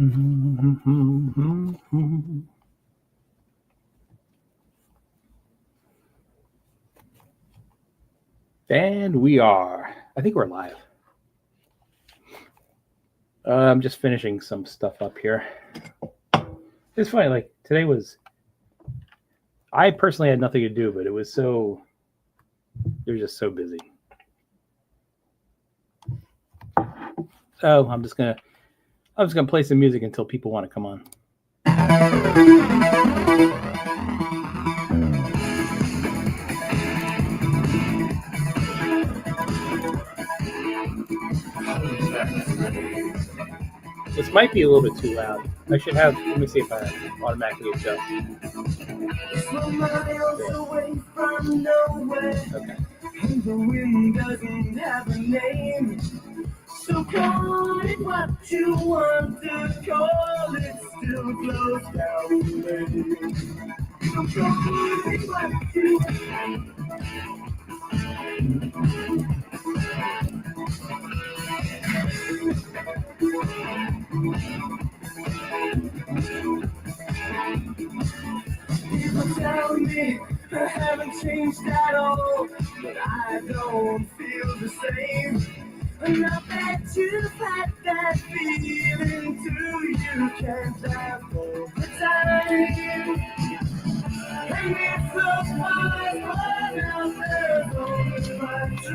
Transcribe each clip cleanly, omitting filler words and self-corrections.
And we are. I think we're live. I'm just finishing some stuff up here. It's funny, like today was. I personally had nothing to do, but it was so. They're just so busy. So I'm just gonna play some music until people want to come on. This might be a little bit too loud. I should have. Let me see if I automatically adjust. Okay. The wind doesn't have a name, so call it what you want to call it. Still blows down the rain. So call it what you want. People tell me I haven't changed at all, but I don't feel the same. And I bet you that feeling too. You can't laugh all the time. And it's so fine, but now there's only one to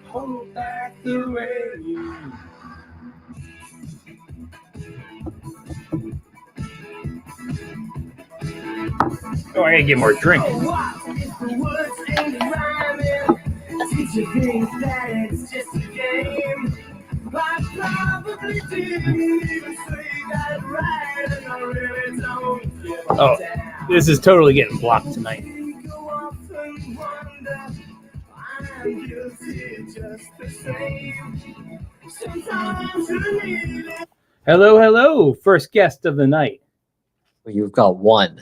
hold back the rain. Oh, I gotta get more drink. Teacher thinks that it's just a game. I probably didn't even say that right, and I really don't give a damn. This is totally getting blocked tonight. I'm guilty just the same. Sometimes you need it. Hello, first guest of the night. You've got one.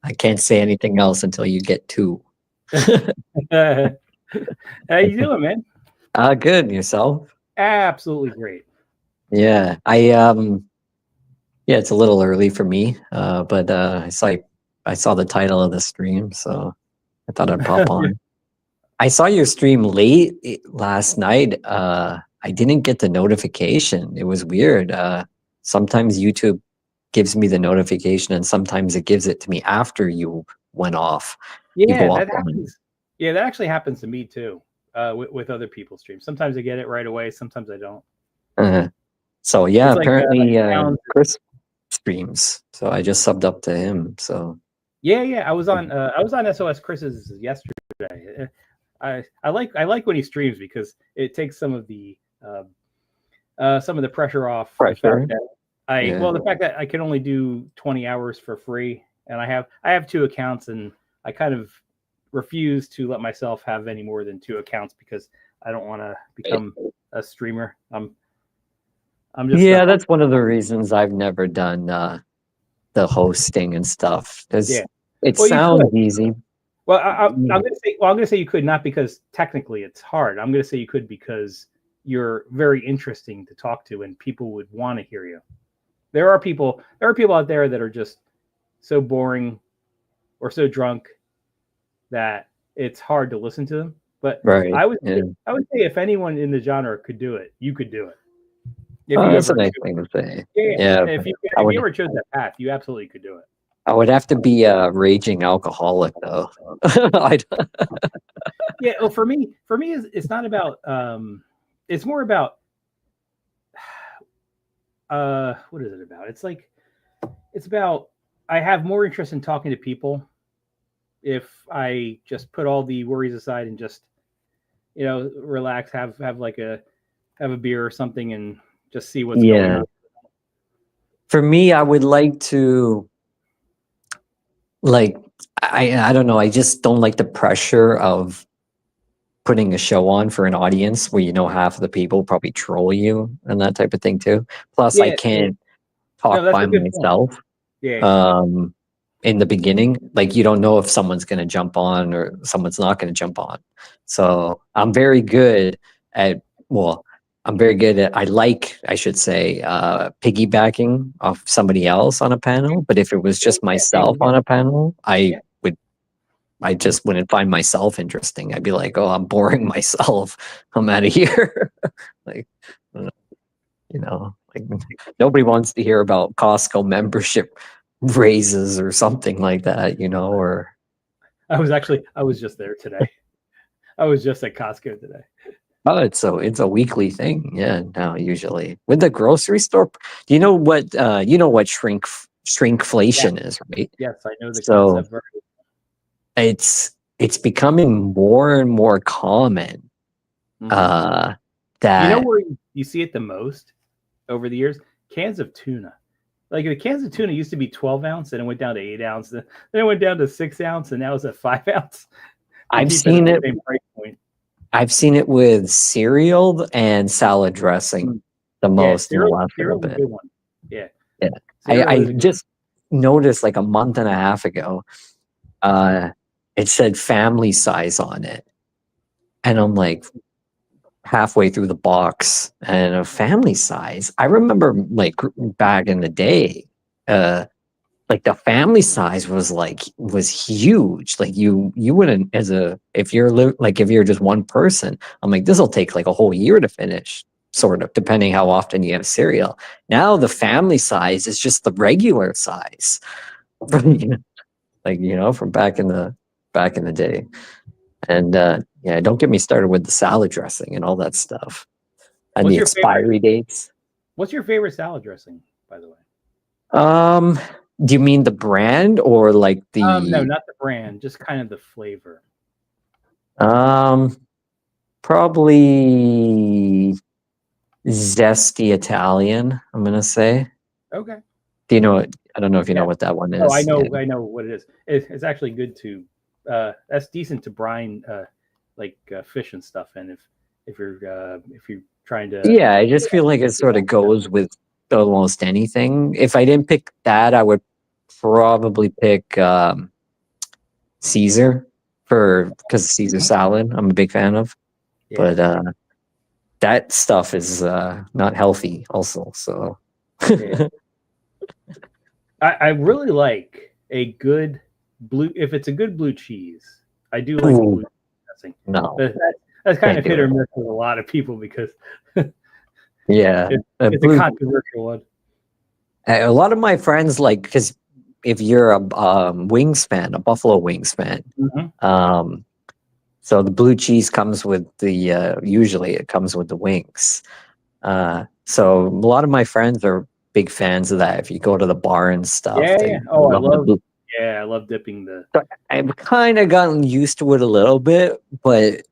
I can't say anything else until you get two. How you doing, man? Good. Yourself? Absolutely great. Yeah, it's a little early for me, but I saw the title of the stream, so I thought I'd pop on. I saw your stream late last night. I didn't get the notification. It was weird. Sometimes YouTube gives me the notification, and sometimes it gives it to me after you went off. Yeah, that happens. Yeah, that actually happens to me too. With other people's streams. Sometimes I get it right away. Sometimes I don't. So yeah, it's apparently Chris streams. So I just subbed up to him. So yeah, I was on SOS Chris's yesterday. I like when he streams because it takes some of the pressure off. Pressure. The fact that I can only do 20 hours for free, and I have two accounts, and I kind of refuse to let myself have any more than two accounts because I don't want to become a streamer. I'm just that's one of the reasons I've never done the hosting and stuff. It sounds easy. Well, I'm gonna say you could, not because technically it's hard. I'm gonna say you could because you're very interesting to talk to, and people would want to hear you. There are people out there that are just so boring or so drunk that it's hard to listen to them. But I would say if anyone in the genre could do it, you could do it. That's a nice thing to say. Yeah. If you ever chose that path, you absolutely could do it. I would have to be a raging alcoholic, though. Yeah. Well, for me, it's not about. It's more about. What is it about? It's about. I have more interest in talking to people. If I just put all the worries aside and just, relax, have a beer or something, and just see what's going on. For me, I would like to, I don't know. I just don't like the pressure of putting a show on for an audience where you know half of the people probably troll you and that type of thing too. Plus, I Yeah, can't no, talk that's by a good point. myself Yeah, in the beginning. Like you don't know if someone's going to jump on or someone's not going to jump on. So I'm very good at, well, I'm very good at, I should say, piggybacking off somebody else on a panel. But if it was just myself on a panel, yeah. I just wouldn't find myself interesting. I'd be like, oh, I'm boring myself. I'm out of here. Like, like nobody wants to hear about Costco membership raises or something like that, or I was just there today. I was just at Costco today. oh, it's a weekly thing. Yeah, now usually with the grocery store. Do you know what Yeah. shrinkflation is, right? Yes, I know the So concept very it's becoming more and more common well. You know that where you see it the most over the years? Cans of tuna. Like the cans of tuna used to be 12 ounce, and it went down to 8 ounce, then it went down to 6 ounce, and now it's at 5 ounce. They I've keep it at seen the it. same price point. I've seen it with cereal and salad dressing the Yeah, most in the last little cereal is a bit. good one. Yeah, Yeah. cereal I is a good just noticed like a month and a half ago, it said family size on it. And I'm like halfway through the box and a family size. I remember like back in the day, like the family size was huge. Like you wouldn't if you're just one person, I'm like, this will take like a whole year to finish, sort of, depending how often you have cereal. Now the family size is just the regular size. From back in the day. And yeah, don't get me started with the salad dressing and all that stuff. And What's the your favorite? expiry dates. What's your favorite salad dressing, by the way? Um, do you mean the brand or like No, the not the brand, just kind of the flavor. um probably zesty Italian, I'm gonna say. Okay. Do you know what? I don't know if you Yeah. know what that one Oh, I is. know. Yeah. I know what it is. It's actually good to. That's decent to brine, like fish and stuff. And if you're trying to. Yeah, I just feel like it sort of goes with almost anything. If I didn't pick that, I would probably pick Caesar because Caesar salad. I'm a big fan of, Yeah. but that stuff is not healthy also. So Yeah. I really like a good blue. If it's a good blue cheese, I do like Ooh, blue dressing. no, But that's kind can't of do hit or it. miss with a lot of people because Yeah, it's a controversial one. a lot of my friends like because if you're a wings fan, a Buffalo Wings fan, Mhm. so the blue cheese comes with the usually it comes with the wings. So a lot of my friends are big fans of that. If you go to the bar and stuff, Yeah, they yeah. Oh, I love the love. blue. Yeah, I love dipping the. So I've kind of gotten used to it a little bit, but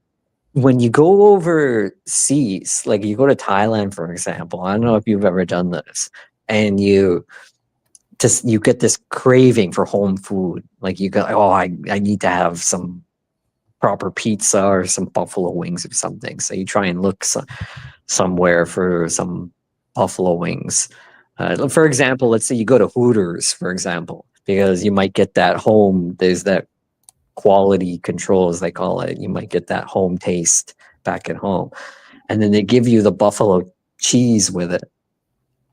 when you go overseas, like you go to Thailand, for example, I don't know if you've ever done this, and you get this craving for home food. Like you go, oh, I need to have some proper pizza or some buffalo wings or something. So you try and look somewhere for some buffalo wings. For example, let's say you go to Hooters, for example, because you might get that home. There's that quality control, as they call it. You might get that home taste back at home, and then they give you the buffalo cheese with it.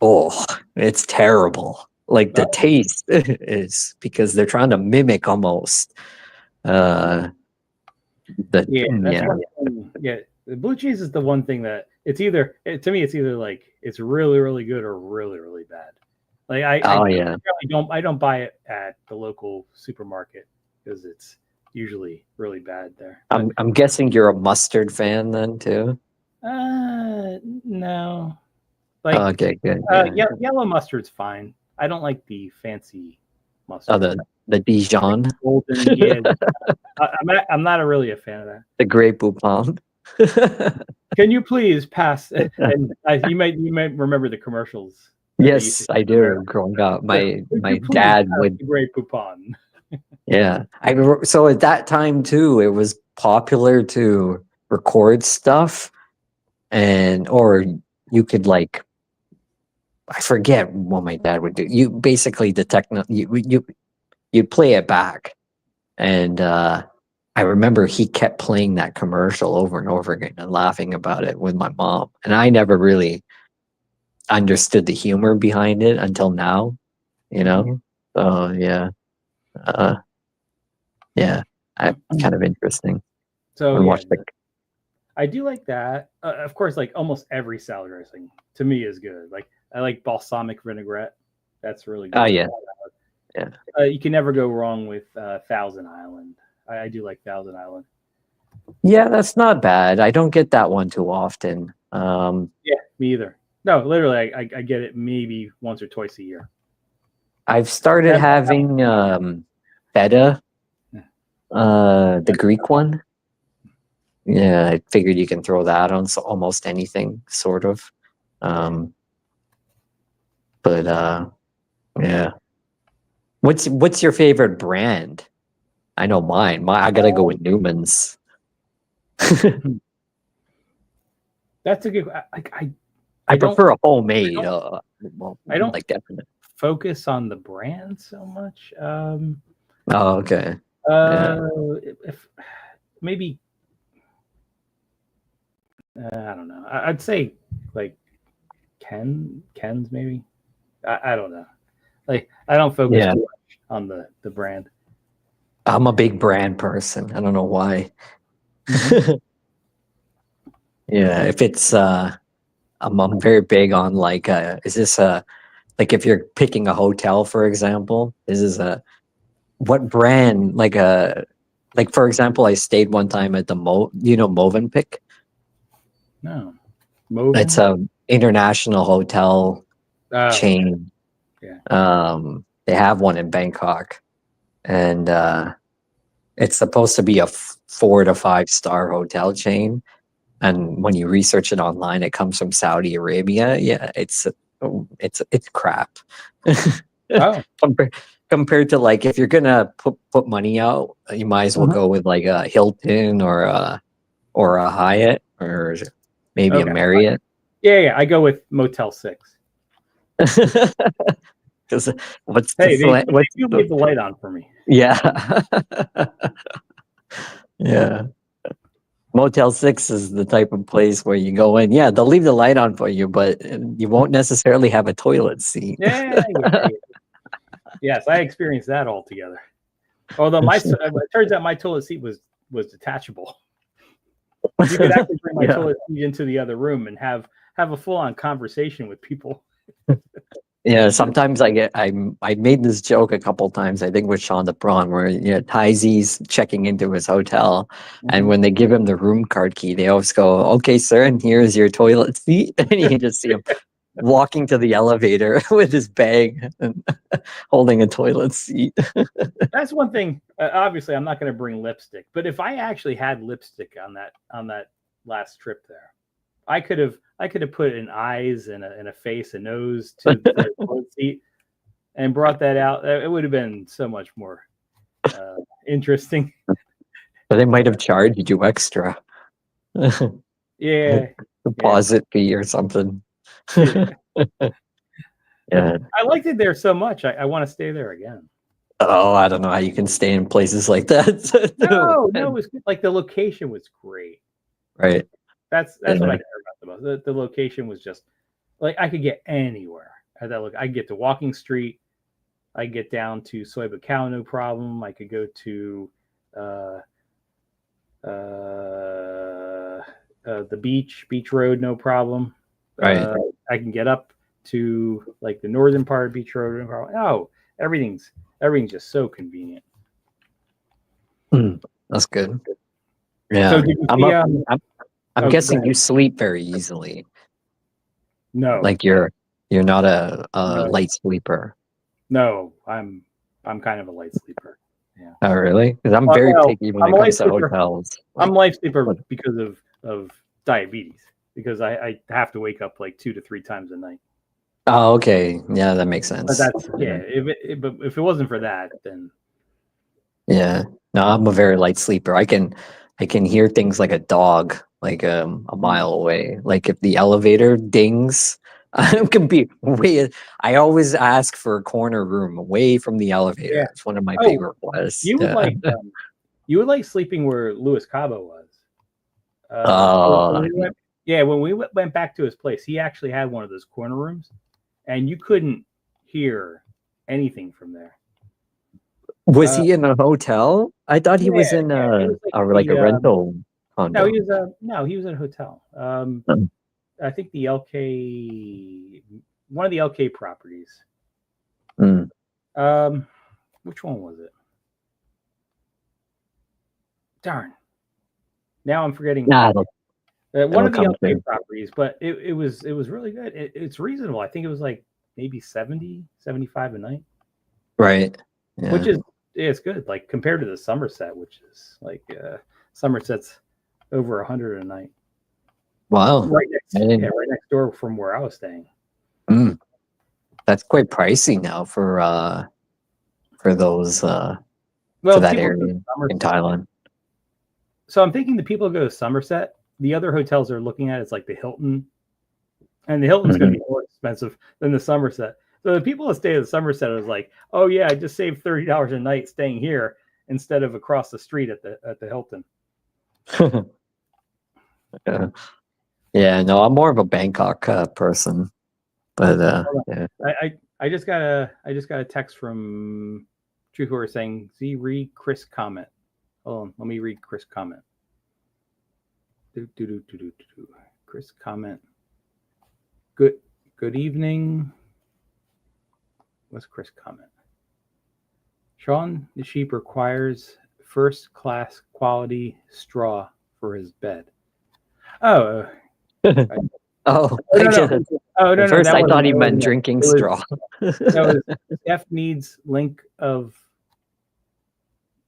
Oh, it's terrible. Like the taste is because they're trying to mimic almost. Uh, the Yeah, that's yeah, one thing. Yeah, the blue cheese is the one thing that to me it's either like it's really really good or really really bad. Like I oh yeah. don't buy it at the local supermarket because it's usually really bad there. But I'm guessing you're a mustard fan then too. no, Oh, like okay, good, good. yellow mustard's fine. I don't like the fancy Oh, mustard, the Dijon, golden. Yeah, I'm not really a fan of that. the Grey Poupon. Can you please pass? And you might remember the commercials that they used to Yes, I do. Growing up, my Could you my please dad pass would. the Grey Poupon? Yeah, so at that time too, it was popular to record stuff, or you could like, I forget what my dad would do. You basically you'd play it back, and I remember he kept playing that commercial over and over again and laughing about it with my mom, and I never really understood the humor behind it until now, you know. So yeah, uh, yeah, kind of interesting. So And yeah, watch the I do like that. Of course, like almost every salad dressing to me is good. Like I like balsamic vinaigrette. That's really good. oh yeah, yeah. You can never go wrong with Thousand Island. I do like Thousand Island. Yeah, that's not bad. I don't get that one too often. Yeah, me either. No, literally, I get it maybe once or twice a year. I've started having feta, the Greek one. Yeah, I figured you can throw that on almost anything, sort of. But yeah. What's your favorite brand? I know mine. I gotta go with Newman's. That's a good. I prefer a homemade. I don't like definitely focus on the brand so much. Oh, okay. If maybe I don't know. I'd say like Ken's maybe. I don't know. Like I don't focus too much on the brand. I'm a big brand person. I don't know why. Yeah, if it's I'm very big on like is this like if you're picking a hotel, for example, what brand, like for example, I stayed one time at the Movenpick. No. It's a international hotel chain. Yeah. They have one in Bangkok, and it's supposed to be a 4 to 5 star hotel chain. And when you research it online, it comes from Saudi Arabia. Yeah, it's crap. Oh. Compared to like if you're gonna put money out, you might as well go with like a Hilton or a Hyatt or maybe a Marriott. Yeah. I go with Motel 6. Because what's they the leave the light on for me. Yeah. Yeah. Motel 6 is the type of place where you go in. Yeah, they'll leave the light on for you, but you won't necessarily have a toilet seat. Yeah. Yes, I experienced that altogether. Although it turns out my toilet seat was detachable. You could actually bring my toilet seat into the other room and have a full-on conversation with people. Yeah, sometimes I made this joke a couple times, I think with Sean DePron, where Tyzee's checking into his hotel, and when they give him the room card key, they always go, "Okay, sir, and here's your toilet seat," and you can just see him walking to the elevator with his bag and holding a toilet seat. That's one thing. Obviously, I'm not going to bring lipstick, but if I actually had lipstick on that last trip there, I could have put an eyes and a face, a nose to the toilet seat, and brought that out. It would have been so much more interesting. But they might have charged you extra. Yeah, deposit fee or something. Yeah, I liked it there so much. I want to stay there again. Oh, I don't know how you can stay in places like that. No, it was good. Like the location was great. Right. That's what I care about the most. The location was just like I could get anywhere at that look. I could get to Walking Street. I could get down to Soiba Cow, no problem. I could go to the beach road, no problem. Right. I can get up to like the northern part of Beach Road, no problem. Oh, everything's just so convenient. That's good. Yeah. So I'm guessing you sleep very easily. No. Like you're not a light sleeper. No, I'm kind of a light sleeper. Yeah. Oh, really? Because I'm very picky when it comes to hotels. I'm a light sleeper because of diabetes. Because I have to wake up like 2 to 3 times a night. Oh, okay. Yeah, that makes sense. But that's But if it wasn't for that, then yeah. No, I'm a very light sleeper. I can I can hear things like a dog, like a mile away. Like if the elevator dings, I can be way. I always ask for a corner room away from the elevator. Yeah. It's one of my big Oh, requests. you would Yeah. like you would like sleeping where Louis Cabo was. Oh, When we went, yeah, when we went back to his place, he actually had one of those corner rooms, and you couldn't hear anything from there. was he in a hotel? I thought he Yeah, was in yeah, it was like like a rental no, condo. he was in a hotel. Hmm. I think the LK, one of the LK properties. Mm. Which one was it? Darn. Now I'm forgetting. Nah, One it'll of the come LK through. properties, but it was really good. It's reasonable. I think it was like maybe 70, 75 a night, Right. which Yeah. is it's good. Like compared to the Somerset, which is like Somerset's over 100 a night. Wow. Right next, I yeah, didn't- right next door from where I was staying. Mm. That's quite pricey now for those for Well, that people go area to in Somerset. Thailand. So I'm thinking the people who go to Somerset, the other hotels they're looking at is like the Hilton, and the Hilton's going to Mhm. be more expensive than the Somerset. So the people that stay at the Somerset is like, oh yeah, I just saved $30 a night staying here instead of across the street at the Hilton. Yeah. Yeah, no, I'm more of a Bangkok person, but yeah. I just got a text from True Horror saying, "Z read Chris comment." Hold on, let me read Chris comment. Chris comment. Good evening. What's Chris comment? Sean the sheep requires first class quality straw for his bed. Oh, Oh, no, no. Oh, no, at no. first That I wasn't, thought he that meant wasn't it. drinking It was, straw. that was F needs link of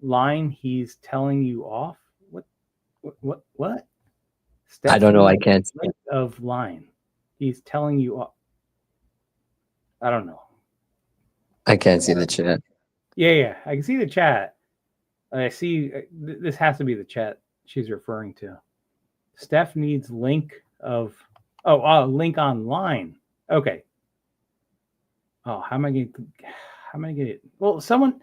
line. He's telling you off. What? I Steph don't know. I needs can't. link of line. He's telling you off. I don't know. I can't see the chat. Yeah. I can see the chat. I see. This has to be the chat she's referring to. Steph needs link of. Link online. Okay. Oh, how am I going to get it? Well, someone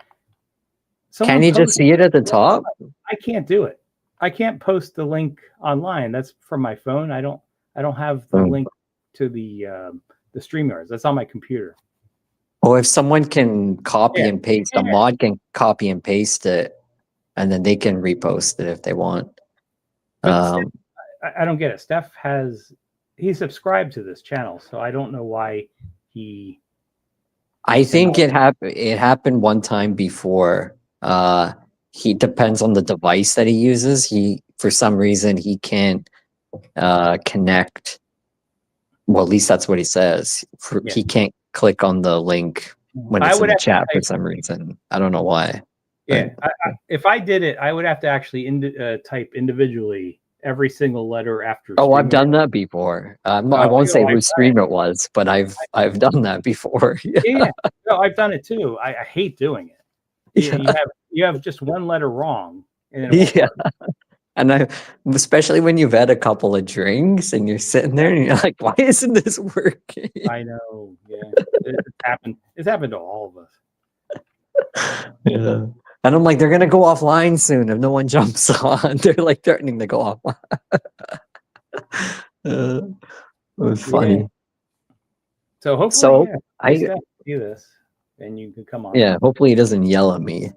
Can you just see it at the top? I can't do it. I can't post the link online. That's from my phone. I don't have the link to the StreamYards. That's on my computer. Or if someone can copy Yeah. and paste, the mod can copy and paste it, and then they can repost it if they want. But I don't get it. Steph he's subscribed to this channel, so I don't know why he. I think it happened one time before. He depends on the device that he uses. For some reason he can't connect. Well, at least that's what he says. He can't click on the link when it's in the chat for some reason. I don't know why. Yeah, if I did it, I would have to actually type individually every single letter after. Oh, I've done that before. I won't say whose stream it was, but I've done that before. Yeah. No, I've done it too. I hate doing it. You have just one letter wrong, and yeah. And especially when you've had a couple of drinks and you're sitting there and you're like, why isn't this working? I know. Yeah, it's happened. It's happened to all of us. Yeah. And I'm like, they're gonna go offline soon if no one jumps on. They're like threatening to go offline. It was funny. Yeah. So hopefully, I see this, and you can come on. Yeah, hopefully he doesn't yell at me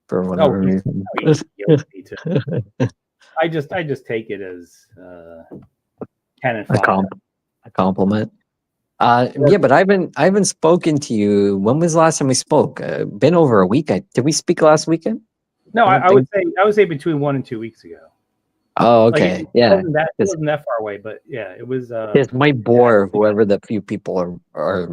for whatever reason. I just take it as 10 and 5. A compliment. Yeah, but I haven't spoken to you. When was the last time we spoke? Been over a week. Did we speak last weekend? No, I would say between 1 and 2 weeks ago. Oh, okay. Like yeah. It wasn't that far away, but yeah, it was. It might bore whoever the few people are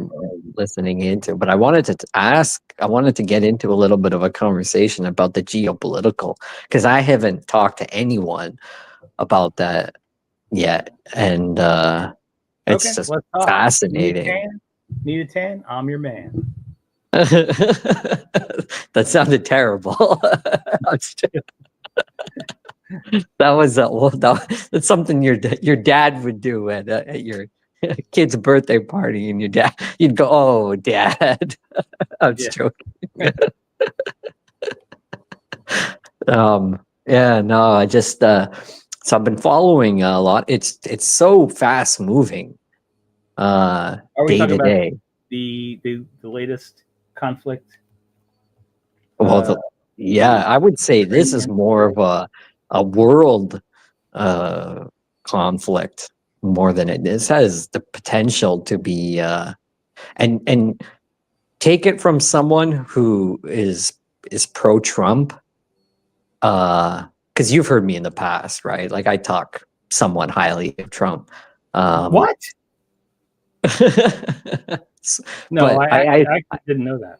listening into, but I wanted to get into a little bit of a conversation about the geopolitical, because I haven't talked to anyone about that yet, and it's just fascinating. Need a tan? I'm your man. That sounded terrible. That was that's something your dad would do at your kid's birthday party, and you'd go, "Oh, Dad." I was Yeah. joking. Yeah, no, I just so I've been following a lot. It's so fast moving, Are we day talking to about day. the latest conflict? Well, Uh, yeah, the I would say this is Ukrainian. more of a world uh, conflict more than it. This has the potential to be and take it from someone who is pro Trump, because you've heard me in the past, right? Like I talk somewhat highly of Trump. Um, What? No, but I I actually didn't know that.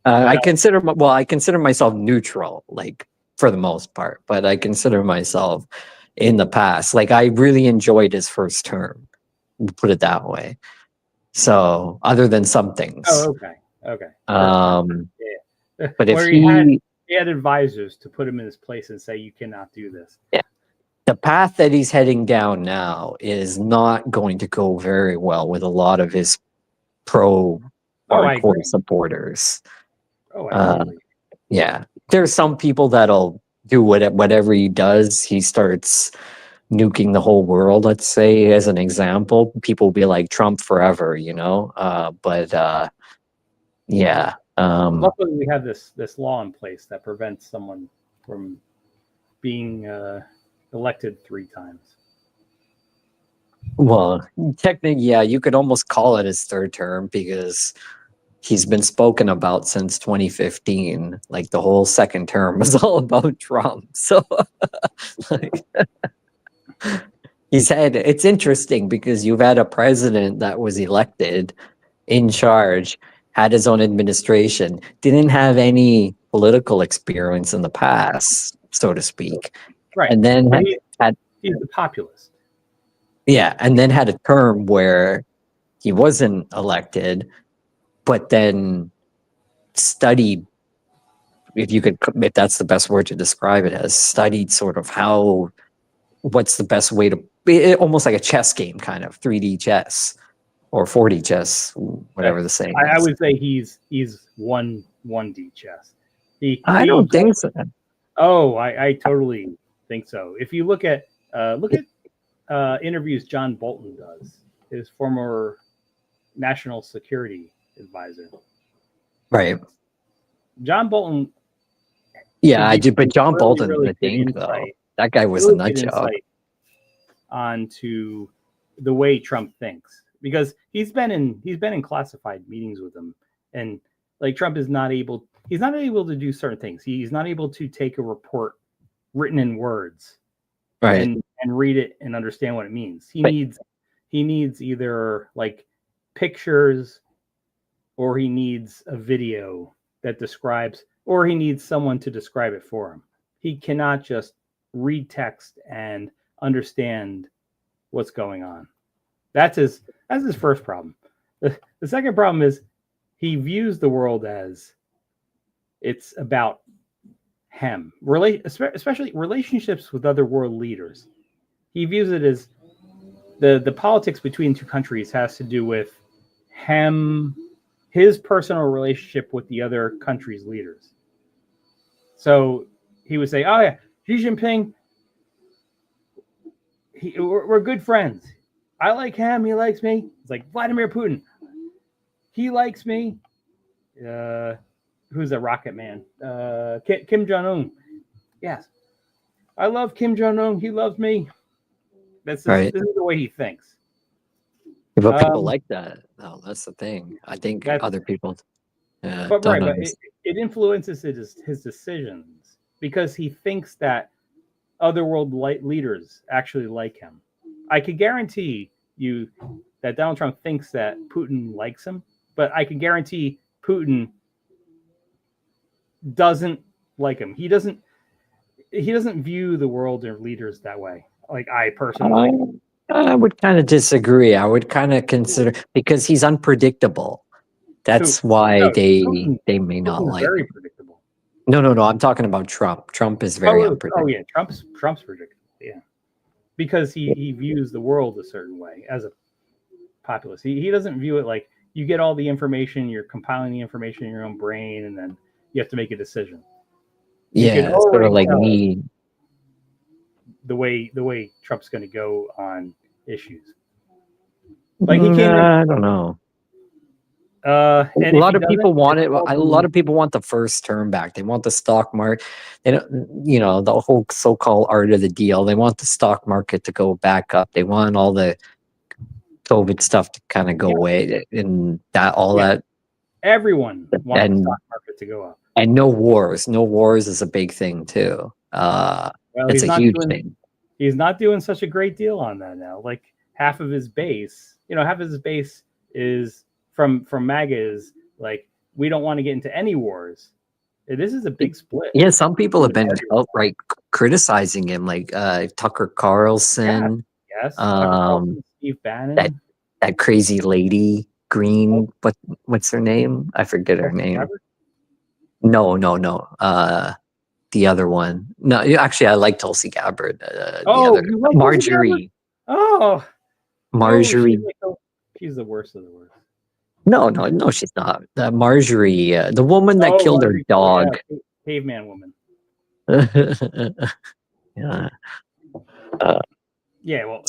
I But consider I consider myself neutral, like for the most part. But I consider myself in the past, like I really enjoyed his first term. Put it that way. So other than some things, okay, okay, first term. um, Yeah, but if where he had advisors to put him in his place and say you cannot do this. yeah, the path that he's heading down now is not going to go very well with a lot of his pro Oh, I hardcore agree. supporters. Oh, I Uh, totally. yeah, there's some people that'll do whatever he does. He starts nuking the whole world, let's say, as an example. People will be like Trump forever, you know. But yeah, Luckily, we have this law in place that prevents someone from being elected 3 times. well, technically, yeah, you could almost call it his third term because he's been spoken about since 2015. Like the whole second term was all about Trump. So like, it's interesting because you've had a president that was elected in charge, had his own administration, didn't have any political experience in the past, so to speak, Right, and then but had he's the populist. yeah, and then had a term where he wasn't elected, but then studied, if that's the best word to describe it as, studied sort of what's the best way to, almost like a chess game, kind of 3D chess or 4D chess, whatever the saying I is. would say he's 1D chess. I He don't just, think so. oh, I totally think so. If you look at interviews John Bolton does, his former national security advisor. Right. John Bolton Yeah, can I give do. But you John really, Bolton's really a good dink, though. insight, That guy was a really nut good job. insight onto the way Trump thinks because he's been in classified meetings with him, and like Trump is not able to do certain things. He's not able to take a report written in words Right. and read it and understand what it means. But He needs either like pictures or he needs a video that describes or he needs someone to describe it for him. He cannot just read text and understand what's going on. That's his first problem. The second problem is he views the world as it's about him, especially relationships with other world leaders. He views it as the politics between two countries has to do with him, his personal relationship with the other country's leaders. So he would say, "Oh yeah, Xi Jinping, we're good friends. I like him. He likes me." It's like Vladimir Putin. He likes me. Who's a rocket man? Kim Jong Un. Yes, I love Kim Jong Un. He loves me. right. This is the way he thinks. But people Um, like that. No, that's the thing. I think that's other people but don't right, but understand. it influences his decisions because he thinks that other world leaders actually like him. I could guarantee you that Donald Trump thinks that Putin likes him, but I can guarantee Putin doesn't like him. He doesn't view the world or leaders that way. Like I personally. I would kind of disagree. I would kind of consider, because he's unpredictable. Who? That's why No, Putin. they may not Putin's like very him. predictable. No, no, no. I'm talking about Trump. Trump is very unpredictable. yeah, Trump's predictable. Yeah, because he views the world a certain way as a populace. He doesn't view it like you get all the information, you're compiling the information in your own brain, and then you have to make a decision. You can Yeah, sort of already like tell me. the way Trump's going to go on issues. Like he came in. I don't know. A And if lot he of doesn't, people want it's it. A lot probably of people want the first term back. They want the stock market. They don't, you know, the whole so-called art of the deal. They want the stock market to go back up. They want all the COVID stuff to kind of go yeah, away, and that all yeah. that, Everyone wants the and stock market to go up. no wars. No wars is a big thing too. Well, It's a huge thing. he's not doing such a great deal on that now. Like half of his base, half of his base is from MAGA is like we don't want to get into any wars. This is a big split. Yeah, some people have been outright criticizing him, like Tucker Carlson. Yes. Tucker Carlson, Steve That Bannon. that crazy lady, Green. What's her name? I forget her name. Gabbard? No, no, no. The other one. No, actually, I like Tulsi Gabbard. The other You like Marjorie. Oh, Marjorie. she's the worst of the worst. No, no, no, she's not. Marjorie, the woman that killed her dog. Yeah, caveman woman. Yeah. Yeah, well,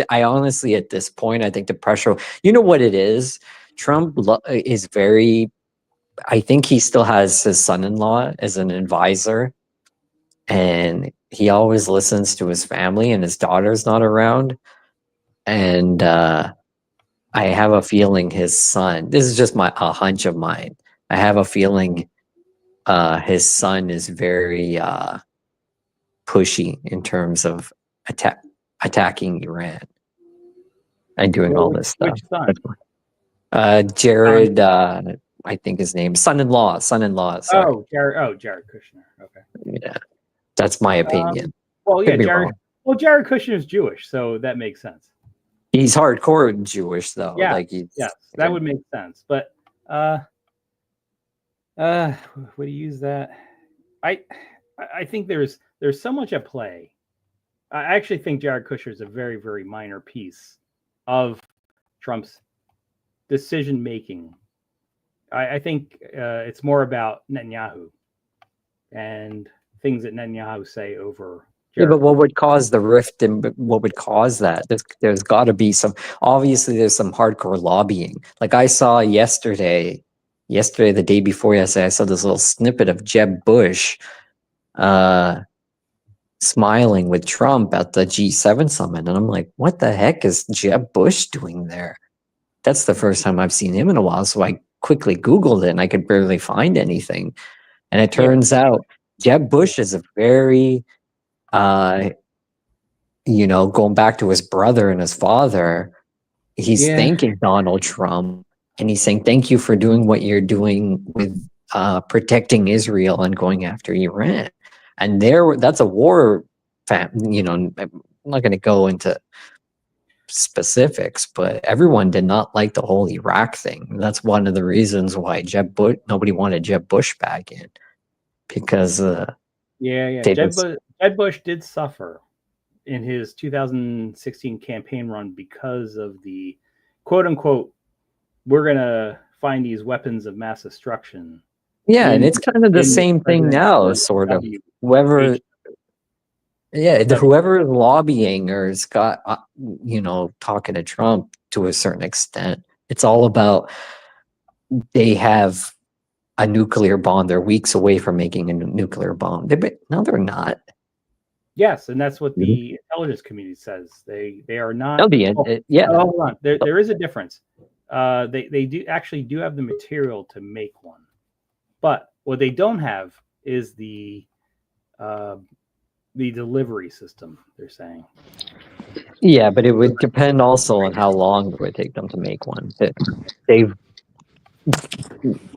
I honestly, at this point, I think the pressure, you know what it is? Trump is very, I think he still has his son-in-law as an advisor, and he always listens to his family, and his daughter's not around. And I have a feeling his son, this is just a hunch of mine. I have a feeling his son is very pushy in terms of attacking Iran and doing all this stuff. Which son? Jared, I think his name, son-in-law. Sorry. Jared Kushner. Okay. Yeah, that's my opinion. Well, yeah, Jared Kushner is Jewish, so that makes sense. He's hardcore Jewish, though. Yeah, like that would make sense. But would he use that? I think there's so much at play. I actually think Jared Kushner is a very, very minor piece of Trump's decision making. I think it's more about Netanyahu and things that Netanyahu say over. Yeah, but what would cause the rift and what would cause that? There's got to be obviously there's some hardcore lobbying. Like I saw yesterday, the day before yesterday, I saw this little snippet of Jeb Bush smiling with Trump at the G7 summit. And I'm like, what the heck is Jeb Bush doing there? That's the first time I've seen him in a while. So I quickly Googled it and I could barely find anything. And it turns out Jeb Bush is a very, going back to his brother and his father, he's thanking Donald Trump and he's saying, thank you for doing what you're doing with protecting Israel and going after Iran. And that's a war, I'm not going to go into specifics, but everyone did not like the whole Iraq thing. That's one of the reasons why nobody wanted Jeb Bush back in, because Jeb Bush did suffer in his 2016 campaign run because of the quote unquote, we're going to find these weapons of mass destruction. Yeah, and it's kind of the same thing now, sort of. Whoever is lobbying or has got, talking to Trump to a certain extent, it's all about they have a nuclear bomb. They're weeks away from making a nuclear bomb. No, they're not. Yes, and that's what the intelligence community says. They are not. Hold on. There is a difference. They do have the material to make one, but what they don't have is the delivery system. They're saying. Yeah, but it would depend also on how long it would take them to make one.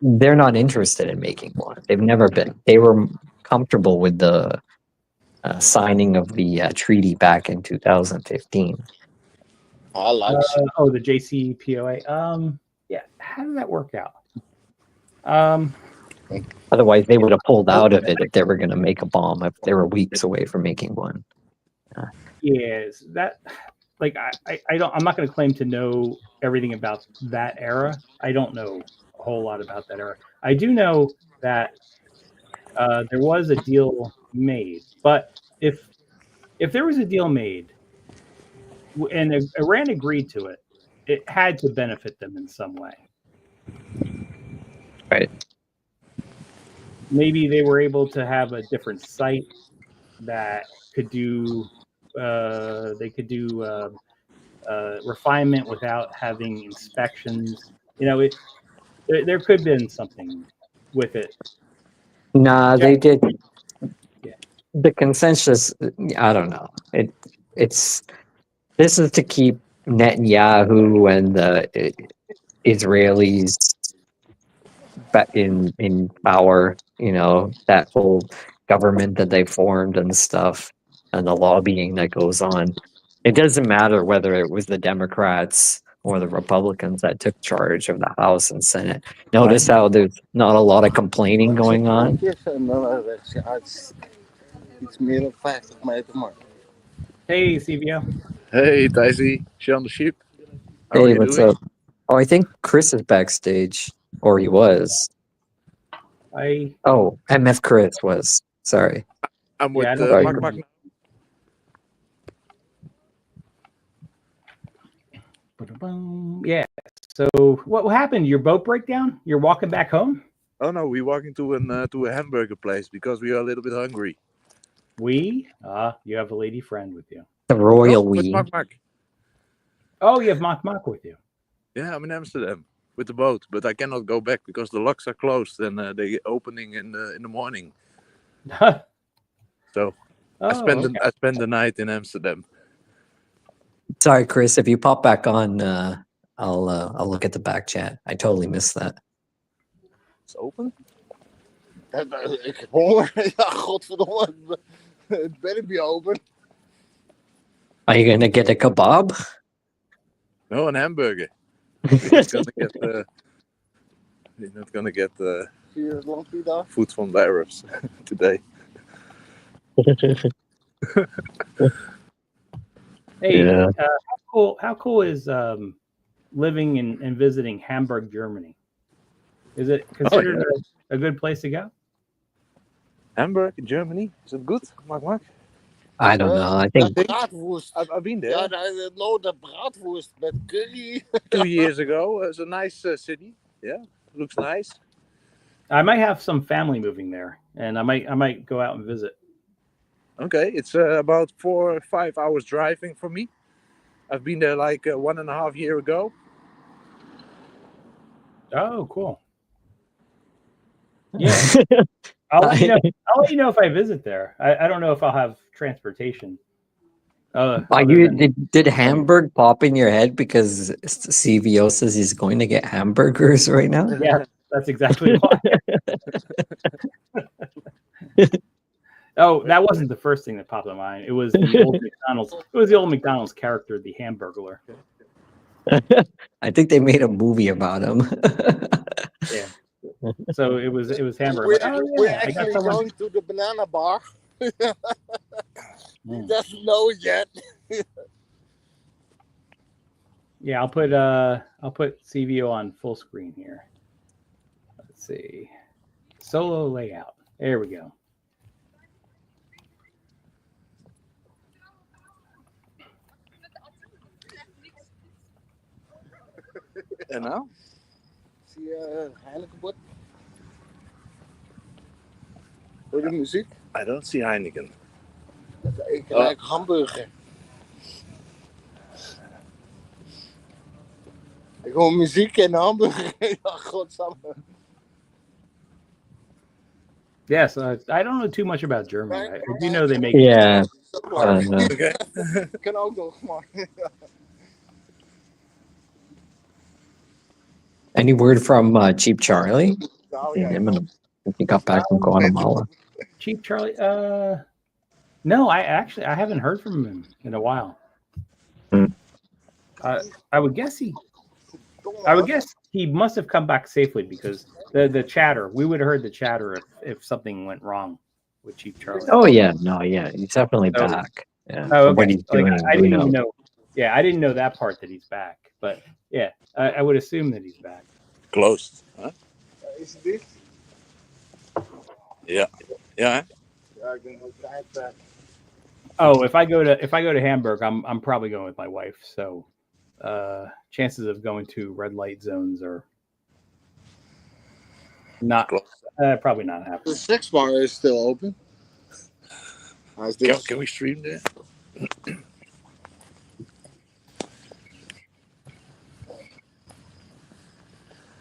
They're not interested in making one. They've never been. They were comfortable with the signing of the treaty back in 2015. I like the JCPOA. Yeah, how did that work out? Otherwise, they would have pulled out of it if they were going to make a bomb. If they were weeks away from making one. Yes, that like I don't. I'm not going to claim to know everything about that era. I don't know a whole lot about that era. I do know that there was a deal made, but if there was a deal made and Iran agreed to it, it had to benefit them in some way. Right. Maybe they were able to have a different site that could do. They could do refinement without having inspections. You know, there could have been something with it. Nah, they did. Yeah. The consensus, I don't know. This is to keep Netanyahu and the Israelis back in power. You know, that whole government that they formed and stuff, and the lobbying that goes on. It doesn't matter whether it was the Democrats or the Republicans that took charge of the House and Senate. Notice how there's not a lot of complaining going on. Iets meer dan 50 meter, maar. Hey, CVO. Hey, Daisy, she on the ship. How are Hey, you what's doing? up? Oh, I think Chris is backstage, or he was. Oh, MF Chris was. Sorry. I'm with I don't Mak Mak. Yeah. So what happened? Your boat breakdown? You're walking back home? Oh no, we're walking to a hamburger place because we are a little bit hungry. You have a lady friend with you. The royal with we. Mak Mak. Oh, you have Mak Mak with you. Yeah, I'm in Amsterdam with the boat, but I cannot go back because the locks are closed and they're opening in the morning. So I spend the night in Amsterdam. Sorry, Chris. If you pop back on, I'll look at the back chat. I totally missed that. It's open. Ik heb honger. Ja, godverdomme. Het better be open. Are you gonna get a kebab? No, an hamburger. We're not gonna get food from the Arabs today. Hey, Yeah. how cool is living and visiting Hamburg, Germany? Is it considered a good place to go? Hamburg in Germany, is it good, Mak Mak? I don't know. I think Braadwoest. I've been there. Ja, de braadwoest met curry. 2 years ago. It's a nice city. Yeah, looks nice. I might have some family moving there, and I might go out and visit. Okay, it's about 4 or 5 hours driving for me. I've been there like 1.5 years ago. Oh, cool. Yeah, I'll let you know if I visit there. I don't know if I'll have transportation. Did Hamburg pop in your head because CVO says he's going to get hamburgers right now? Yeah, that's exactly why. Oh, that wasn't the first thing that popped in mind. It was the old McDonald's. It was the old McDonald's character, the Hamburglar. I think they made a movie about him. Yeah. So it was Hamburger. We're actually going to the banana bar. He doesn't know it yet. Yeah, I'll put CVO on full screen here. Let's see. Solo layout. There we go. And now? Zie je Heinekenbord? Hoor je de muziek? I don't see Heineken. Ik ruik hamburger. Ik hoor muziek en hamburger. Ja, godsamme. Yes, I don't know too much about Germany. I do know they make. Yeah. Kan ook nog, maar. Any word from Cheap Charlie? Nou, ja. He got back from Guatemala. Cheap Charlie? No, I haven't heard from him in a while. I would guess I would guess he must have come back safely because the chatter. We would have heard the chatter if something went wrong with Chief Charlie. Oh yeah, no, yeah, he's definitely So- back. Yeah. Oh, What okay. he's Like, doing, I who didn't even knows? know. Yeah, I didn't know that part that he's back. But yeah, I would assume that he's back. Closed. Huh? Is dit? Yeah. Yeah. Ja, ik denk ook tijd. Oh, if I go to Hamburg, I'm probably going with my wife. So chances of going to red light zones are not probably not The happening. sex bar is still open. How's this? Can we stream there?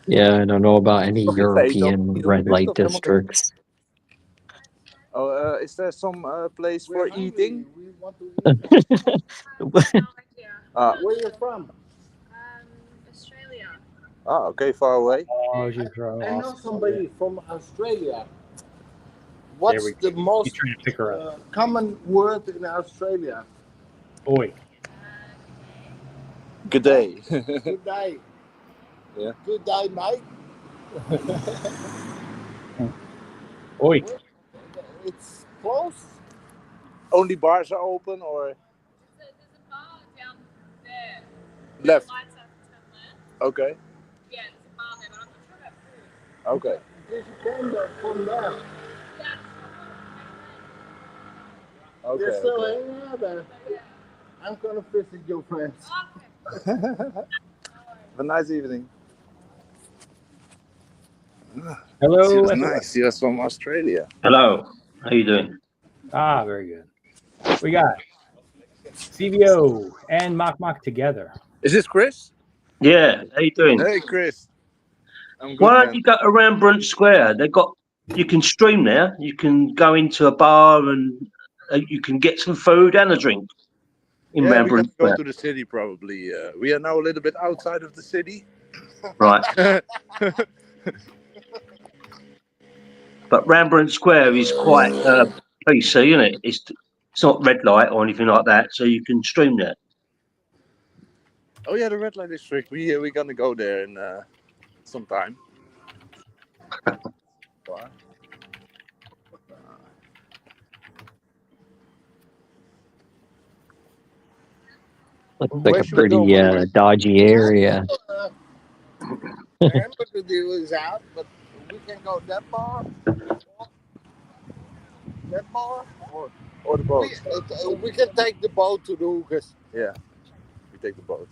Yeah, I don't know about any Okay, European don't- red light don't- don't- districts. Oh, is there some place for eating? We want to eat. Ah, Where you from? Australia. okay, far away. Oh, she's I know somebody from Australia. What's we the He's most trying to pick her up. common word in Australia? Oi. Good day. Good day. Yeah. Good day, mate. Oi. It's close. Only bars are open or There's a bar down there. left? Lights have to turn left. Okay. Yeah, there's a bar there, but I'm not sure about food. Okay. This came from there. Yeah, Okay. They're still okay. hanging out there. yeah. I'm gonna visit your friends. Okay. Have a nice evening. Hello. She was SOS. nice. She was from Australia. Hello, how you doing? Ah, very good. We got CVO and Mak Mak together. Is this Chris? Yeah, how you doing? Hey, Chris. I'm good, Why don't man. you go to Rembrandt Square? You can stream there. You can go into a bar and you can get some food and a drink in Yeah, we're Rembrandt gonna go Square. to the city probably. We are now a little bit outside of the city. Right, but Rembrandt Square is quite PC, isn't it? It's not red light or anything like that, so you can stream there. Oh yeah, the red light district. We're gonna go there in some time. Looks Where like a should we go, pretty Mama? dodgy area. Hamburger deal is out, but we can go that bar. That bar, Or the boat. we can take the boat to the hookers. We take the boat.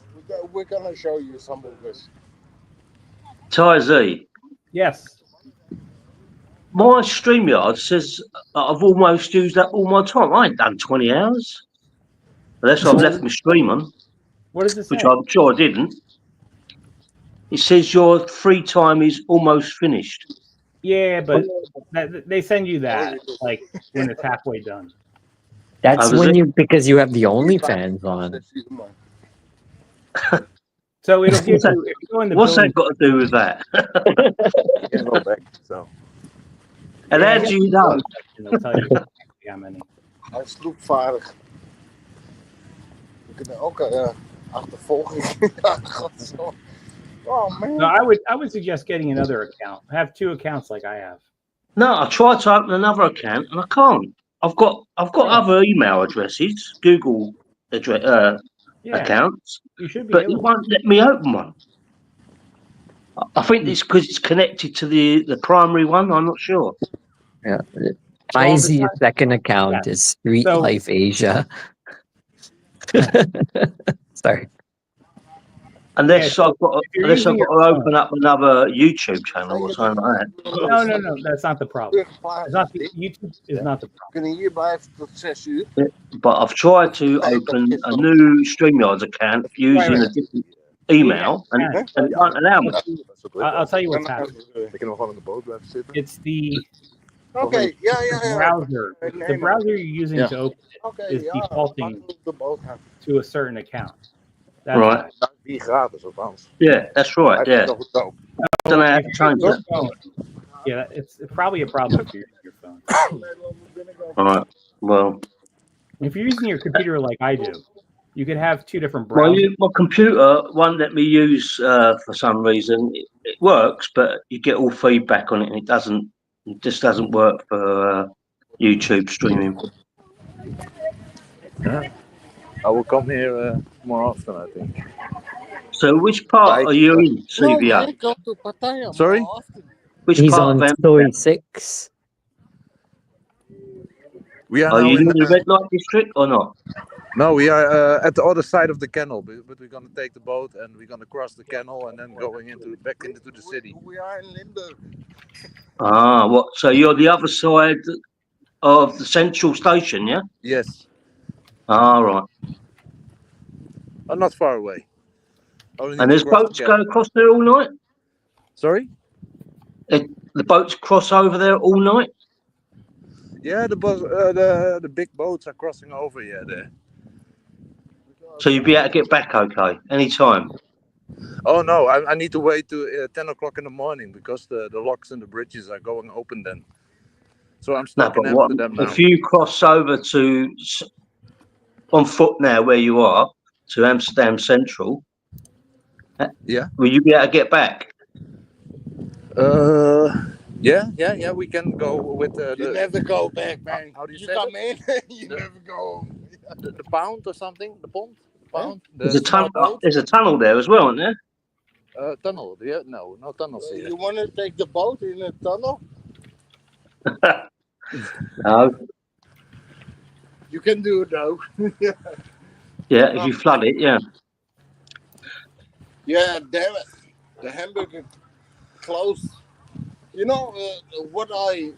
We're gonna show you some hookers. Ty Z, Yes. my StreamYard says that I've almost used up all my time. I ain't done 20 hours. Unless I've left my stream on, What does it say? which I'm sure I didn't. It says your free time is almost finished. Yeah, but they send you that like when it's halfway done. That's was when it? you because you have the OnlyFans on. So it'll give you if you go in the What's billing, that got to do with that? We can go back. So And Yeah, how do you know? it'll tell you how many. Hij is sloepvaardig. We kunnen ook achtervolging. Godverdomme. Oh man. No, I would suggest getting another account. Have two accounts like I have. No, I tried to open another account and I can't. I've got other email addresses, Google address, Yeah, accounts, you should be but able it to. won't let me open one. I think it's because it's connected to the primary one. I'm not sure. Yeah. Well, My besides- second account is Street So- Life Asia. Sorry. Unless Yeah, I've got if you're to using your open up another YouTube channel or something like that. No, that's not the problem. It's not the, YouTube is not the We problem. kunnen hier blijven tot 6 uur. But I've tried to open a new StreamYard account using a different email, and it won't allow me. I'll tell you what's happening. We kunnen gewoon in de boot blijven zitten. It's the Oké, ja. browser. The browser you're using Yeah. to open Oké, is ja. defaulting. Laten we op de boot gaan. to a certain account. That's Right. why. Die gratis althans. Yeah, that's right. Hij is Yeah, nog goedkoop. don't know how If to you change use it. your phone, yeah, it's probably a problem if you're using your phone. All right. Well, If you're using your computer like I do, You could have two different Well, browsers. my computer won't let me use for some reason. It works, but you get all feedback on it, and it doesn't. It just doesn't work for YouTube streaming. I will come here more often, I think. So, which part are you in, No, CVO? you go to Pattaya Sorry? more often. Which He's part on of story Amsterdam? 6. We are Are now you in in. the red light district or not? No, we are at the other side of the canal, but we're gonna take the boat and we're gonna cross the canal and then going back into the city. We are in Limburg. Ah, what? So you're the other side of the central station, yeah? Yes, Ah, right. not far away. Only need And to there's cross the boats canal. go across there all night. Sorry? The boats cross over there all night. Yeah, the big boats are crossing over here. There. So you'd be able to get back okay anytime. Oh no, I need to wait to 10 o'clock in the morning because the locks and the bridges are going open then. So I'm No, stuck but in what Amsterdam now. if you cross over to on foot now where you are to Amsterdam Central? Yeah. Will you be able to get back? Yeah. We can go with You never go back, man. How do you You say come in, you The- never go home. the pound or something? The pond? Pound? There's The a small tunnel. boat? There's a tunnel there as well, isn't there? Tunnel? Yeah, no tunnels here. You want to take the boat in a tunnel? No. You can do it though. Yeah, if you flood it, yeah. Yeah, damn it. The hamburger closed. You know what I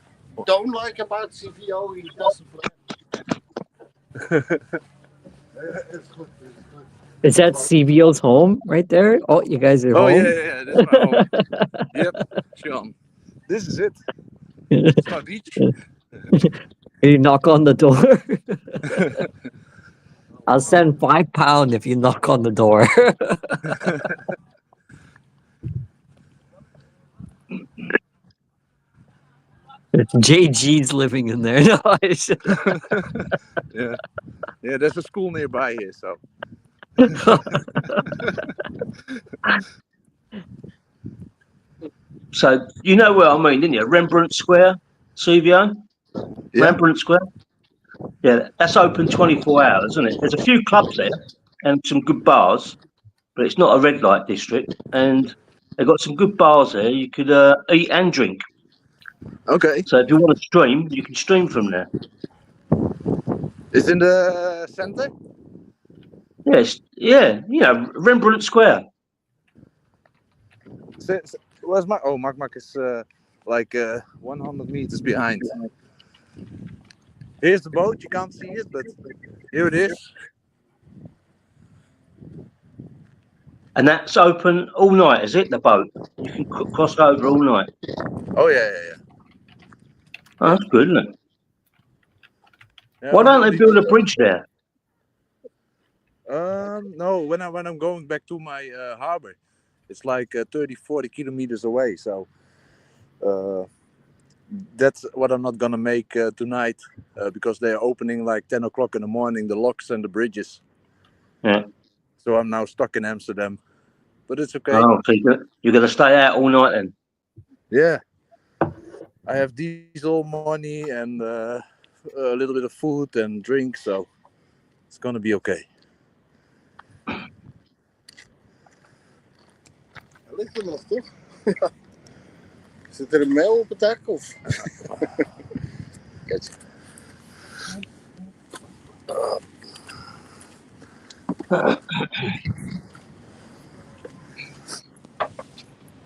don't like about CVO? He doesn't play. It's good. Is that CVO's home right there? Oh, you guys are Oh home? yeah. This is my home. Yep, Sean. This is it. It's my beach. You knock on the door. I'll send £5 if you knock on the door. JG's living in there. No, Yeah. There's a school nearby here, so. So you know where I mean, didn't you? Rembrandt Square, CVO. Yeah. Rembrandt Square. Yeah, that's open 24 hours, isn't it? There's a few clubs there and some good bars, but it's not a red light district. And they've got some good bars there. You could eat and drink. Okay. So if you want to stream, you can stream from there. It's in the center. Yes, yeah, Rembrandt Square. Where's Mak? Oh, Mak Mak is like 100 meters behind. Here's the boat. You can't see it, but here it is. And that's open all night, is it? The boat. You can cross over all night. Oh yeah. Oh, that's good, isn't it? Yeah, Why don't they only- build a bridge there? No. When I'm going back to my harbor, it's like 30-40 kilometers away. So that's what I'm not gonna make tonight because they're opening like 10 o'clock in the morning, the locks and the bridges. Yeah. So I'm now stuck in Amsterdam, but it's okay. Oh, so you're going to stay out all night then? Yeah, I have diesel money and a little bit of food and drink, so it's gonna be okay. Hij ligt er nog, toch? Zit er een mail op het dak? Of? Kijk.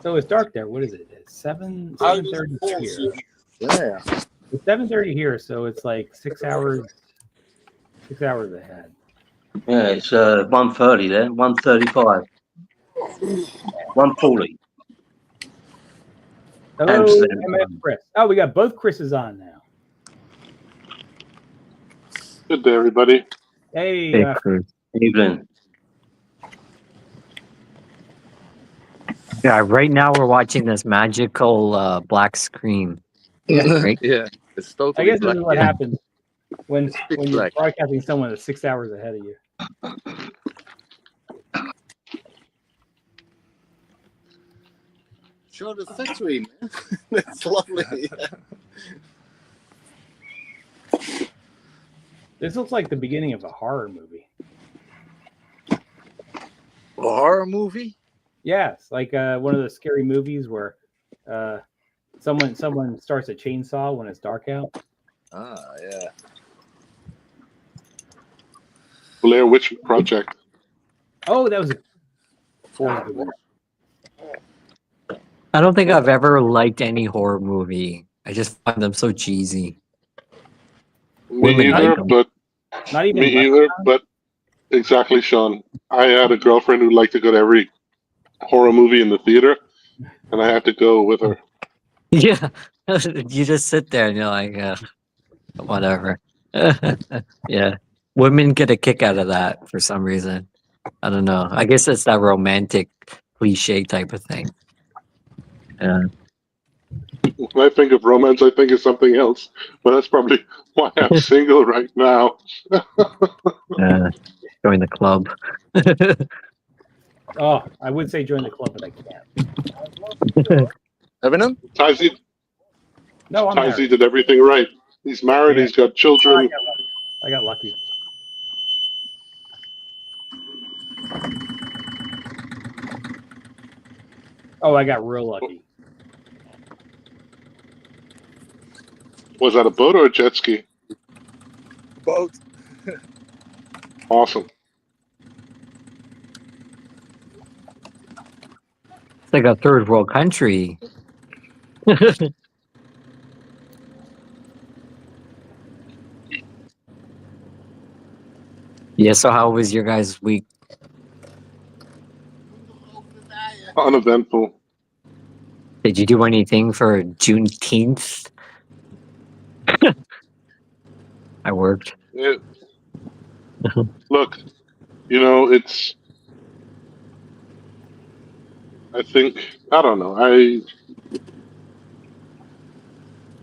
So it's dark there. What is it? It's 7:30 here. Yeah. It's 7:30 here, so it's like 6 hours. 6 hours ahead. Yeah, it's 1:30 there, 1:35, 1:40. Hello, Amsterdam. MF Chris. Oh, we got both Chris's on now. Good day, everybody. Hey, Hey, Chris. Evening. Yeah, right now we're watching this magical black screen. Right? Yeah, it's I totally guess this black. is what Yeah. happens when Pitch you're black. broadcasting someone that's 6 hours ahead of you. Show the factory, man. That's lovely. This looks like the beginning of a horror movie. A horror movie? Yes, like one of those scary movies where someone starts a chainsaw when it's dark out. Ah, yeah. Blair Witch Project. Oh, that was a I don't think I've ever liked any horror movie. I just find them so cheesy. Me Women either, like them. but not even me either, but exactly, Sean. I had a girlfriend who liked to go to every horror movie in the theater, and I had to go with her. Yeah, you just sit there and you're like, whatever. Yeah, women get a kick out of that for some reason. I don't know. I guess it's that romantic cliche type of thing. Yeah. When I think of romance, I think of something else, but that's probably why I'm single right now. Join the club. Oh, I would say join the club, but I can't. Eminem? Tazi No, I'm married. did everything right. He's married. Yeah. He's got children. I got lucky. Oh, I got real lucky. Was that a boat or a jet ski? Both. Awesome. It's like a third world country. Yeah, so how was your guys' week? Uneventful. Did you do anything for Juneteenth? I worked. Yeah. Look, you know, it's. I think I don't know.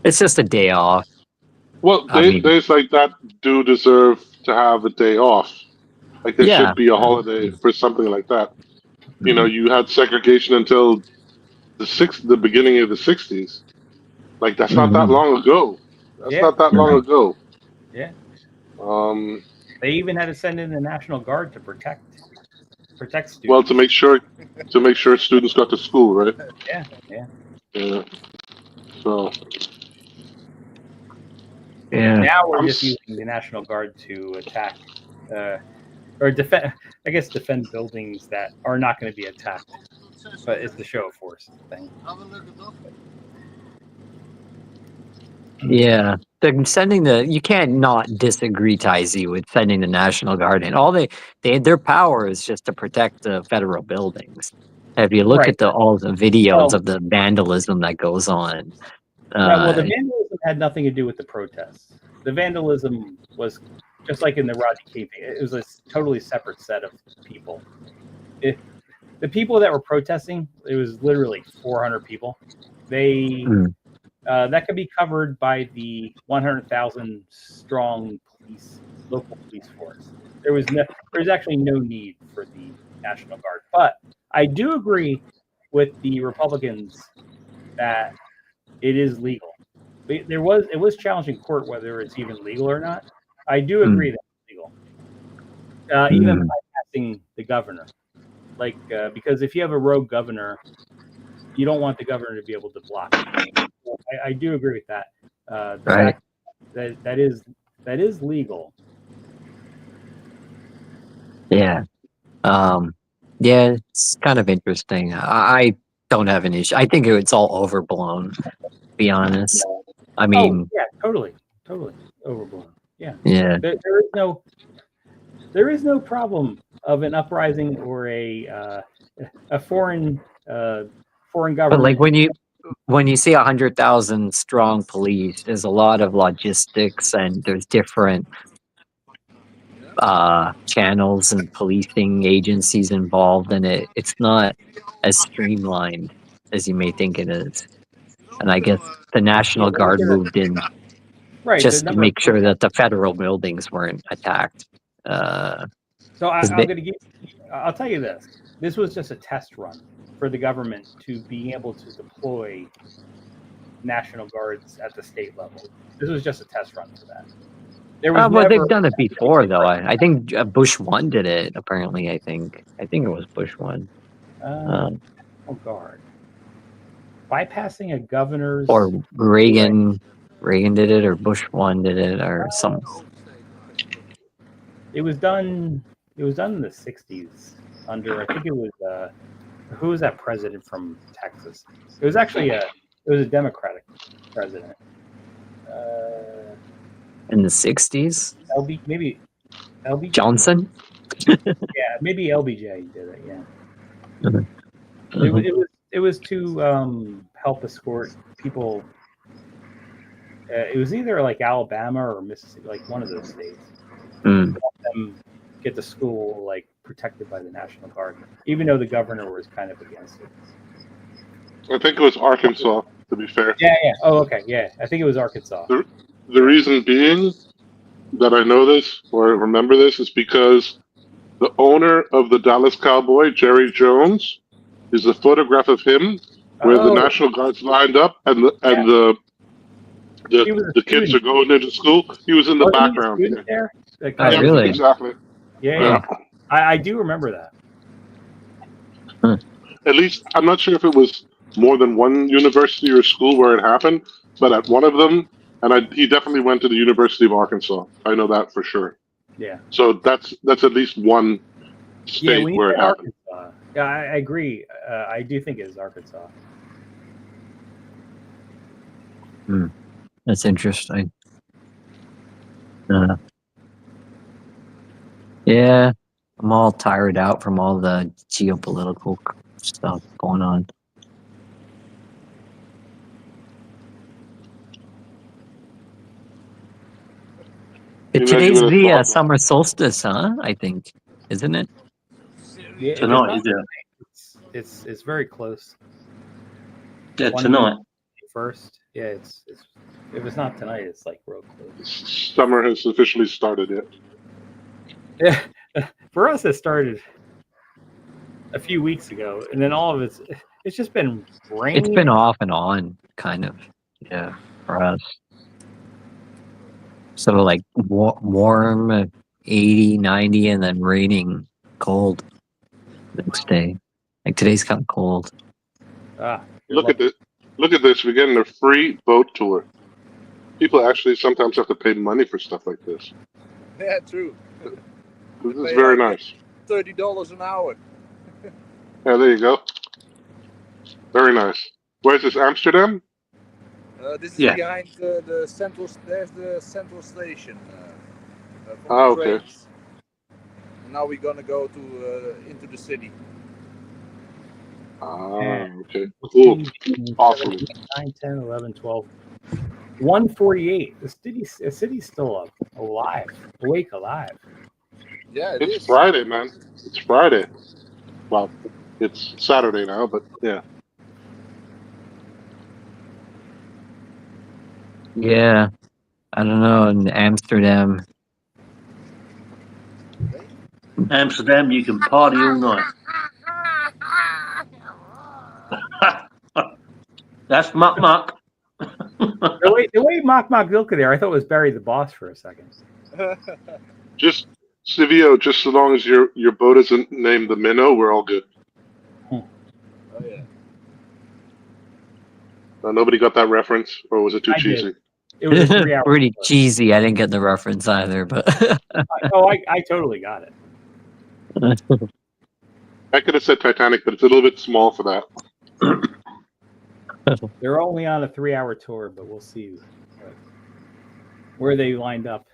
It's just a day off. Well, I mean- days like that do deserve to have a day off. Like there Yeah. should be a holiday for something like that. You know, you had segregation until the beginning of the '60s. Like that's not that long ago. That's Yeah. not that long ago. Yeah. Um. They even had to send in the National Guard to protect students. Well, to make sure students got to school, right? Yeah. Yeah. So. Yeah. Now we're just using the National Guard to attack or defend. I guess defend buildings that are not going to be attacked. But it's the show of force thing. Yeah. They're sending you can't not disagree, Taizi, with sending the National Guard in. All their power is just to protect the federal buildings. If you look Right. at all the videos of the vandalism that goes on. Right, well, the vandalism had nothing to do with the protests. The vandalism was just like in the Rodney King thing. It was a totally separate set of people. The people that were protesting, it was literally 400 people. They that could be covered by the 100,000 strong local police force. There's actually no need for the National Guard. But I do agree with the Republicans that it is legal. It was challenged in court whether it's even legal or not. I do agree that it's legal, even bypassing the governor. Like because if you have a rogue governor, you don't want the governor to be able to block it. I do agree with that. Right. That is legal. Yeah. Yeah, it's kind of interesting. I don't have an issue. I think it's all overblown, to be honest. I mean, yeah, totally overblown. Yeah. Yeah. There is no problem of an uprising or a foreign government. But like when you see 100,000 strong police, there's a lot of logistics and there's different channels and policing agencies involved in it. It's not as streamlined as you may think it is. And I guess the National Guard moved in just to make sure that the federal buildings weren't attacked. So I'll tell you this. This was just a test run. for the government to be able to deploy National Guards at the state level. This was just a test run for that. There was Well, never. they've done it before, though. I think Bush 1 did it, apparently, I think it was Bush 1. National Guard bypassing a governor's. Or Reagan did it, or Bush 1 did it, or some. It was done. It was done in the '60s under. I think it was. Who was that president from Texas? It was actually a Democratic president. In the 60s? Maybe LBJ. Johnson? Yeah, maybe LBJ did it. Yeah. Mhm. It was to help escort people. It was either like Alabama or Mississippi, like one of those states. Mm. To help them get to school like protected by the National Guard, even though the governor was kind of against it. I think it was Arkansas, to be fair. Yeah. Oh, okay. Yeah, I think it was Arkansas. The reason being that I know this or remember this is because the owner of the Dallas Cowboy, Jerry Jones, is a photograph of him where the National Guard's lined up and the kids are going into school. He was in the background. He a student there? Oh, really? Exactly. Yeah. I do remember that. At least, I'm not sure if it was more than one university or school where it happened, but at one of them, and he definitely went to the University of Arkansas. I know that for sure. Yeah. So that's at least one state where it happened. Arkansas. Yeah, I agree. I do think it is Arkansas. That's interesting. Yeah, I'm all tired out from all the geopolitical stuff going on. Today's the summer solstice, huh? I think, isn't it? Yeah, Tonight, is it? It's very close. Yeah, tonight. First, yeah, it's if it's not tonight, it's like real close. Summer has officially started yet. Yeah, for us, it started a few weeks ago, and then all of it's just been raining. It's been off and on, kind of. Yeah, for us. So like warm, 80, 90, and then raining, cold the next day. Like today's kind of cold. Look at this. Look at this. We're getting a free boat tour. People actually sometimes have to pay money for stuff like this. Yeah, true. This is very nice. $30 an hour. Yeah, there you go. Very nice. Where's this, Amsterdam? This is behind the central. There's the central station. Okay. And now we're gonna go to into the city. Okay. Cool. Awesome. 9, 10, 11, 12. 1:48. The city's still alive. Awake, alive. Yeah, it's Friday, man. It's Friday. Well, it's Saturday now, but yeah. Yeah, I don't know. In Amsterdam, you can party all night. That's Mak Mak. the way Mak Mak looked there, I thought it was Barry the Boss for a second. Just Silvio, just so long as your boat isn't named the Minnow, we're all good. Oh yeah. Nobody got that reference, or was it too cheesy? It was 3 hours. Pretty cheesy. I didn't get the reference either, but I totally got it. I could have said Titanic, but it's a little bit small for that. They're only on a 3-hour tour, but we'll see where they lined up.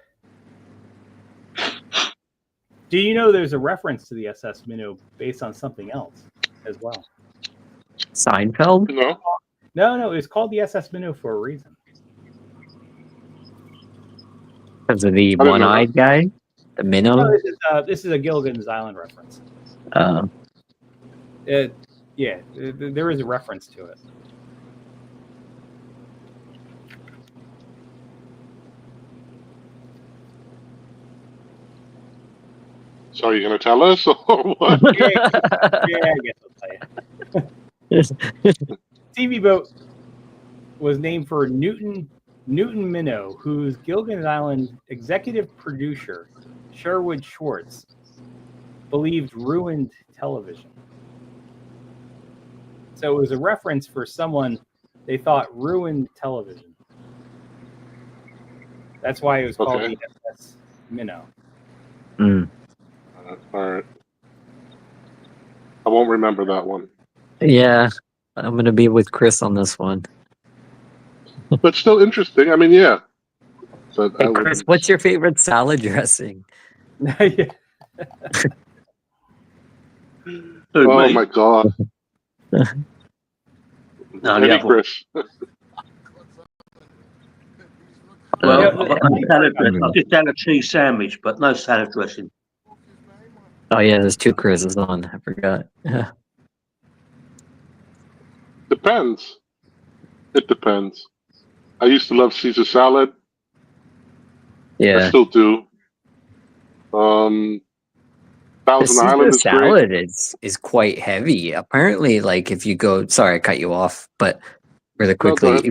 Do you know there's a reference to the SS Minnow based on something else as well? Seinfeld? No. It's called the SS Minnow for a reason. Because of the one-eyed guy, the minnow. No, this is a Gilligan's Island reference. There is a reference to it. So are you going to tell us or what? Yeah, I guess I'll tell you. TV Boat was named for Newton Minow, whose Gilligan Island executive producer, Sherwood Schwartz, believed ruined television. So it was a reference for someone they thought ruined television. That's why it was called the SS Minnow. Mm. All right. I won't remember that one. Yeah, I'm gonna be with Chris on this one. But still interesting. I mean, yeah. But Hey, Chris, what's your favorite salad dressing? Yeah. Oh my god. No, Any yeah, Chris. well, Yeah, I've just had a cheese sandwich, but no salad dressing. Oh yeah, there's two Chris's on. I forgot. Depends. It depends. I used to love Caesar salad. I Yeah, still do. the Thousand Caesar Island is salad great. is quite heavy. Apparently, like if you go, sorry, I cut you off, but really No, go quickly, ahead.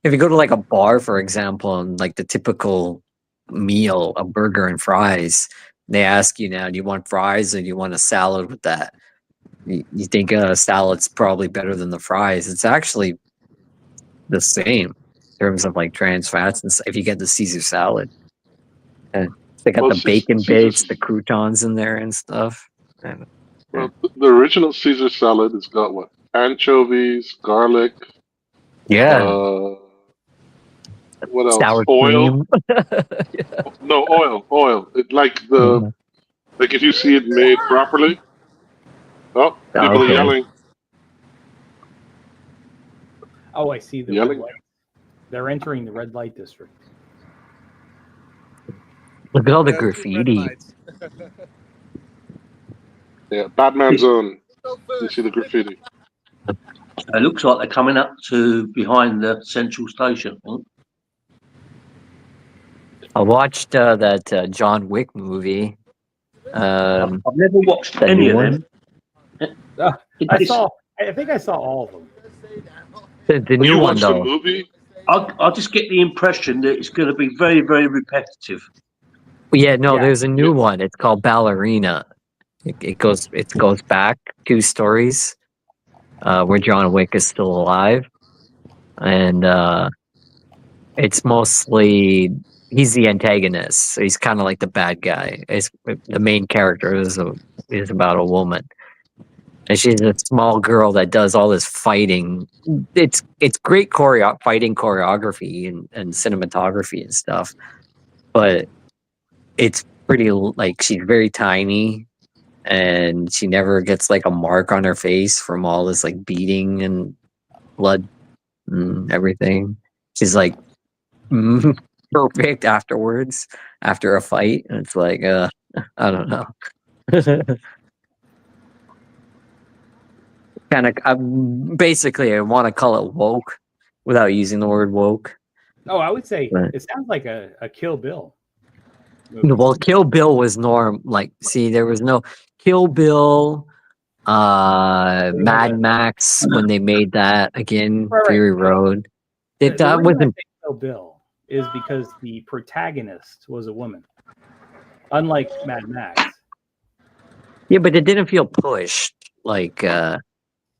if you go to like a bar, for example, and like the typical meal, a burger and fries, they ask you now, do you want fries or do you want a salad with that? You think a salad's probably better than the fries. It's actually the same in terms of like trans fats and stuff if you get the Caesar salad. And they got Well, the bacon Caesar, bits, the croutons in there and stuff. And, well, the original Caesar salad has got what? Anchovies, garlic, yeah, what else? sour Oil? cream. No, oil. It, like if you see it made properly. Oh, people are Okay. yelling. Oh, I see the red Yelling. light. They're entering the red light district. Look at all the There's two red graffiti. lights. Yeah, Batman Zone. You see the graffiti. It looks like they're coming up to behind the central station. I watched that John Wick movie. I've never watched the any new of one. them. I think I saw all of them. The new You one watched the though. movie? I just get the impression that it's going to be very, very repetitive. Yeah, no, Yeah. there's a new Yeah. one. It's called Ballerina. It goes back 2 stories where John Wick is still alive, and it's mostly he's the antagonist. So he's kind of like the bad guy. The main character is about a woman, and she's a small girl that does all this fighting. It's great fighting choreography and cinematography and stuff, but it's pretty like she's very tiny and she never gets like a mark on her face from all this like beating and blood and everything. She's like perfect afterwards after a fight, and it's like I don't know. Kind of basically I want to call it woke without using the word woke. Oh, I would say Right. it sounds like a Kill Bill movie. Well, Kill Bill was like, see, there was no Kill Bill, Mad Max when they made that again, Right. Fury Road. The That reason I wasn't. say Kill Bill is because the protagonist was a woman, unlike Mad Max. Yeah, but it didn't feel pushed. Like,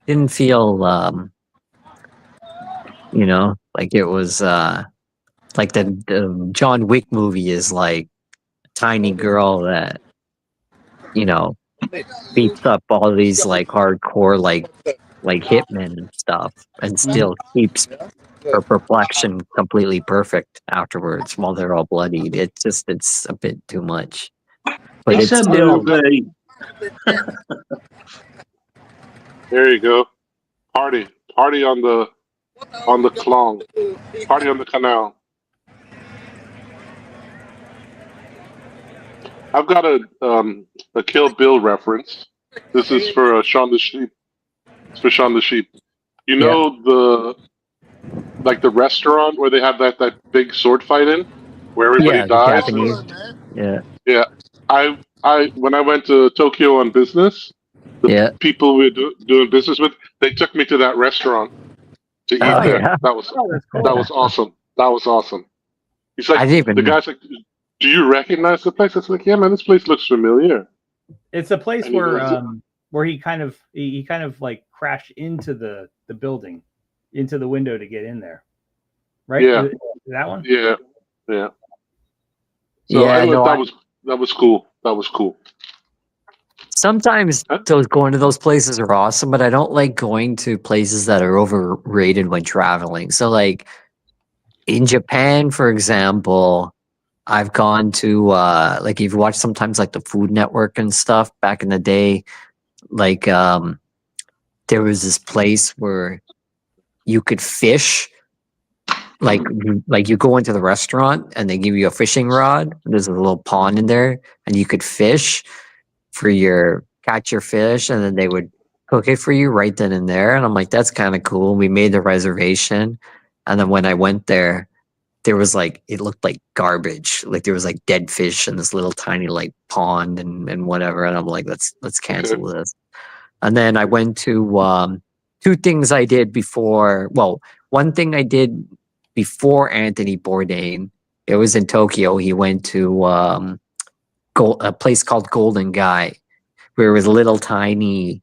didn't feel, like it was, like the John Wick movie is like a tiny girl that, beats up all these like hardcore, like hitmen and stuff and still keeps her complexion completely perfect afterwards while they're all bloodied. It's a bit too much. But It's it's a still, movie. There you go. Party on the Clong. Party on the canal. I've got a Kill Bill reference. This is for Shaun the Sheep. It's for Shaun the Sheep. You know the restaurant where they have that big sword fight in, where everybody the dies. Japanese. Yeah. Yeah, I when I went to Tokyo on business, the Yeah. people we were doing business with, they took me to that restaurant to eat Oh there. yeah. That was Oh, that's cool. that was awesome. That was awesome. He's I like, didn't the even. guy's like, "Do you recognize the place?" I was like, "Yeah, man, this place looks familiar." It's a place And he where goes, he kind of like crashed into the building, into the window to get in there. Right? Yeah. Is that one? "Yeah, yeah." So Yeah. anyway, No. that was cool. That was cool. Sometimes Huh? those going to those places are awesome, but I don't like going to places that are overrated when traveling. So, like in Japan, for example, I've gone to like you've watched sometimes like the Food Network and stuff back in the day. Like there was this place where you could fish. Like you go into the restaurant and they give you a fishing rod. There's a little pond in there, and you could fish for your catch your fish, and then they would cook it for you right then and there. And I'm like, that's kind of cool. We made the reservation, and then when I went there, there was like it looked like garbage. Like there was like dead fish in this little tiny like pond and whatever. And I'm like, let's Okay. cancel this. And then I went to two things I did before. Well, one thing I did before Anthony Bourdain. It was in Tokyo. He went to a place called Golden Guy, where it was little tiny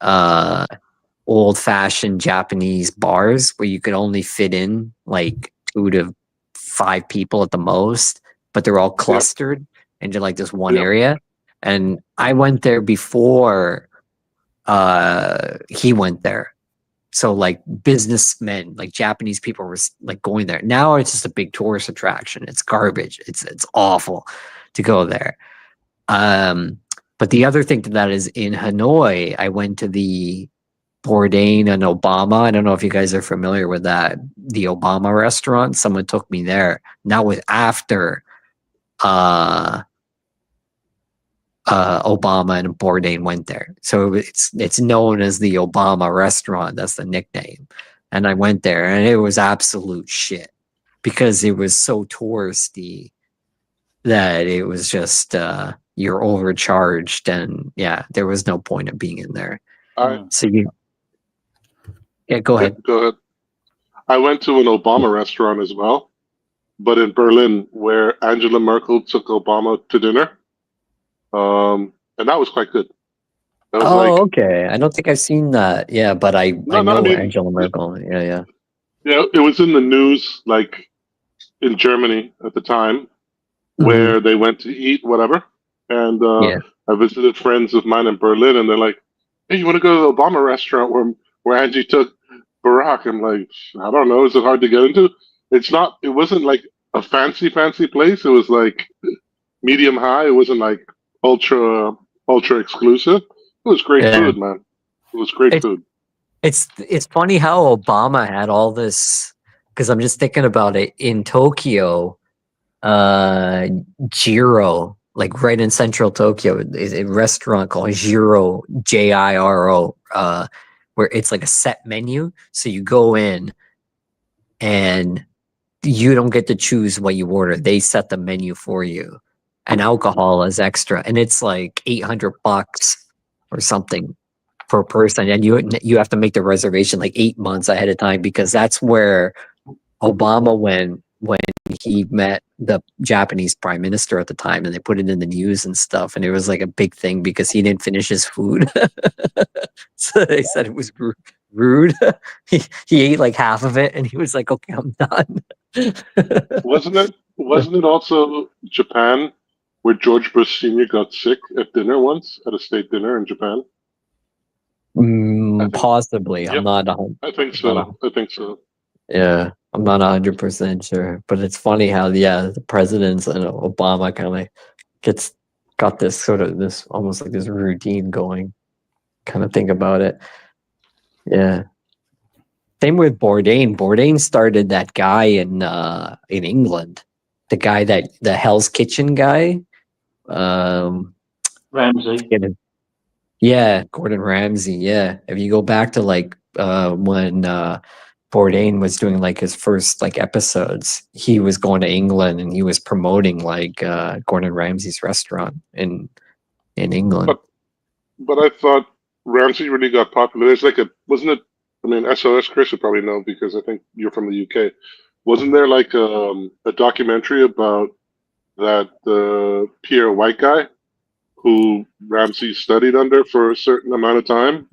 old fashioned Japanese bars where you could only fit in like 2 to 5 people at the most, but they're all clustered into like this one area. And I went there before he went there. So like businessmen, like Japanese people were like going there. Now it's just a big tourist attraction. It's garbage. It's awful to go there. But the other thing to that is in Hanoi, I went to the Bourdain and Obama. I don't know if you guys are familiar with that. The Obama restaurant. Someone took me there. That was after Obama and Bourdain went there. So it's known as the Obama restaurant. That's the nickname. And I went there and it was absolute shit because it was so touristy that it was just you're overcharged, and yeah, there was no point of being in there. So go ahead. Go ahead. I went to an Obama restaurant as well, but in Berlin, where Angela Merkel took Obama to dinner. And that was quite good. That was Okay. I don't think I've seen that. Yeah, but I know Angela Merkel. Yeah. Yeah, it was in the news, like in Germany at the time, where they went to eat, whatever. And I visited friends of mine in Berlin, and they're like, "Hey, you want to go to the Obama restaurant where Angie took Barack?" I'm like, "I don't know. Is it hard to get into?" It's not. It wasn't like a fancy place. It was like medium high. It wasn't like ultra exclusive. It was great food, man. It was great food. It's funny how Obama had all this, because I'm just thinking about it in Tokyo, Jiro, like right in central Tokyo, is a restaurant called Jiro, Jiro, where it's like a set menu. So you go in and you don't get to choose what you order. They set the menu for you. And alcohol is extra. And it's like $800 or something per person. And you have to make the reservation like 8 months ahead of time, because that's where Obama went when he met the Japanese prime minister at the time, and they put it in the news and stuff. And it was like a big thing because he didn't finish his food. So they said it was rude. He ate like half of it and he was like, "Okay, I'm done." Wasn't it also Japan where George Bush Sr. got sick at dinner once, at a state dinner in Japan? Possibly. Yep. I'm not. I think so. Yeah, I'm not 100% sure, but it's funny how the presidents and Obama kind of got this sort of this almost like this routine going. Kind of think about it. Yeah. Same with Bourdain. Bourdain started that guy in England, the guy the Hell's Kitchen guy. Ramsey. Yeah, Gordon Ramsay. Yeah, if you go back to like when Bourdain was doing like his first like episodes, he was going to England and he was promoting like Gordon Ramsay's restaurant in in England. But I thought Ramsey really got popular. There's like wasn't it? I mean, SOS Chris would probably know because I think you're from the UK. Wasn't there like a documentary about that Pierre White guy who Ramsey studied under for a certain amount of time,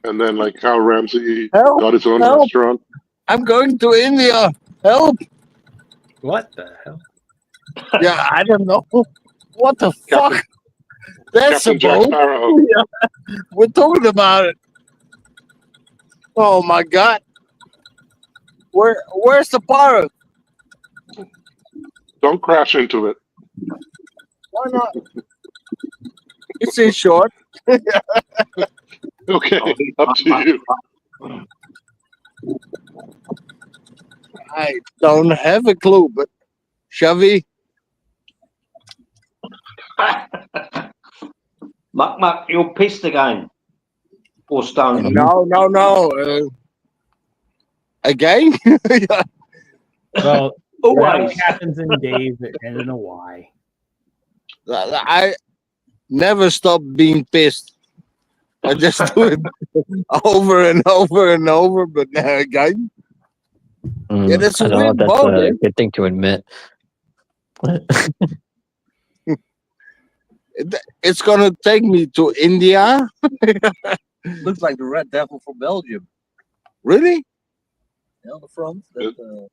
and then like how Ramsey Help, got his own help. restaurant? I'm going to India. Help! What the hell? Yeah, I don't know. What the Captain- fuck? That's Captain a Jack boat. Sparrow. Yeah, we're talking about it. Oh my god. Where's the pirate? Don't crash into it. Why not? It's in short. Okay, up to you. I don't have a clue, but Shavy, Mak Mak, you're pissed again. Or stoned. no. Again? Yeah. Well, that Always. only happens in days and in a why. I never stop being pissed. I just do it over and over and over, but now again. Yeah, that's a I know weird that's boat, a eh? good thing to admit. It's gonna take me to India. Looks like the Red Devil from Belgium. Really? Yeah, on the front. That,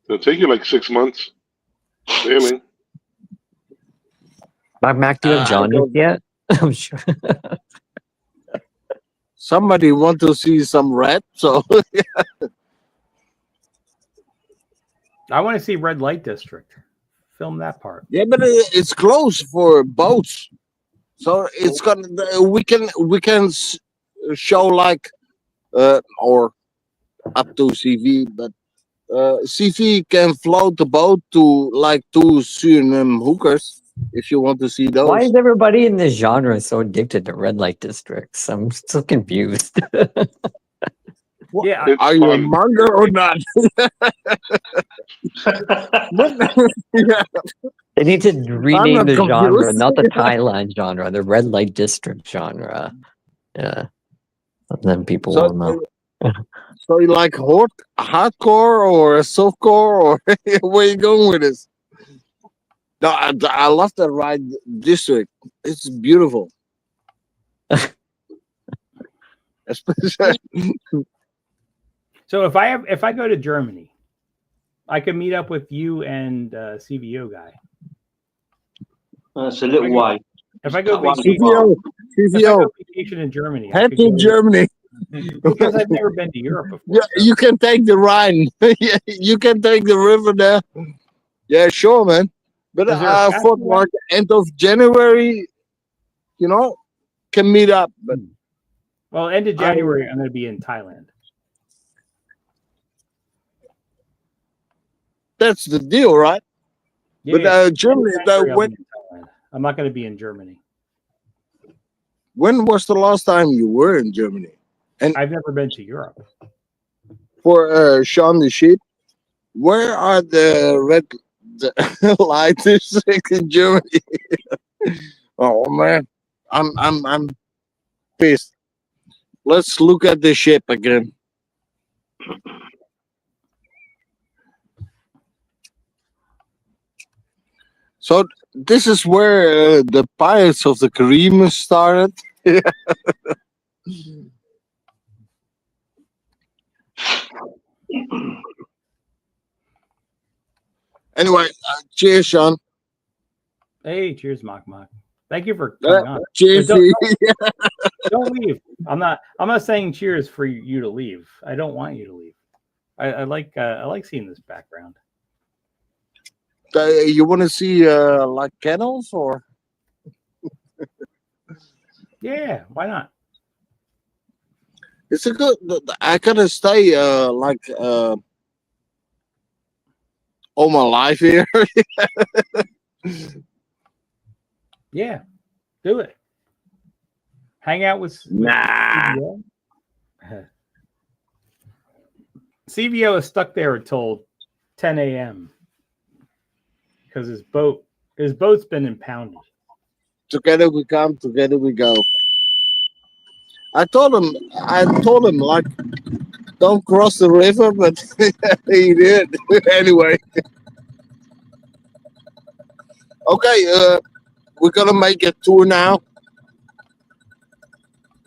It'll take you like 6 months sailing. Mac, do you have I jaundice don't- yet? I'm sure. Somebody want to see some red, so I want to see Red Light District. Film that part. yeah, but it's closed for boats, so it's gonna. We can show like or up to CV, but CV can float the boat to like 2 Suriname hookers if you want to see those. Why is everybody in this genre so addicted to red light districts? I'm so confused. Yeah, It's Are you a fun. monger or not? Yeah. They need to rename not the genre, confused. not the Thailand genre, the red light district genre. Yeah. And then people So, will know. so you like hardcore or softcore, or where you going with this? No, I love that ride district. It's beautiful. Especially, so if I go to Germany, I could meet up with you and CVO guy. That's a little way. If I go That one- vacation, CVO, if I CVO, go vacation in Germany, I head could to go- Germany. because I've never been to Europe before. Yeah, you can take the Rhine. Yeah, you can take the river there. Yeah, sure, man. But Is there a Fort festival? Mark, end of January, can meet up. But Well, end of January, I'm going to be in Thailand. that's the deal, right? Yeah, But Germany, end of January, I'll when be in Thailand. I'm not going to be in Germany. was the last time you were in Germany? I've never been to Europe. For Sean the Sheep, where are the light districts in Germany? Oh man, I'm pissed. Let's look at the ship again. So this is where the Pirates of the Caribbean started. Anyway, cheers, Sean. Hey, cheers, Mak Mak. Thank you for coming on. Cheers. But don't leave. I'm not saying cheers for you to leave. I don't want you to leave. I like seeing this background. You want to see like kennels or? Yeah, why not? It's a good. I gotta stay all my life here. Yeah, do it. Hang out with Nah. CVO. CVO is stuck there until 10 a.m. because his boat's been impounded. together we come, together we go. I told him like, don't cross the river, but he did anyway. Okay, we're gonna make a tour now.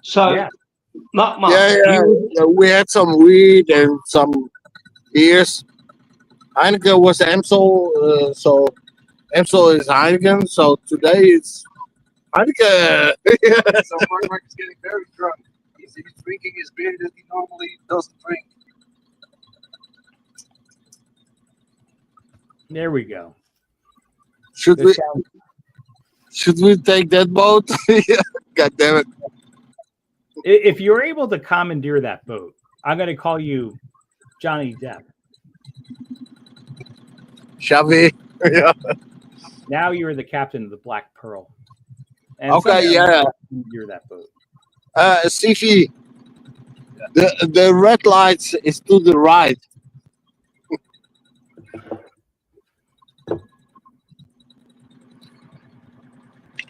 So, Yeah. Mak Mak, Yeah, we had some weed and some beers. Heineken was Amstel, so Amstel is Heineken. So today it's Heineken. So Mark is getting very drunk. He's drinking his beer that he normally doesn't drink. There we go. Should This we sounds- should we take that boat? God damn it! If you're able to commandeer that boat, I'm going to call you Johnny Depp. Shabby. Yeah. Now you're the captain of the Black Pearl. And Okay, someday I'm yeah. gonna commandeer that boat. Sifi, the red lights is to the right.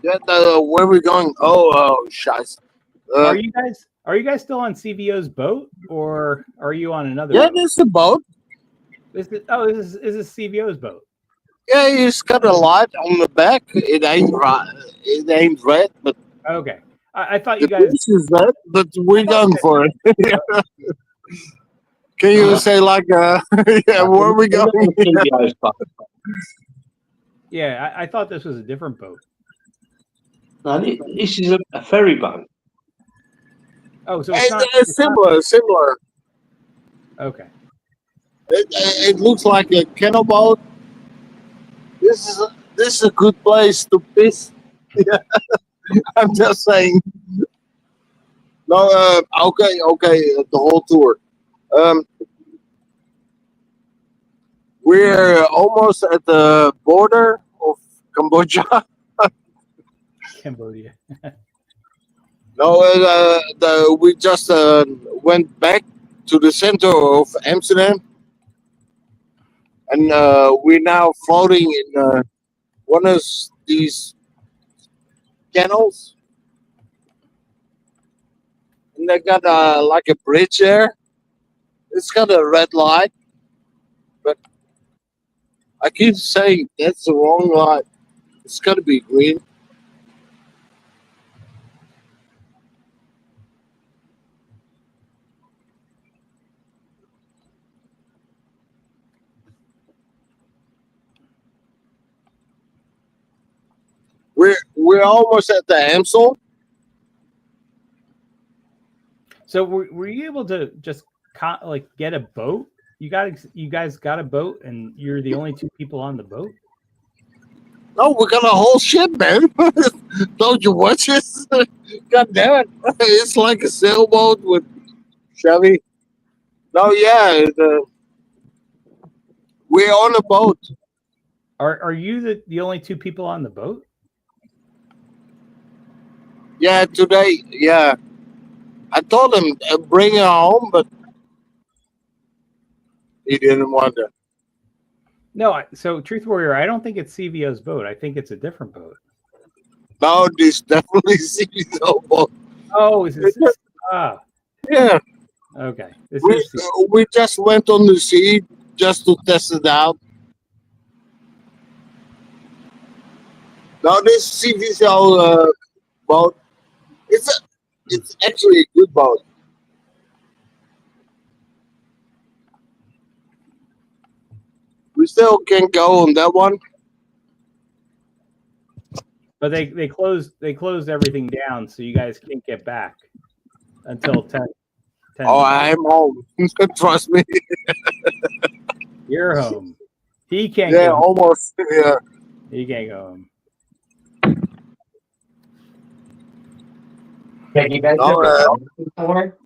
Yeah, where we going? Oh, shit. Are you guys still on CVO's boat, or are you on another Yeah, boat? there's a boat. This is CVO's boat. Yeah, it's got a light on the back. It ain't right. It ain't red, but Okay. I thought the you guys. piece is red. But we're going for it. Can you say like, yeah, where are we going? Yeah, I thought this was a different boat. No, this is a ferry boat. Oh, so it's not. It's similar. Okay. It looks like a canal boat. This is a good place to piss. Yeah. I'm just saying. No, okay, the whole tour. We're almost at the border of Cambodia. Cambodia. No, we just went back to the center of Amsterdam, and we're now floating in one of these canals, and they got like a bridge there. It's got a red light, but I keep saying that's the wrong light. It's got to be green. We're almost at the Amstel. So were you able to just like get a boat? You guys got a boat, and you're the only two people on the boat. No, we got a whole ship, man. Don't you watch this? God damn it! It's like a sailboat with Chevy. No, yeah, we're on a boat. Are you the only two people on the boat? Yeah, today. Yeah, I told him bring her home, but he didn't want to. No. So Truth Warrior, I don't think it's CVO's boat. I think it's a different boat. No, this definitely sees no boat. Oh, is this? Ah, Yeah, okay. we just went on the sea just to test it out. Now this CVO boat, it's actually a good boat. We still can go on that one. But they closed everything down, so you guys can't get back until 10. Oh, I'm home. Trust me. You're home. He can't. Yeah, go home. almost. Yeah. He can't go home. Have you guys No, ever done this before?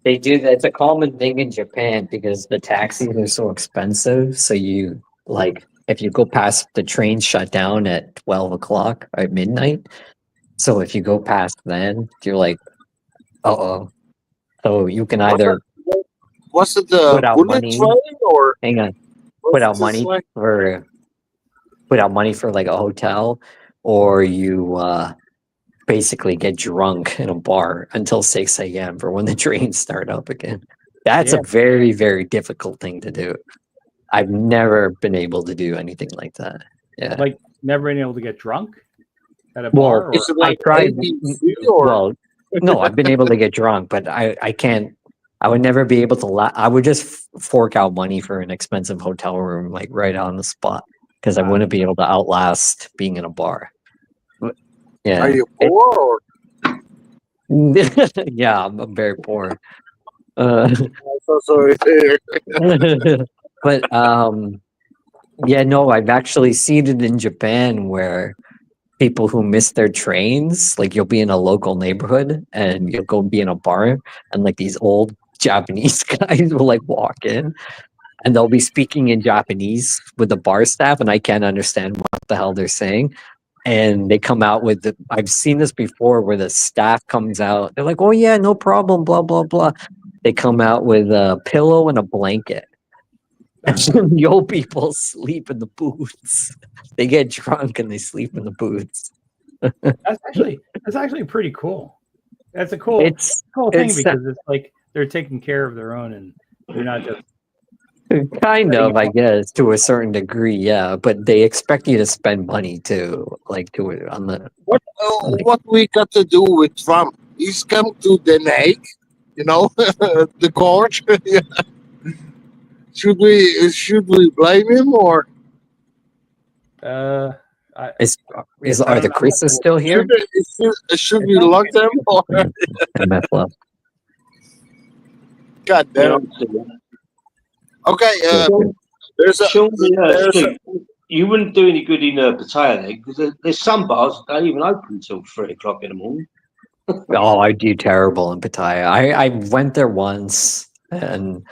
They do that. It's a common thing in Japan because the taxis are so expensive. So you like if you go past the train shut down at 12 o'clock at midnight. So if you go past then, you're like, uh-oh. So you can either Was it the put out bullet money. train or hang on, was put it out just money like- for like a hotel, or you basically get drunk in a bar until 6 a.m. for when the trains start up again. That's Yeah. a very, very difficult thing to do. I've never been able to do anything like that. Yeah. Like never been able to get drunk at a Well, bar. Or Is it I like tried. ABC or Well, no, I've been able to get drunk, but I can't. I would never be able to. I would just fork out money for an expensive hotel room, like right on the spot, because I wouldn't be able to outlast being in a bar. But, yeah. are you poor or? Yeah, I'm very poor. I'm so sorry. But yeah, no, I've actually seen it in Japan where people who miss their trains, like you'll be in a local neighborhood and you'll go be in a bar, and like these old Japanese guys will like walk in and they'll be speaking in Japanese with the bar staff, and I can't understand what the hell they're saying. And they come out with I've seen this before where the staff comes out, they're like, "Oh yeah, no problem, blah blah blah." They come out with a pillow and a blanket. And the old people sleep in the booths. They get drunk and they sleep in the booths. That's actually pretty cool. That's a cool It's thing it's because it's like they're taking care of their own and they're not just kind of, I guess, to a certain degree, yeah. But they expect you to spend money too, like to it on the. What we got to do with Trump? He's come to Den Haag, the court. Yeah. Should we blame him or I Are don't the know. Chris's still here? should we lock them? Or MF left. God damn. Okay, there's a Surely, there's a, Steve, you wouldn't do any good in Pattaya then, because there's some bars that don't even open until 3 o'clock in the morning. Oh, I do terrible in Pattaya. I went there once and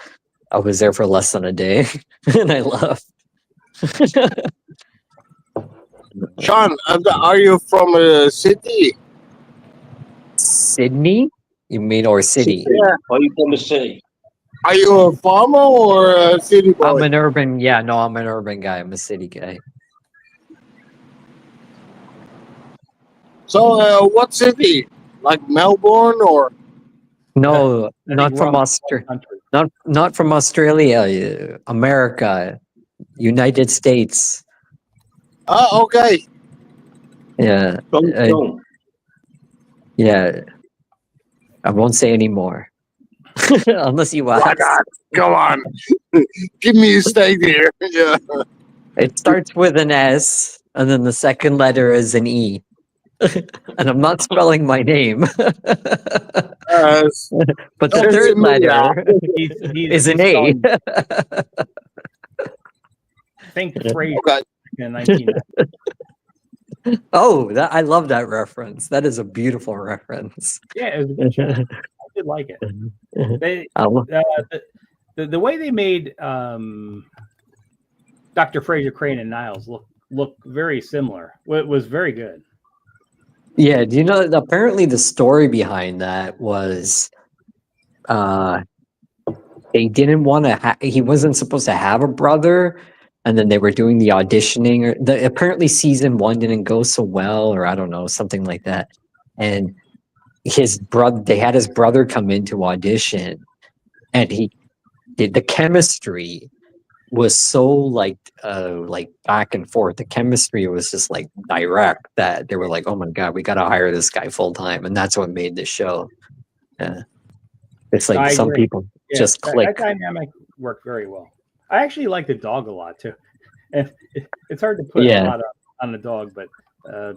I was there for less than a day and I left. Sean, are you from a city? Sydney? You mean, or city? Yeah. Are you from the city? Are you a farmer or a city boy? I'm an urban guy. I'm a city guy. So, what city? Like Melbourne or? No, not think from we're on Australia. country. Not from Australia. America, United States. Oh, okay. Yeah, yeah. I won't say any more unless you Why ask. not? Come on. Give me a state here. Yeah. It starts with an S, and then the second letter is an E. And I'm not spelling my name. But the Don't third give me that. letter is an A. Think Fraser Okay. in 1990. Oh, I love that reference. That is a beautiful reference. Yeah, it was a good show. I did like it. They, the way they made Dr. Fraser Crane and Niles look very similar. It was very good. Yeah, do you know that apparently the story behind that was they didn't want to he wasn't supposed to have a brother, and then they were doing the auditioning, or apparently season 1 didn't go so well, or I don't know, something like that. And they had his brother come in to audition, and he did the chemistry was so like back and forth. The chemistry was just like direct that they were like, "Oh my god, we got to hire this guy full time," and that's what made the show. Yeah, it's like some people just click. That dynamic worked very well. I actually like the dog a lot too, and it's hard to put a lot on the dog, but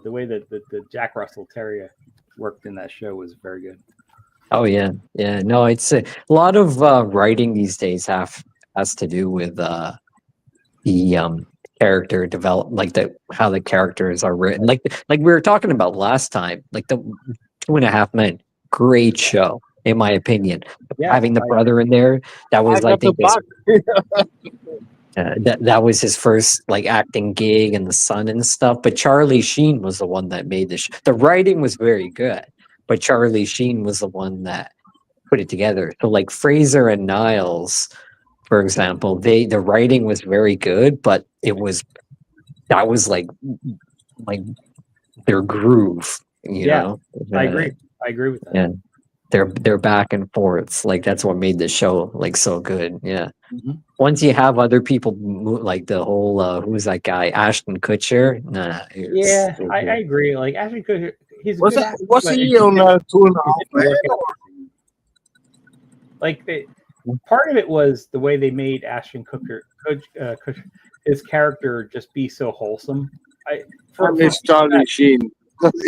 the way that the Jack Russell Terrier worked in that show was very good. Oh yeah. No, it's a lot of writing these days has to do with the character development, like how the characters are written. Like we were talking about last time, like the 2.5 Men, great show in my opinion. Yeah, having the brother in there, that was I think that was his first like acting gig, and the son and stuff. But Charlie Sheen was the one that made this. The writing was very good, but Charlie Sheen was the one that put it together. So like Fraser and Niles, for example, the writing was very good, but that was like their groove. You Yeah, know, I agree. I agree with that. Yeah, their back and forths. Like that's what made the show like so good. Yeah. Mhm. Once you have other people like the whole who's that guy Ashton Kutcher? Nah, Yeah, I agree. Like Ashton Kutcher, he's a Was good that actor, was but he it on just 2.5 didn't Man? work out. Like part of it was the way they made Ashton Kutcher, his character just be so wholesome. I miss Charlie Sheen.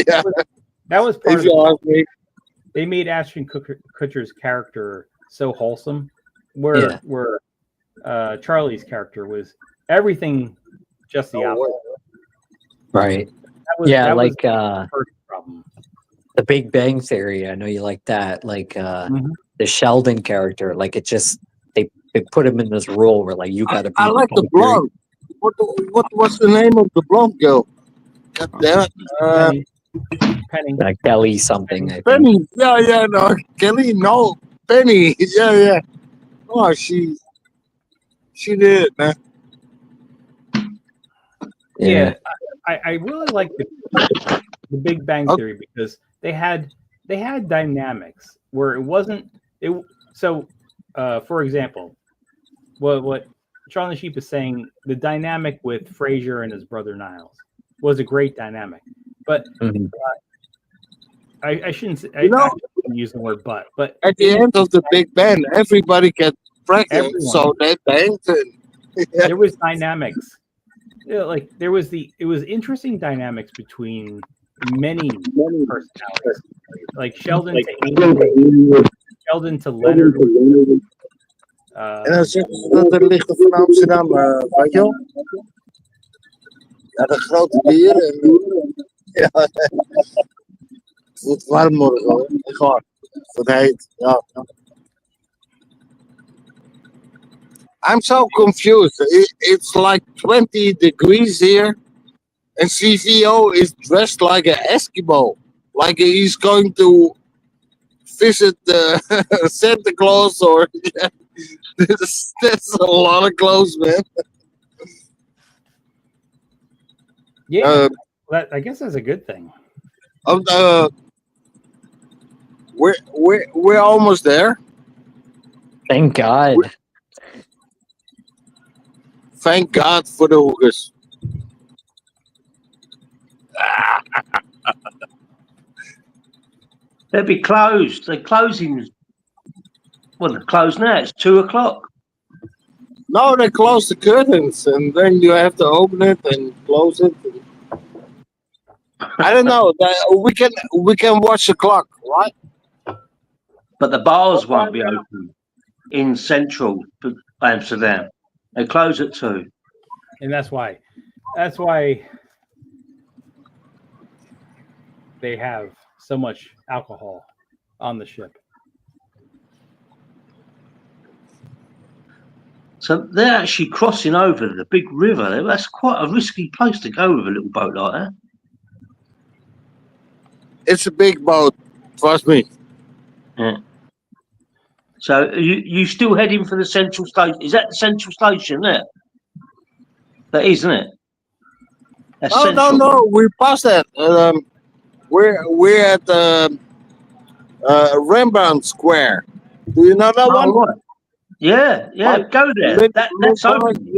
Yeah, that was part if of you it. ask me. They made Ashton Kutcher's character so wholesome, where Charlie's character was everything just the opposite. Right. That was like the first problem. The Big Bang Theory. I know you like that. Like the Sheldon character. Like it just they put him in this role where like you got to be. I like the blonde. What was the name of the blonde girl? God damn it. Penny. Kelly something. I think. Penny. Yeah, no. Kelly, no. Penny. Yeah. Oh, she did it, man. Yeah, I really like the Big Bang Theory because they had dynamics where it wasn't it. So, for example, what Charlie Sheep is saying, the dynamic with Frasier and his brother Niles was a great dynamic, but I shouldn't say, I shouldn't use the word but at the end of the Big Bang, everybody get pregnant, Everyone. so they banged. There was dynamics. Yeah, like it was interesting dynamics between many personalities, like Sheldon to Amy, Sheldon to Leonard. En dan zeggen ze dat er lichten van Amsterdam, weet je wel? Ja, de grote bier. Ja, het wordt warm morgen hoor. Echt waar. Het wordt heet. Ja. I'm so confused. It's like 20 degrees here, and CVO is dressed like an Eskimo, like he's going to visit Santa Claus or. Yeah. That's a lot of clothes, man. Yeah, I guess that's a good thing. We're almost there. Thank God. Thank God for the hookers. They'll be closed. They're closing. Well, they're closed now. It's 2:00. No, they close the curtains, and then you have to open it and close it. I don't know. We can watch the clock, right? But the bars won't be open in central Amsterdam. They close at 2. And that's why they have so much alcohol on the ship. So they're actually crossing over the big river. That's quite a risky place to go with a little boat like that. It's a big boat, trust me. Yeah. So you still heading for the central station? Is that the central station there? That is, isn't it? That's No. We passed that. We're at Rembrandt Square. Do you know that one? Right. Yeah. Go there. That's open.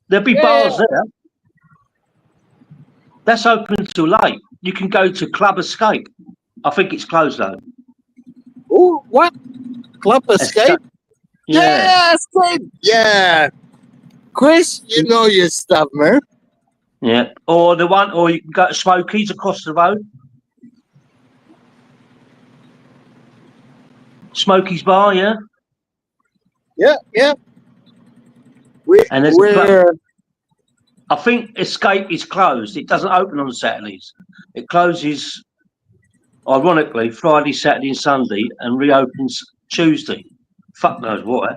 There'll be bars there. That's open till late. You can go to Club Escape. I think it's closed though. Oh, what? Club Escape? Yeah. Escape. Yeah. Chris, you know your stuff, man. Yeah. Or you can go to Smokies across the road. Smokies Bar, yeah. Yeah. I think Escape is closed. It doesn't open on Saturdays. It closes, ironically, Friday, Saturday, and Sunday, and reopens Tuesday. Fuck knows why,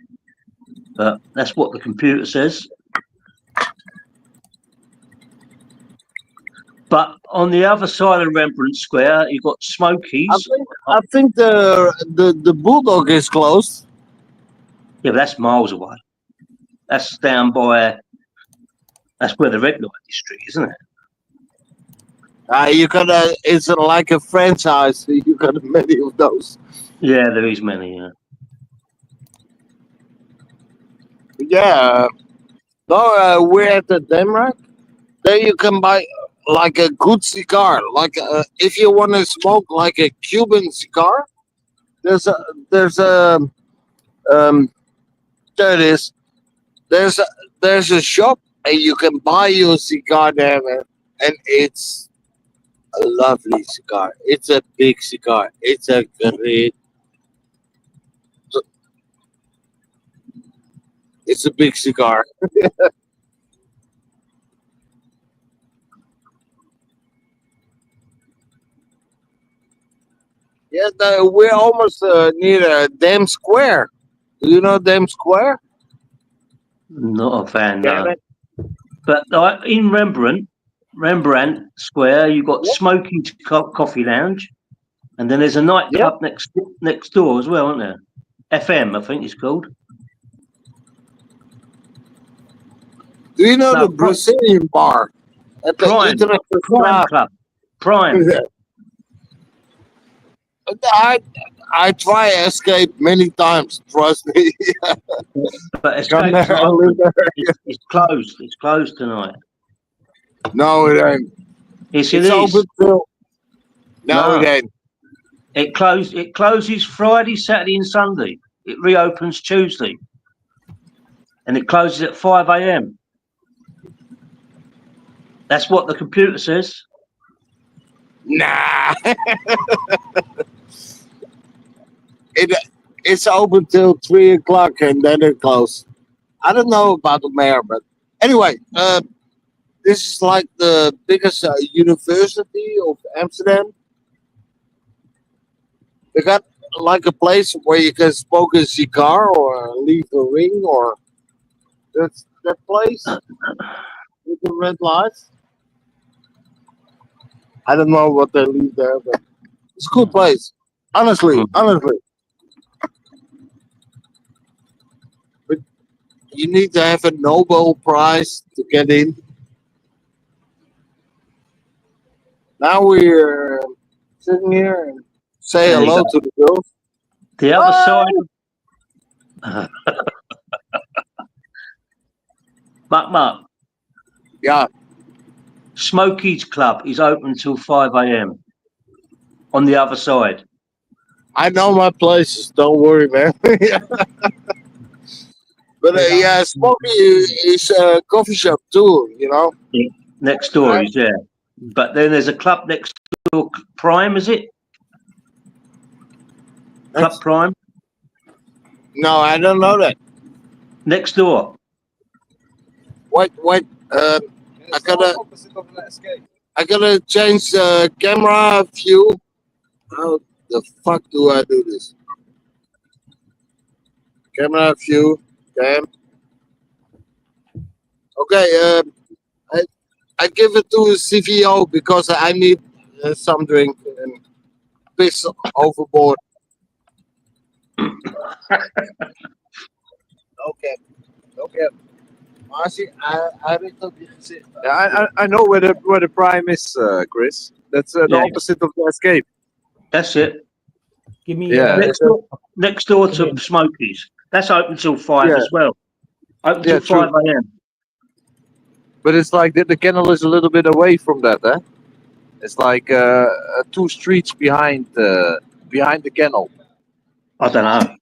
but that's what the computer says. But on the other side of Rembrandt Square, you've got Smokies. I think the Bulldog is closed. Yeah, but that's miles away. That's down by. That's where the red light district, isn't it? You got it's like a franchise. You got many of those. Yeah, there is many. Yeah. Yeah. No, we're at the Denmark. There you can buy like a good cigar. Like if you want to smoke like a Cuban cigar, there's a um there it is. There's a there's a shop and you can buy your cigar there, man. And it's a lovely cigar. It's a big cigar. It's a great. It's a big cigar. Yeah, we're almost near Dam Square. Do you know Dam Square? Not a fan, Damn no. it. But like in Rembrandt Square, you've got Smokey's Coffee Lounge, and then there's a nightclub next door as well, isn't there? FM, I think it's called. Do you know No, the Brazilian bar at the Prime. International Prime Club. Prime. I try Escape many times. Trust me. But it's, Come there, I live there. it's closed. It's closed tonight. No, it ain't. Yes, it It's is. open till. No, No. it ain't. It closes Friday, Saturday, and Sunday. It reopens Tuesday, and it closes at 5 a.m. That's what the computer says. Nah. It's open till 3 o'clock and then it closes. I don't know about the mayor, but anyway, this is like the biggest university of Amsterdam. They got like a place where you can smoke a cigar or leave a ring or that place with the red lights. I don't know what they leave there, but it's a cool place. Honestly. But you need to have a Nobel Prize to get in. Now we're sitting here and say There you hello go. to the girls. The other side. Mak Mak. Yeah, Smokey's Club is open till 5 a.m. on the other side. I know my places. Don't worry, man. But yeah, Smokey is a coffee shop too, you know. Next door is there. But then there's a club next door, Prime, is it? Club Prime? No, I don't know that. Next door. Wait. I gotta change the camera view. How the fuck do I do this? Camera view. Damn. Okay. I give it to CVO because I need some drink and piss overboard. Okay. Marcy, I heb het op je gezicht. Yeah, I know where the Prime is, Chris. That's the Yeah. opposite of the Escape. That's it. Give me Yeah. Next door to Smokey's. That's open till 5 Yeah. as well. Open Yeah, till 5 a.m. But it's like the kennel is a little bit away from that, eh? It's like 2 streets behind the kennel. I don't know.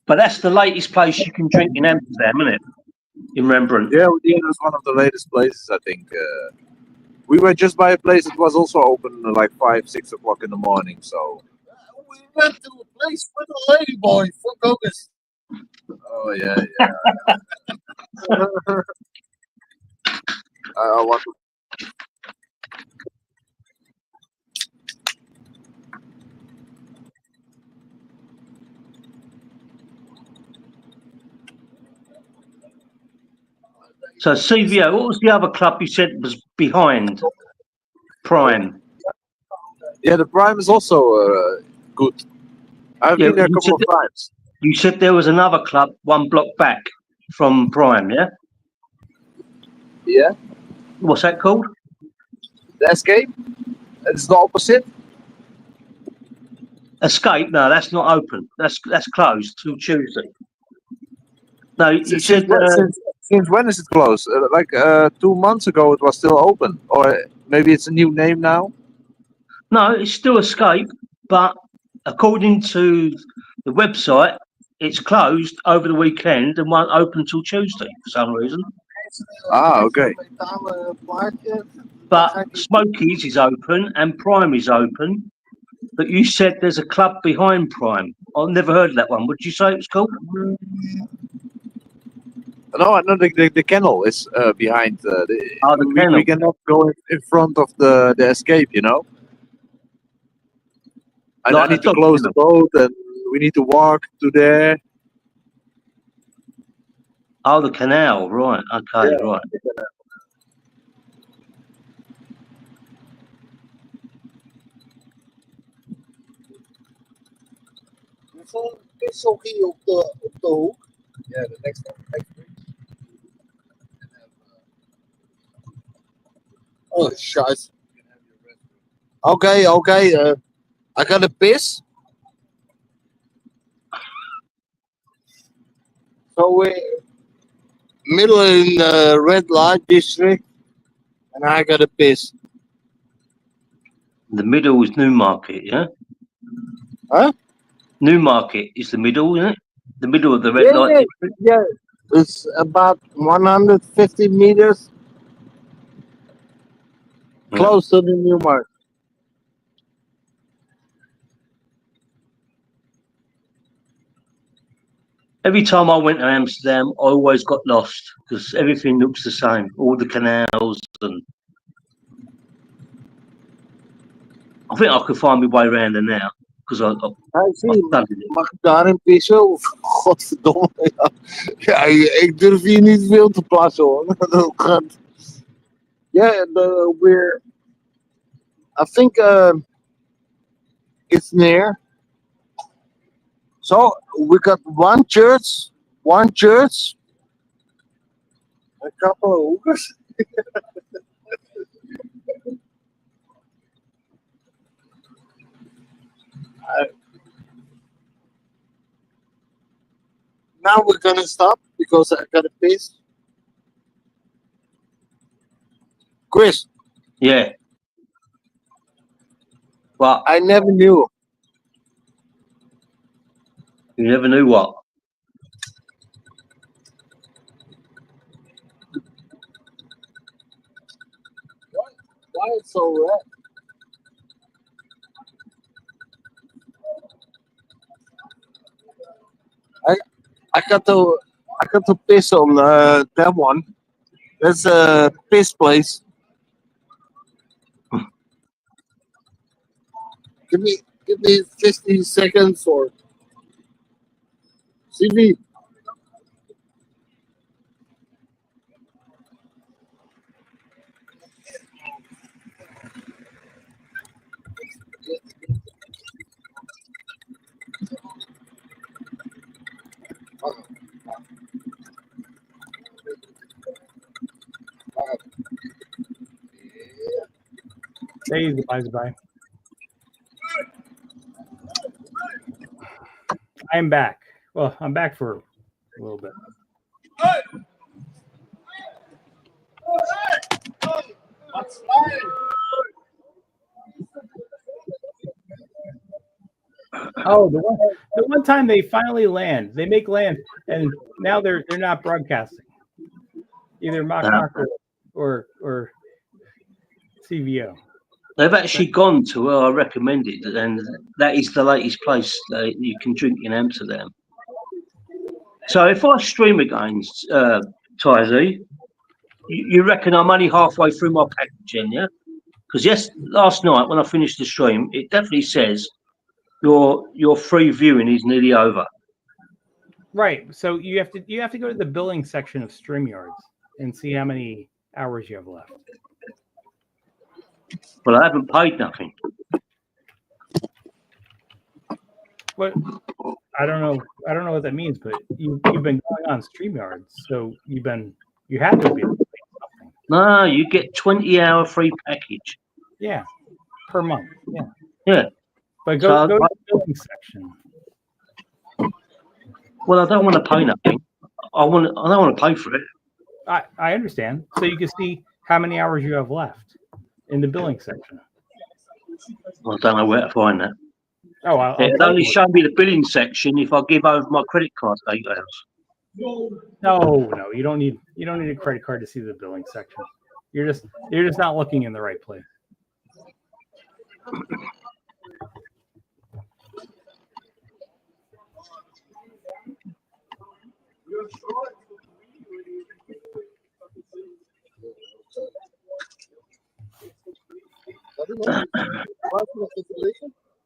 But that's the latest place you can drink in Amsterdam, isn't it? In Rembrandt. Yeah, that's one of the latest places, I think. We were just by a place that was also open like 5, 6 o'clock in the morning. So. We went to a place with a lady boy for August. Oh yeah. I want to. So CVO, what was the other club you said was behind Prime? Yeah, the Prime is also good. I've been there a couple of times. You said there was another club 1 block back from Prime, yeah? Yeah, What's that called? the Escape. It's the opposite. Escape? No, that's not open. That's closed till Tuesday. No, you Since, said since when is it closed? Like 2 months ago, it was still open, or maybe it's a new name now. no. It's still Escape, but according to the website, it's closed over the weekend and won't open till Tuesday for some reason. Ah, okay. But Smokies is open and Prime is open. But you said there's a club behind Prime. I've never heard of that one. What did you say it was called? No, I know the kennel is behind. The We kennel. cannot go in front of the Escape, you know. I Like need a to dog close the boat, and we need to walk to there. Oh, the canal. Right. Okay. Yeah. Right. Hoeveel is hier op de hoek? Yeah, the next one. Oh, scheiße. Okay. I got a piss. So we're middle in the red light district, and I got a piss. The middle is Newmarket. Yeah. Huh? Newmarket is the middle, isn't it? The middle of the red light district. Yeah. It's about 150 meters close to the Newmarket. Every time I went to Amsterdam, I always got lost because everything looks the same. All the canals, and I think I could find my way around there now because I zie, studied it. mag ik daarin pissen? Of, godverdomme. Ja, ik durf hier niet veel te plassen hoor. Dat gaat. Yeah, we're. I think it's near. So we got one church, a couple of hookers. Now we're gonna stop because I got a piss. Chris, Yeah. But I never knew. you never knew what. Why it's so red? I got to piss on that one. That's a piss place. Give me 50 seconds or CV. Say goodbye. I'm back. Well, I'm back for a little bit. Oh, the one time they finally land, they make land, and now they're not broadcasting, either Mak Mak or CVO. They've actually gone to where I recommended, and that is the latest place that you can drink in Amsterdam. So if I stream again, Tyzy, you reckon I'm only halfway through my packaging, yeah? Because last night when I finished the stream, it definitely says your free viewing is nearly over. Right. So you have to go to the billing section of StreamYards and see how many hours you have left. Well, I haven't paid nothing. But I don't know what that means. But you've been going on StreamYards, so you had to be able to pay something. No, you get 20-hour free package. Yeah, per month. Yeah. Yeah. But So, go to the billing section. well, I don't want to pay nothing. I don't want to pay for it. I understand. So you can see how many hours you have left in the billing section. I don't know where to find that. Oh, I'll It'd tell only you. show me the billing section if I give over my credit card details. No, you don't need a credit card to see the billing section. You're just not looking in the right place.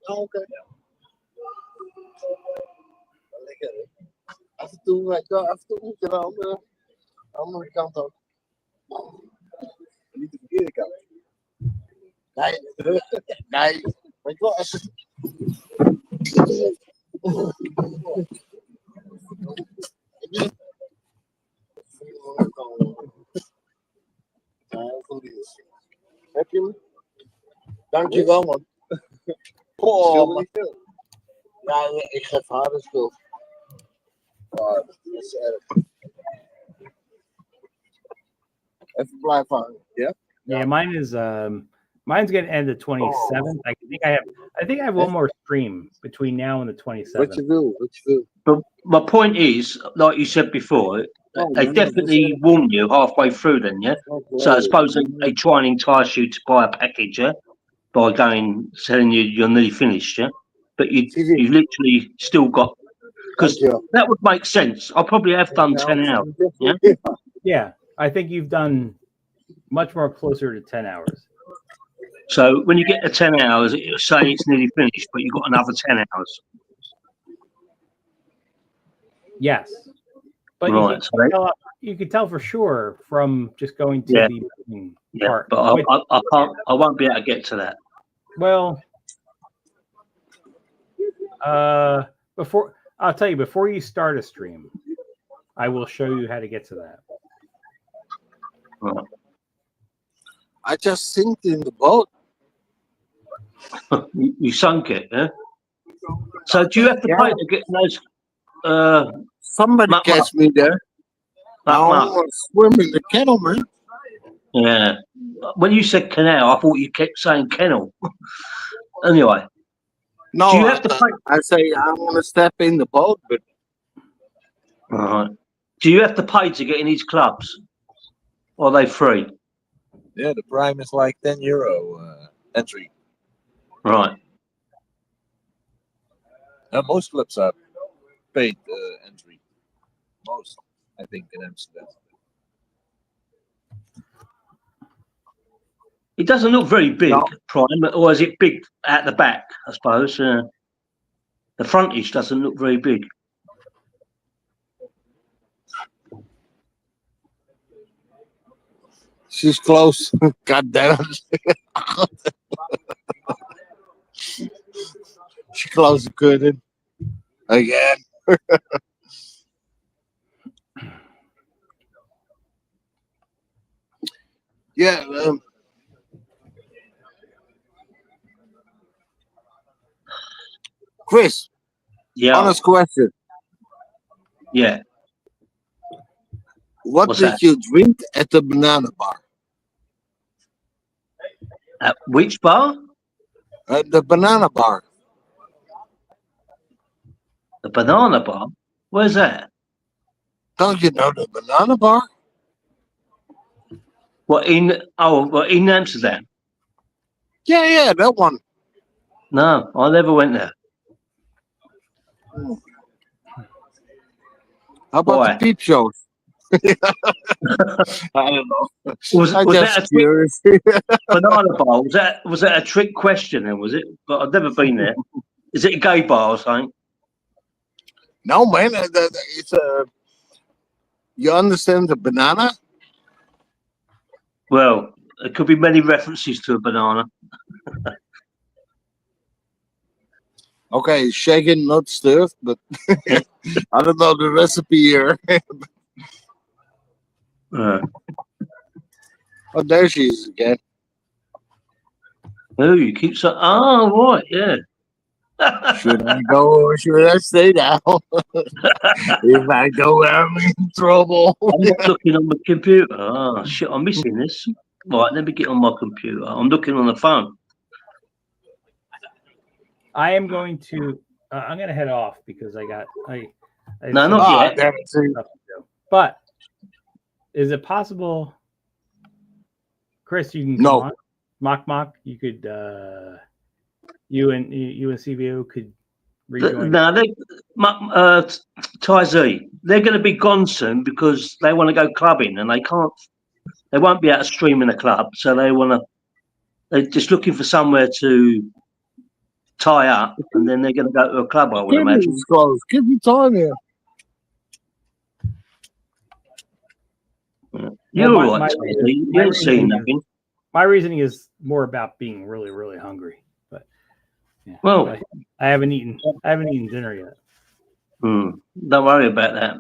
Oh, oké. Lekker, hè? Af en toe moet je aan de andere kant ook. Niet de verkeerde kant. Nee, nee. Weet je wel, even. Heb je hem? Dankjewel, man. Oh, man. Ja, ik geef haar de schuld. Oh, dat is erg. Even blijven hangen, ja? Yeah, mine's gonna end the 27th. I think I have one more stream between now and the 27th. Wat je wil. But my point is, like you said before, they definitely warn you halfway through then, yeah? So I suppose they try and entice you to buy a package, yeah? By telling you you're nearly finished, yeah? But you've literally still got, because that would make sense. I probably have done 10 hours, yeah? Yeah, I think you've done much more closer to 10 hours. So when you get to 10 hours, it'll say it's nearly finished, but you've got another 10 hours. Yes. But Right, you can tell for sure from just going to Yeah. the billing Yeah, part. but I can't. I won't be able to get to that. Well, I'll tell you, before you start a stream, I will show you how to get to that. Right. I just sinked in the boat. You sunk it, yeah? So do you have to pay to get those? Somebody Mak catch me there. Mak I Mak. want to swim in the kennel, man. Yeah. When you said canal, I thought you kept saying kennel. Anyway, No, do you have to pay? I say I want to step in the boat, but Right. Do you have to pay to get in these clubs? Or are they free? Yeah, the prime is like €10 entry. Right. Most clubs are paid entry. Most, I think, in Amsterdam. It doesn't look very big, No. Prime, or is it big at the back, I suppose? The frontage doesn't look very big. she's close. God damn it. She closed the curtain again. Yeah. Chris, Yeah. honest question. Yeah. What What's did that? you drink at the banana bar? At which bar? At the banana bar. The banana bar? Where's that? Don't you know the banana bar? What, in Amsterdam? Yeah, that one. No, I never went there. How about Why? the peep shows? I don't know. Was I'm that just a trick curious. banana bar? Was that a trick question then, was it? But I've never been there. Is it a gay bar or something? No, man. It's a. You understand the banana? Well, there could be many references to a banana. Okay, shaken, not stirred, but I don't know the recipe here. Oh, there she is again. Oh, you keep so. Oh, right, yeah. Should I go or should I stay down? If I go, I'm in trouble. I'm not looking on my computer. Oh, shit, I'm missing this. Right, let me get on my computer. I'm looking on the phone. I am going to. I'm going to head off because I No, some not yet. Damn it. See, stuff to do. But is it possible, Chris? You can come No. on. Mak Mak, you could. You and CVO could rejoin. No, Tai Z, they're going to be gone soon because they want to go clubbing and they can't. They won't be able to stream in a club, so they want to. They're just looking for somewhere to tie up, and then they're going to go to a club. I would Keep imagine. me close. Keep me time here. You're Well, all right, my Tai reason- Z. You my ain't seen reasoning is- nothing. My reasoning is more about being really, really hungry. But yeah, Well, I haven't eaten. I haven't eaten dinner yet. don't worry about that.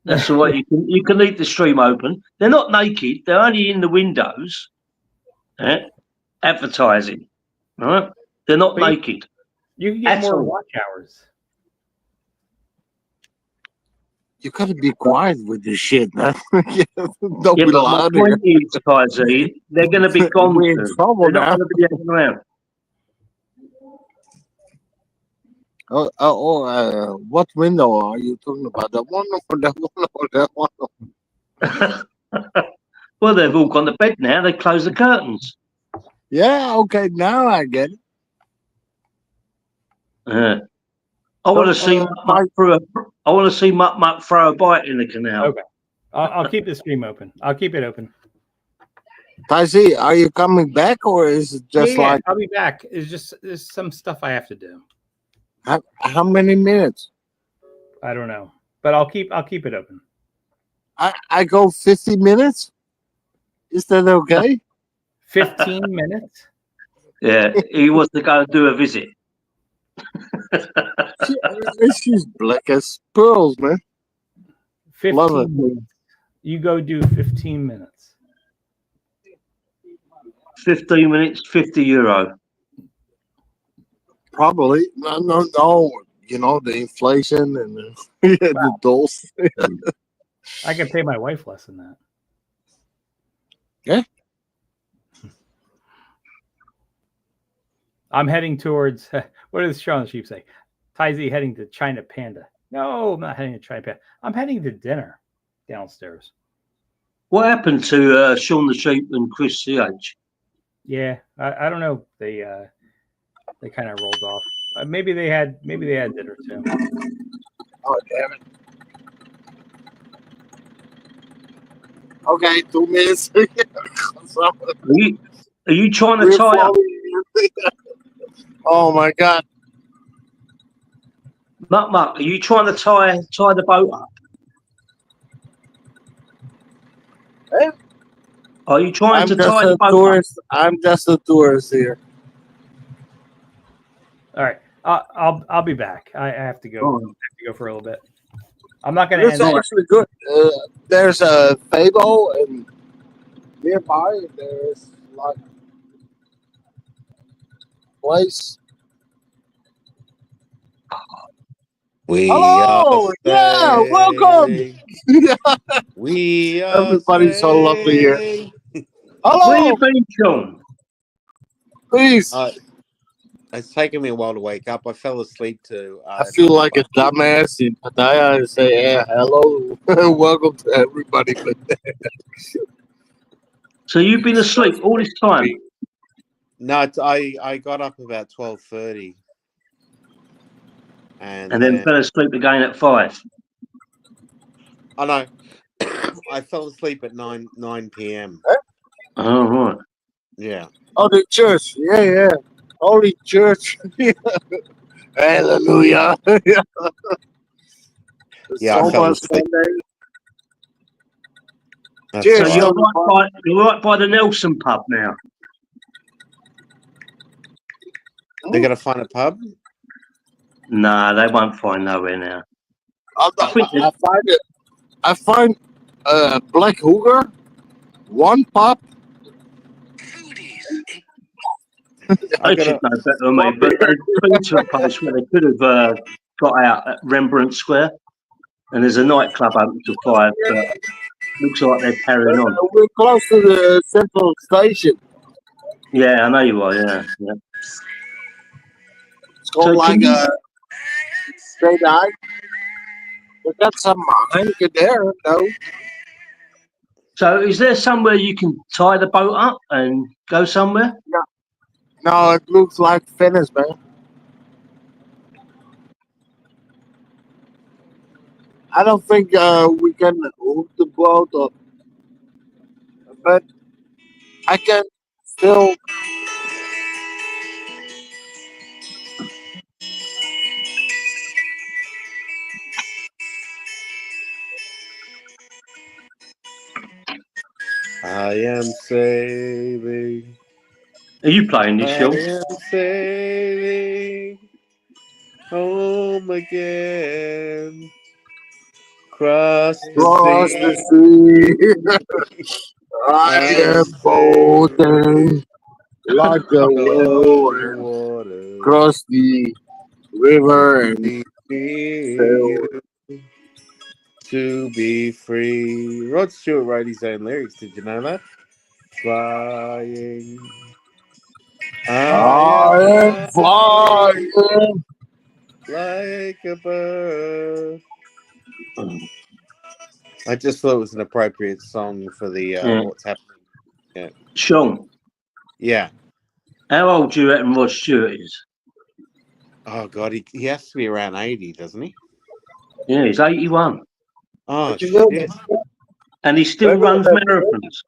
That's all right. You can leave the stream open. They're not naked. They're only in the windows, advertising. All right? They're not But naked. You can get At more all. watch hours. You gotta be quiet with this shit, man. Don't Yeah, be but my loud here. point is, Tai Z, they're going to be gone We're in soon. trouble They're not now. going to be hanging around. What window are you talking about? That one or that one or that one? Well, they've all gone to bed now. They closed the curtains. Yeah, okay, now I get it. I want to see I want to see Mak Mak throw a bite in the canal. Okay. I'll keep the stream open. I'll keep it open. Taisi, are you coming back or is it just Yeah, like I'll be back. There's some stuff I have to do. how many minutes? I don't know, but I'll keep it open. I go 50 minutes? Is that okay? 15 minutes. Yeah, he wants to go and do a visit. She's black as pearls, man. 15 Love it. minutes. You go do 15 minutes. 15 minutes, €50. Probably. No. You know, the inflation and the dolls. I can pay my wife less than that. Yeah. I'm heading towards, what does Shaun the Sheep say? Taizi heading to China Panda. No, I'm not heading to China Panda. I'm heading to dinner downstairs. What happened to Shaun the Sheep and Chris CH? Yeah, I don't know. They kind of rolled off. Maybe they had dinner too. Oh, damn it. Okay, 2 minutes. Are you trying to tie up? Oh my God. Mak Mak, are you trying to tie the boat up? Eh? Are you trying I'm to just tie the a boat tourist. I'm just a tourist here. All right, I'll be back. I have to go. Oh. I have to go for a little bit. I'm not going to It's end. actually good. There's a Fable and nearby there's like place. We Hello! are Yeah, welcome! We are Everybody's so lovely here. sailing. Where Hello! you been, Sean? Please. It's taken me a while to wake up. I fell asleep to. I feel like a dumbass in Pattaya and say, yeah, hello. Welcome to everybody. So you've been asleep all this time? No, I got up about 12:30, and then fell asleep again at 5. I know. I fell asleep at 9 p.m. Oh, right. Yeah. Oh, the church. Yeah. Holy church. Hallelujah. Yeah, I So fell much asleep. Sunday. That's Cheers. So right. you're right by the Nelson pub now. They're gonna find a pub. Nah, they won't find nowhere now. I find Black Hooger, one pub, They gotta. should know better than me, but they've been to a place where they could have got out at Rembrandt Square, and there's a nightclub open till 5, but looks like they're carrying on. We're close to the central station. Yeah, I know you are. Yeah. It's called So like can you, a straight eye. We got some Heineken there, though. so is there somewhere you can tie the boat up and go somewhere? No, it looks like Venice, man. I don't think we can hook the boat up, but I can still. I am sailing. Are you playing this, I Sean? am sailing home again. Cross the Cross the sea. sea. I I'm am boating like a on the whirlwind. water. Cross the river and sail. To be free. Rod Stewart wrote his own lyrics. Did you know that? Flying. I am Flying flying. like a bird. I just thought it was an appropriate song for the what's happening. Sean, Yeah. how old do you reckon Rod Stewart is? Oh God, he has to be around 80, doesn't he? Yeah, he's 81. Oh What you doing? shit! And he still runs marathons.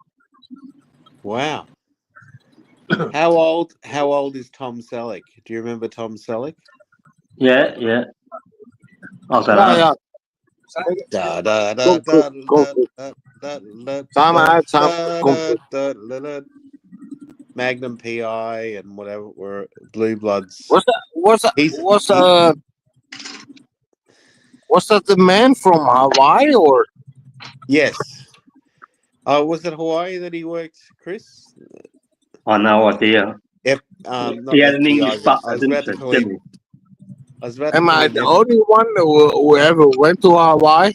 Wow. How old is Tom Selleck? Do you remember Tom Selleck? Yeah. I don't know. Yeah. Da da Go, da go, da go. da Time out, da. Magnum PI and whatever were Blue Bloods. What's that? He's- What's that? The man from Hawaii or? Yes. Oh, was it Hawaii that he worked, Chris? I no idea. Not He had an FTI, English but butler, I was about to didn't call he? him. I was about to Am call I him the only one who ever went to Hawaii?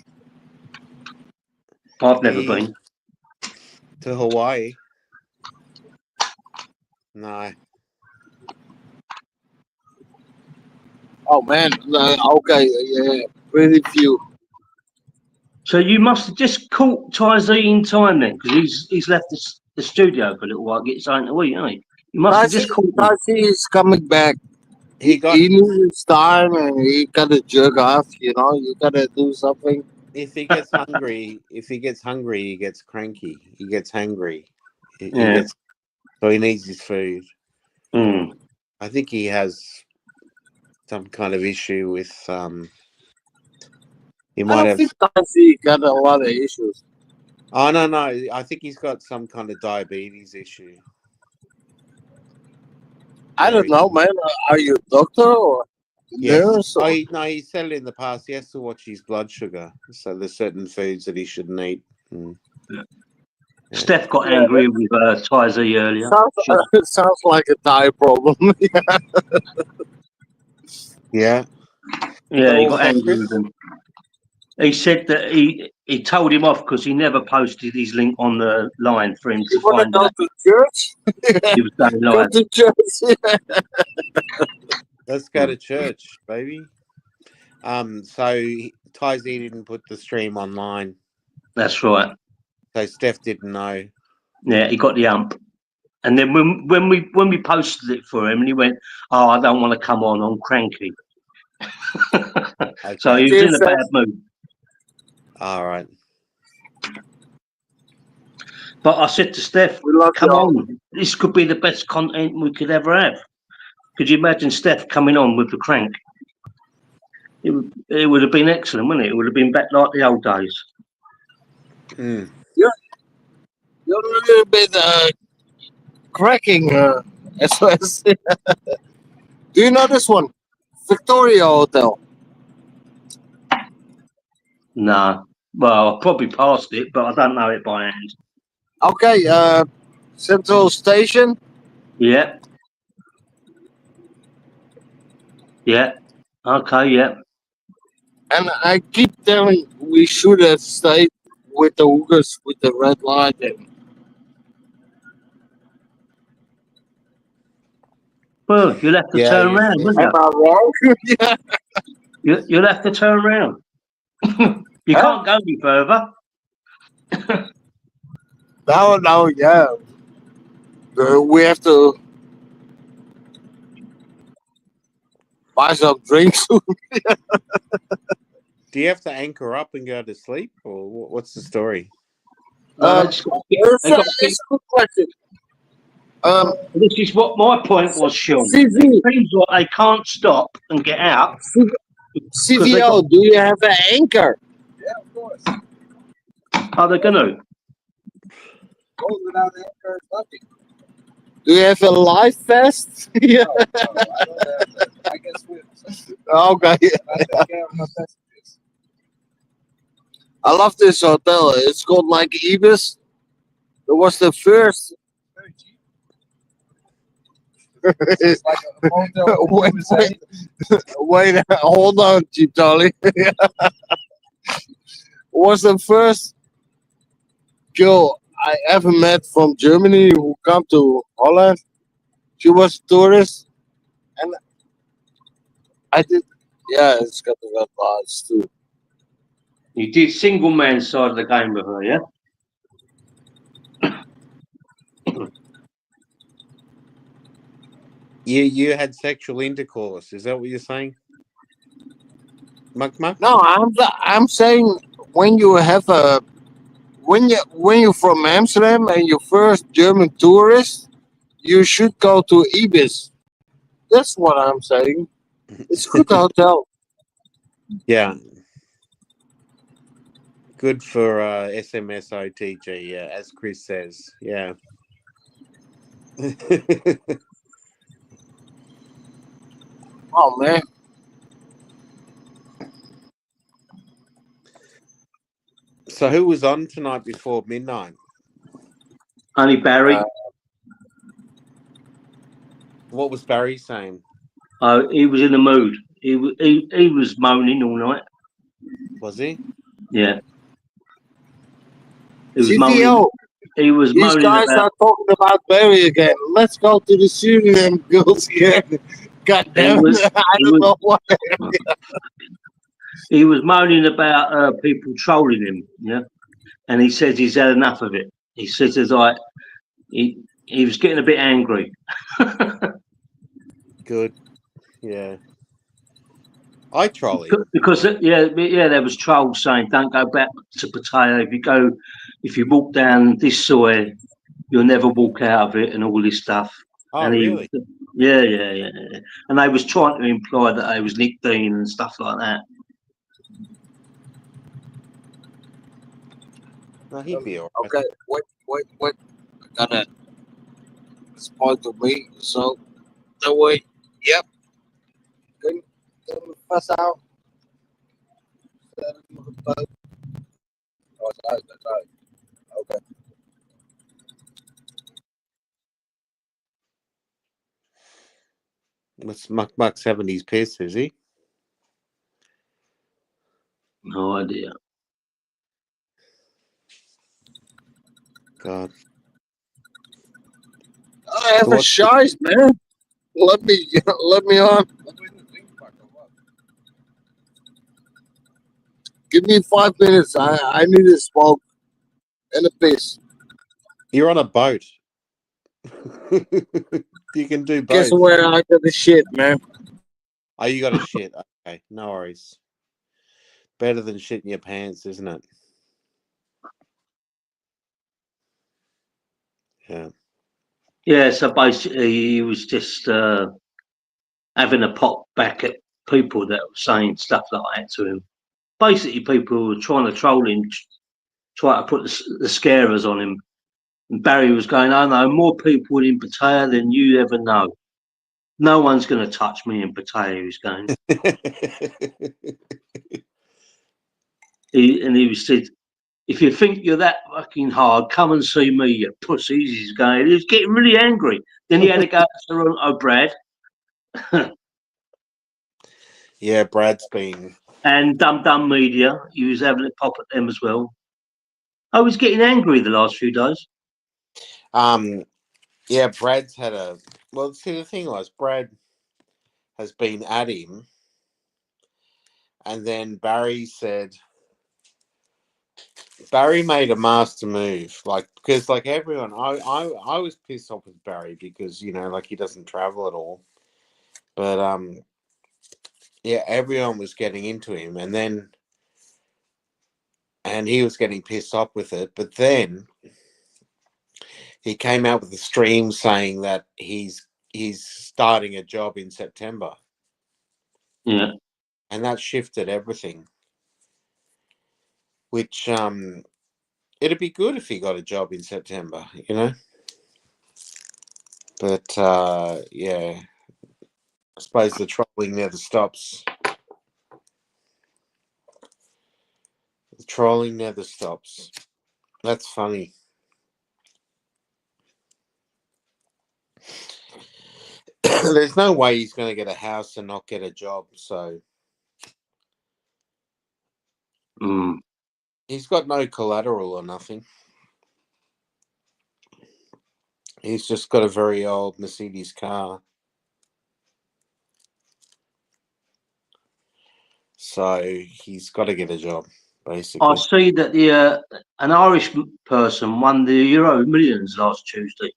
I've never been. to Hawaii. No. Oh man, okay, yeah, pretty few. So you must have just caught Tyzee in time then, because he's left the studio for a little while, get something to eat, hasn't he? You must have just caught him. Tashi is coming back. He got He knew his time and he gotta jerk off. You know, you gotta do something. if he gets hungry, he gets cranky. He gets hungry. He Yeah. gets so he needs his food. Mm. I think he has some kind of issue with he I might don't have think Tashi got a lot of issues. oh no, I think he's got some kind of diabetes issue. I don't know, man. Are you a doctor or Yes. nurse? Or? He said it in the past. He has to watch his blood sugar. So there's certain foods that he shouldn't eat. Mm. Yeah. Steph got angry with Tyzee earlier. Sounds like a Thai problem. Yeah. Yeah, he So, got angry with him. He said that he told him off because he never posted his link on the line for him to You want to find go out to church? he was going Go live. to church. Let's go to church, baby. So Tyzee didn't put the stream online. That's right. So Steph didn't know. Yeah, he got the ump. And then when we posted it for him, and he went, "Oh, I don't want to come on. I'm cranky." Okay. So he was in a bad mood. All right. But I said to Steph, "Come on, this could be the best content we could ever have." Could you imagine Steph coming on with the crank? It would have been excellent, wouldn't it? It would have been back like the old days. Mm. You're a little bit cracking SOS. Do you know this one? Victoria Hotel. No. Well, I probably passed it, but I don't know it by hand. Okay, Central Station. Yeah. Yeah. Okay. Yeah. And I keep telling we should have stayed with the hookers with the red light. And Well, you'll have to Yeah, turn you, around, yeah. won't am you? I wrong? Yeah. You'll have to turn around. You Huh? can't go any further. No, yeah. We have to buy some drinks. Do you have to anchor up and go to sleep, or what's the story? No, um, it's, they a, got to keep. it's a good question. This is what my point was, Sean. It CV, seems like they can't stop and get out because they got. CVO, do you have an anchor? Yeah, of course. Are they going to? Goes without anchor is nothing. Do you have a life vest? Yeah. No, I don't have that. I can swim. So Okay. I take care of my passengers. I love this hotel. It's called like Ibis. It was the first. Very cheap. It's like a motel in wait, USA. wait, hold on, Cheap Charlie. Was the first girl I ever met from Germany who come to Holland. She was a tourist, and I did. Yeah, it's got the red lights too. You did single man side of the game with her, yeah? You had sexual intercourse. Is that what you're saying? Mak Mak? No, I'm saying when you have a when you're from Amsterdam and you're first German tourist, you should go to Ibis. That's what I'm saying. It's a good hotel. Yeah. Good for SMSOTG, yeah, as Chris says. Yeah. Oh man, So who was on tonight before midnight? Only Barry. What was Barry saying? He was in the mood. He was moaning all night. Was he? Yeah. He was moaning. CTO. He was These moaning guys about. are talking about Barry again. Let's go to the Suriname girls here. God damn was- it. I he don't know was- why. He was moaning about people trolling him, yeah, and he says he's had enough of it. He says it's like he was getting a bit angry. Good. Yeah. I troll him. Because there was trolls saying don't go back to Pattaya. If you walk down this soil, you'll never walk out of it, and all this stuff. Oh, And really? Yeah. And they was trying to imply that I was Nick Dean and stuff like that. No, he'd be all right. Okay, wait. I got it's point to me, so that way, yep. Can we pass out? Oh, that's right. Okay. What's Mak Mak's having his piss, is he? No idea. God. I have So a what's shice, man. Let me on. Give me 5 minutes. I need a smoke and a piss. You're on a boat. You can do both. Guess where I got the shit, man. Oh, you got a shit. Okay, no worries. Better than shit in your pants, isn't it? Yeah. Yeah, so basically he was just having a pop back at people that were saying stuff like that to him. Basically, people were trying to troll him, try to put the scarers on him. And Barry was going, "Oh no, more people in Pattaya than you ever know. No one's going to touch me in Pattaya." He was going. He was said, "If you think you're that fucking hard, come and see me, you pussies." He's going. He was getting really angry. Then he had to go to Toronto, Brad. Yeah, Brad's been. And Dum Media, he was having a pop at them as well. I was getting angry the last few days. Yeah, Brad's had a. Well, see, the thing was, Brad has been at him, and then Barry made a master move, like because like everyone, I was pissed off with Barry because like he doesn't travel at all, but yeah, everyone was getting into him, and he was getting pissed off with it, but then he came out with a stream saying that he's starting a job in September. Yeah. And that shifted everything. Which it'd be good if he got a job in September, But yeah, I suppose the trolling never stops. The trolling never stops. That's funny. There's no way he's going to get a house and not get a job. So he's got no collateral or nothing. He's just got a very old Mercedes car. So he's got to get a job, basically. I see that an Irish person won the Euro Millions last Tuesday.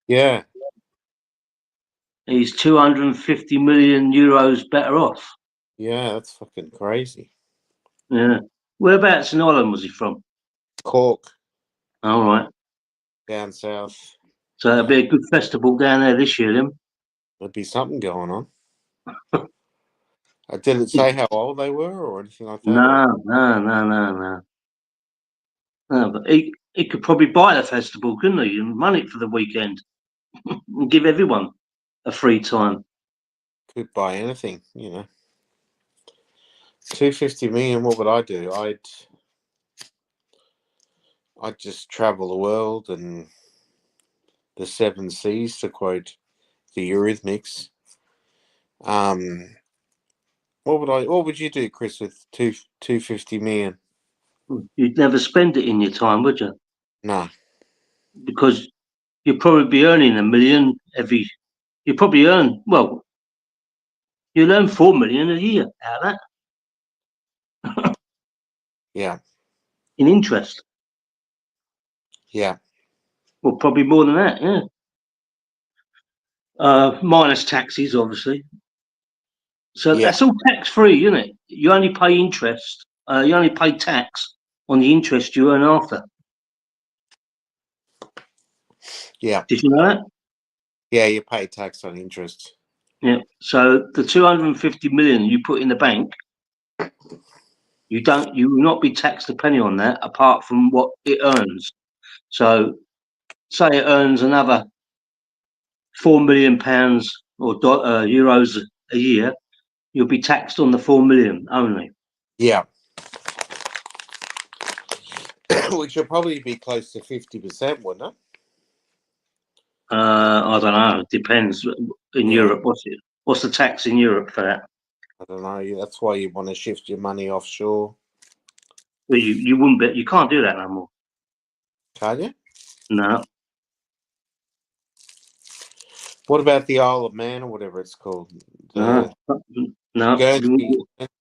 Yeah. He's 250 million euros better off. Yeah, that's fucking crazy. Yeah. Whereabouts in Ireland was he from? Cork. All right. Down south. So it'll be a good festival down there this year, then. There'd be something going on. Did it say how old they were or anything like that? No. No, but he could probably buy the festival, couldn't he, and run it for the weekend and give everyone a free time. Could buy anything, 250 million. What would I do? I'd just travel the world and the seven seas, to quote the Eurythmics. What would you do, Chris, with 250 million? You'd never spend it in your time, would you? No. Because you'd probably be earning $1 million every. You probably earn you'll earn 4 million a year out of that. Yeah. In interest. Yeah. Well, probably more than that, yeah. Minus taxes, obviously. So that's all tax free, isn't it? You only pay interest. You only pay tax on the interest you earn after. Yeah. Did you know that? Yeah, you pay tax on interest. Yeah. So the 250 million you put in the bank, you will not be taxed a penny on that apart from what it earns. So say it earns another £4 million or euros a year, you'll be taxed on the 4 million only. Yeah. Which will probably be close to 50%, wouldn't it? I don't know. It depends. In Europe, what's the tax in Europe for that? I don't know. That's why you want to shift your money offshore. Well, you wouldn't bet. You can't do that no more. Can you? No. What about the Isle of Man or whatever it's called? No. Guernsey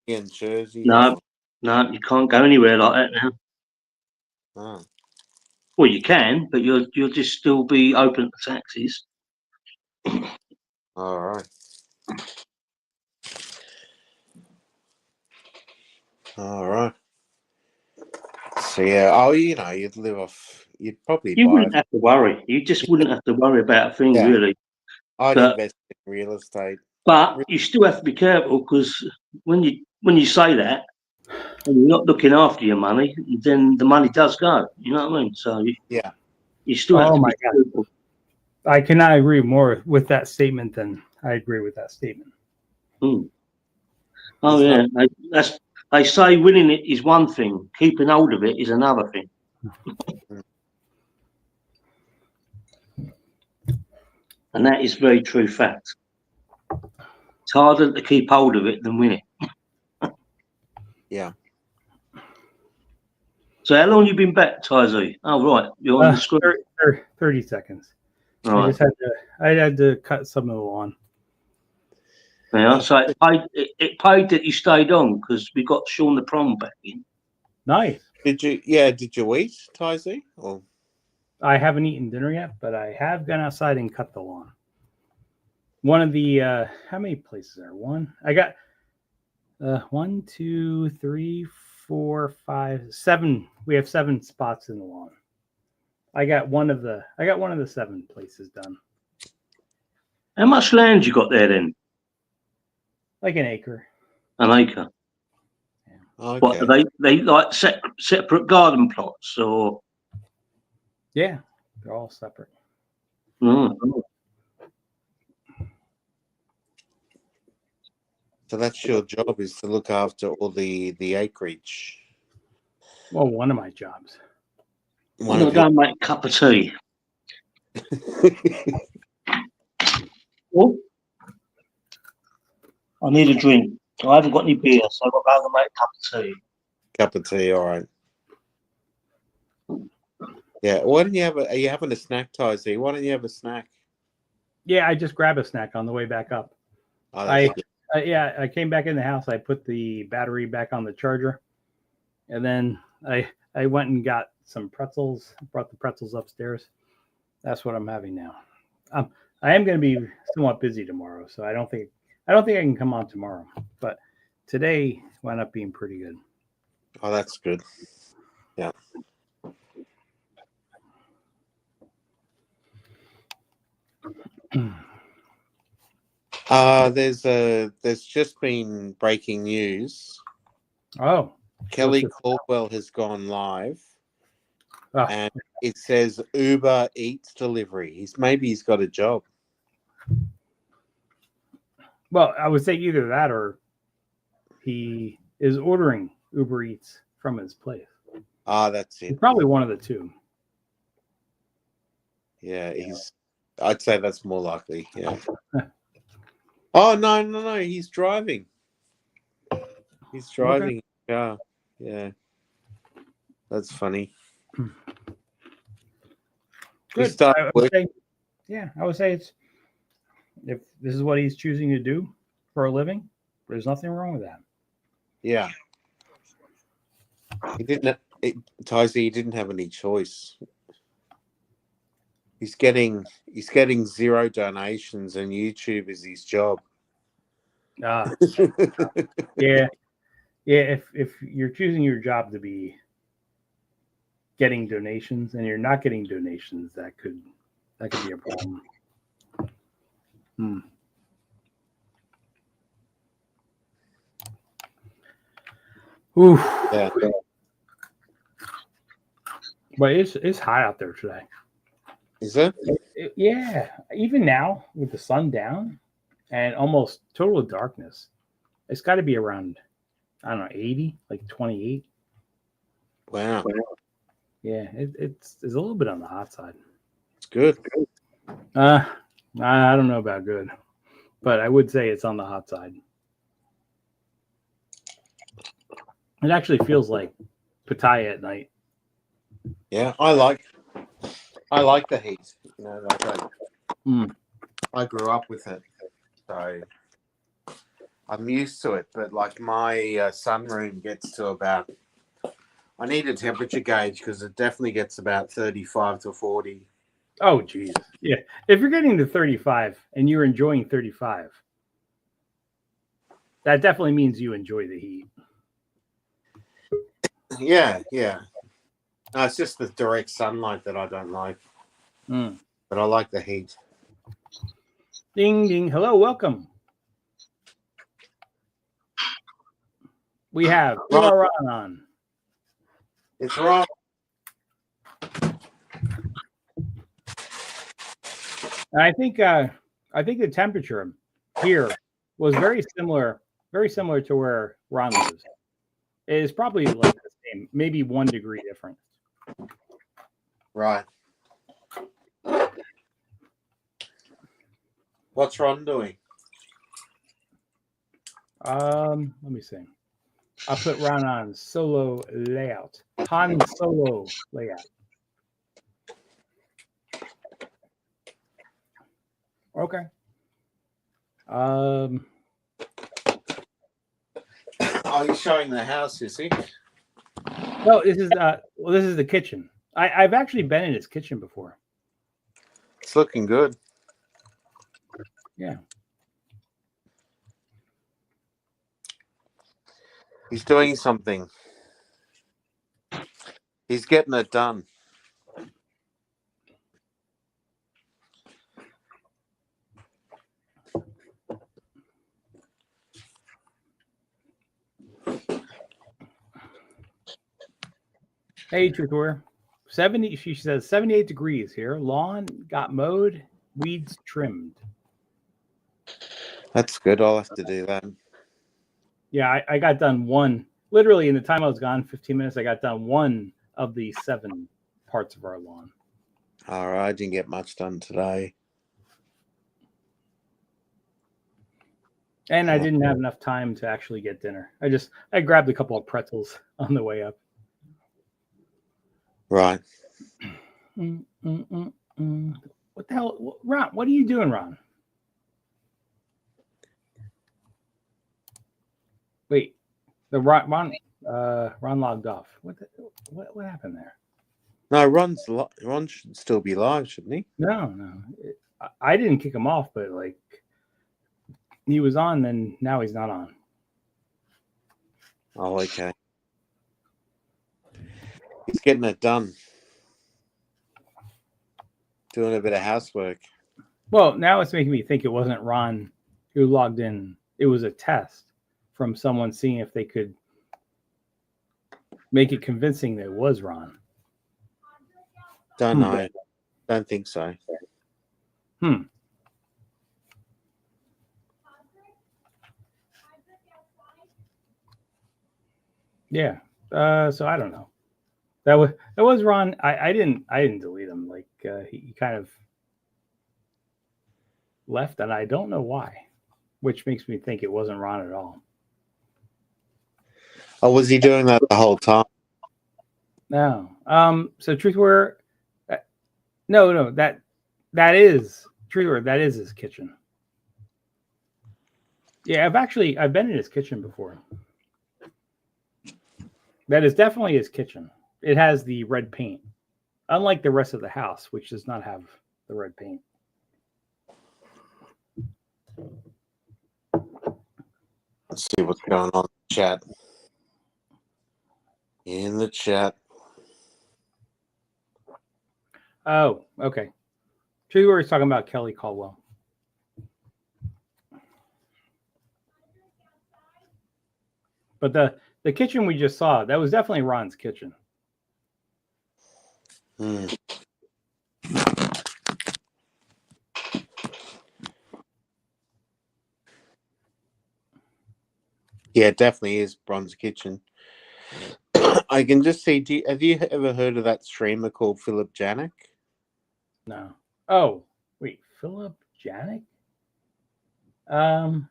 and Jersey. No, you can't go anywhere like that now. Oh. Well, you can, but you'll just still be open to taxes. All right. All right. So yeah, you'd live off. You'd probably You buy. wouldn't have to worry. You just wouldn't have to worry about a thing, really. I'd invest in real estate. But you still have to be careful because when you say that and you're not looking after your money, then the money does go. You know what I mean? So you still have to be careful. I cannot agree more with that statement than I agree with that statement. Oh yeah, they say winning it is one thing, keeping hold of it is another thing. And that is very true fact. It's harder to keep hold of it than win it. Yeah. So how long you been back, Tyzy? Oh, right. You're on the screen. 30 seconds. All right. I had to cut some of the lawn. Yeah, so it paid that you stayed on because we got Sean the Prom back in. Nice. Did you eat, Tyzy? Or I haven't eaten dinner yet, but I have gone outside and cut the lawn. One of the how many places are one? I got 1, 2, 3, 4, 5, 7. We have 7 spots in the lawn. I got one of the 7 places done. How much land you got there then? Like an acre. An acre. okay. What are they like separate garden plots or? Yeah, they're all separate. Mm. So that's your job, is to look after all the acreage. Well, one of my jobs. One No, of your don't make a cup of tea. Oh, I need a drink. I haven't got any beer, so I've got to go and make a cup of tea. cup of tea. All right. Yeah. Why don't you have are you having a snack, Tyzy? Why don't you have a snack? Yeah, I just grabbed a snack on the way back up. Oh, that's good. I came back in the house. I put the battery back on the charger, and then I went and got some pretzels. Brought the pretzels upstairs. That's what I'm having now. I am going to be somewhat busy tomorrow, so I don't think I can come on tomorrow. But today wound up being pretty good. Oh, that's good. Yeah. There's just been breaking news. Oh, Kelly Caldwell has gone live, oh. and it says Uber Eats delivery. Maybe he's got a job. Well, I would say either that or he is ordering Uber Eats from his place. Ah, that's it. Probably one of the two. Yeah, I'd say that's more likely. Yeah. Oh no! He's driving. He's driving. Okay. Yeah. That's funny. Good. I would say it's if this is what he's choosing to do for a living, there's nothing wrong with that. Yeah. Tyzy, he didn't have any choice. He's getting 0 donations, and YouTube is his job. Yeah. If you're choosing your job to be getting donations and you're not getting donations, that could be a problem. Ooh. Yeah. But it's hot out there today. Is it? Yeah. Even now with the sun down and almost total darkness, it's got to be around, I don't know, 80, like 28. Wow. Yeah, it's a little bit on the hot side. It's good. I don't know about good, but I would say it's on the hot side. It actually feels like Pattaya at night. Yeah, I like the heat. You know, I grew up with it, so I'm used to it. But like my sunroom gets to about. I need a temperature gauge because it definitely gets about 35 to 40. Oh, geez. Yeah. If you're getting to 35 and you're enjoying 35, that definitely means you enjoy the heat. Yeah. No, it's just the direct sunlight that I don't like. But I like the heat. Ding, ding. Hello, welcome. We have Ron on. It's right. And I think the temperature here was very similar to where Ron lives. It is probably like the same, maybe 1 degree difference. Right. What's Ron doing? Let me see. I'll put Ron on solo layout. Han Solo layout. Okay. Oh, he's showing the house, is he? No, this is this is the kitchen. I've actually been in his kitchen before. It's looking good. Yeah. He's doing something. He's getting it done. Hey, Truthor. 70. She says 78 degrees here. Lawn got mowed, weeds trimmed. That's good. I'll have to do that. Yeah, I got done one. Literally, in the time I was gone, 15 minutes, I got done one of the 7 parts of our lawn. All right, I didn't get much done today. And I didn't have enough time to actually get dinner. I grabbed a couple of pretzels on the way up. Right. What the hell, Ron? What are you doing, Ron? Wait, the Ron logged off. What happened there? No, Ron should still be live, shouldn't he? No. I didn't kick him off, but like he was on, then now he's not on. Oh, okay. He's getting it done. Doing a bit of housework. Well, now it's making me think it wasn't Ron who logged in. It was a test from someone seeing if they could make it convincing that it was Ron. Don't know. Don't think so. Yeah. So I don't know. That was Ron. I didn't delete him. Like he kind of left, and I don't know why, which makes me think it wasn't Ron at all. Oh, was he doing that the whole time? No. So Truthware. No. That is Truthware. That is his kitchen. Yeah, I've been in his kitchen before. That is definitely his kitchen. It has the red paint, unlike the rest of the house, which does not have the red paint. Let's see what's going on in the chat. In the chat. Oh, okay. Truthware is talking about Kelly Caldwell. But the kitchen we just saw, that was definitely Ron's kitchen. Yeah, it definitely is Ron's kitchen. I can just see. Have you ever heard of that streamer called Philip Janik? No. Oh, wait, Philip Janik? I'm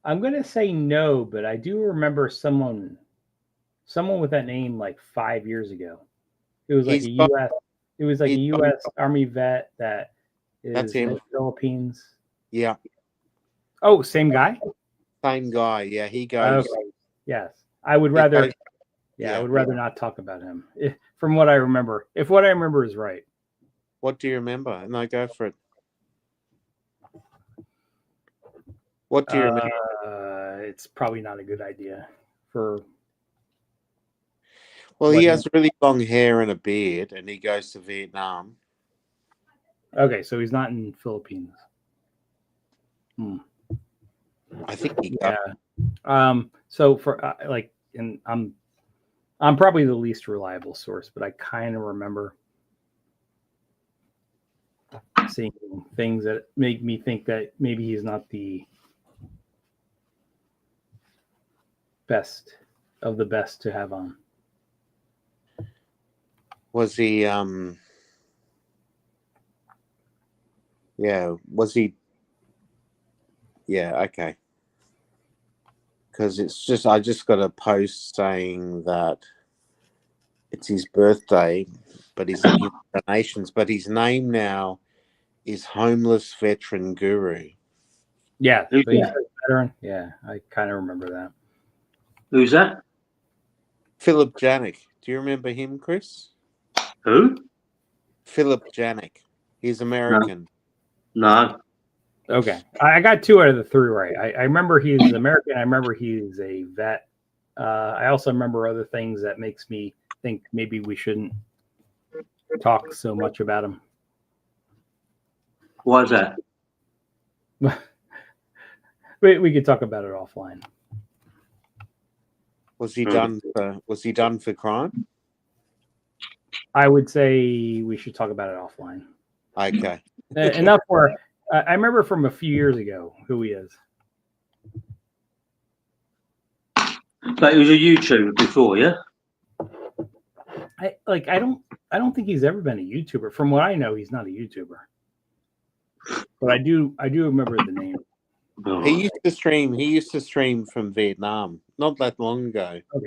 gonna say no, but I do remember someone with that name like 5 years ago. It was like a U.S. Army vet that is in the Philippines. Yeah. Oh, same guy? Same guy. Yeah, he goes. Okay. Yes, I would rather. I would rather not talk about him. From what I remember, if what I remember is right. What do you remember? No, go for it. What do you remember? It's probably not a good idea for. Well, he has really long hair and a beard, and he goes to Vietnam. Okay, so he's not in Philippines. I think he. Yeah. So for and I'm probably the least reliable source, but I kind of remember seeing things that make me think that maybe he's not the best of the best to have on. Was he? Yeah. Was he? Yeah. Okay. because it's just I just got a post saying that it's his birthday, but he's looking for donations. But his name now is Homeless Veteran Guru. Yeah, Who's so he's that? a veteran. Yeah, I kind of remember that. Who's that? Philip Janik. Do you remember him, Chris? Who? Philip Janik. He's American. No. Okay, I got 2 out of the 3 right. I remember he's American. I remember he's a vet. I also remember other things that makes me think maybe we shouldn't talk so much about him. Why is that? We could talk about it offline. Was he done for crime? I would say we should talk about it offline. Okay. Enough for. I remember from a few years ago who he is. But he was a YouTuber before, yeah? I don't think he's ever been a YouTuber. From what I know, he's not a YouTuber. But I do remember the name. He used to stream from Vietnam not that long ago. Okay.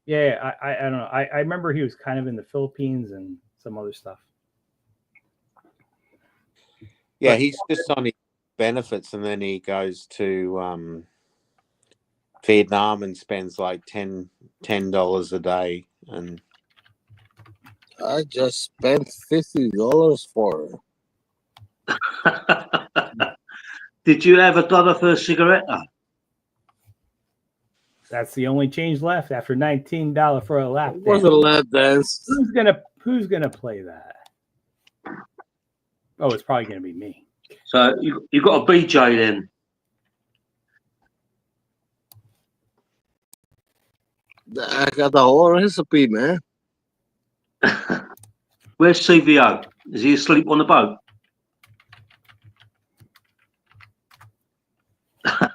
Yeah, I don't know. I remember he was kind of in the Philippines and some other stuff. Yeah, he's just on his benefits, and then he goes to Vietnam and spends like $10 a day. And I just spent $50 for her. Did you have $1 for a cigarette? That's the only change left after $19 for a lap It was dance. a lap dance. Who's gonna play that? Oh, it's probably gonna be me. So you got a BJ then? I got the whole recipe, man. Where's CVO? Is he asleep on the boat? God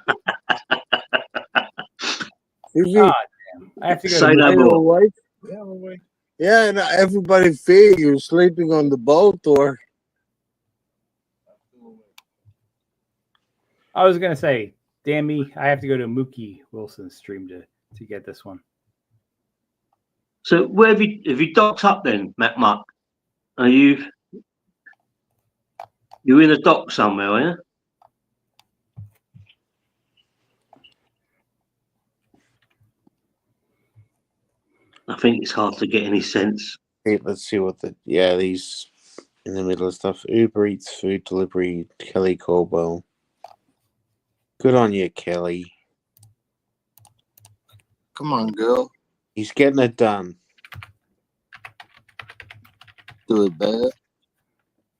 damn. I have to go Say to no Are you more. awake? Yeah, I'm awake. Yeah, and everybody feel you're sleeping on the boat or I was gonna say, damn me, I have to go to Mookie Wilson's stream to get this one. So where have you docked up then, Mak Mak? Are you in a dock somewhere, are you? I think it's hard to get any sense. let's see what these in the middle of stuff. Uber Eats food delivery. Kelly Caldwell. Good on you, Kelly. come on, girl. He's getting it done. Do it bad.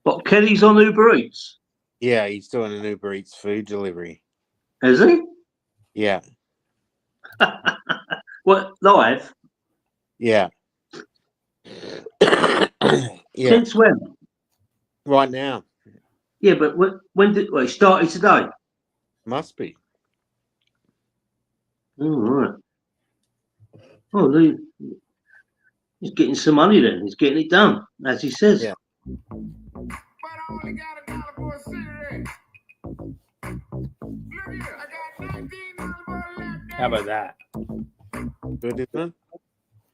But Kelly's on Uber Eats, Yeah, he's doing an Uber Eats food delivery. is he? Yeah. What, live? Yeah. Yeah. Since when? Right now. Yeah, but when did it started today? Must be. All right. Oh, he's getting some money then. He's getting it done, as he says. Yeah. How about that? Good, isn't it?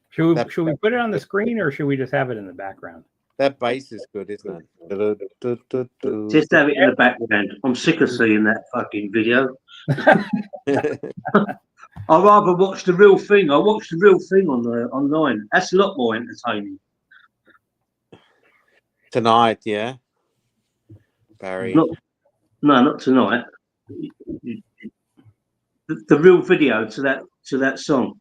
Should we put it on the screen or should we just have it in the background? That bass is good, isn't it? Just have it in the background. I'm sick of seeing that fucking video. I'd rather watch the real thing. I watched the real thing online. That's a lot more entertaining. Tonight, yeah. Barry. Not tonight. The real video to that song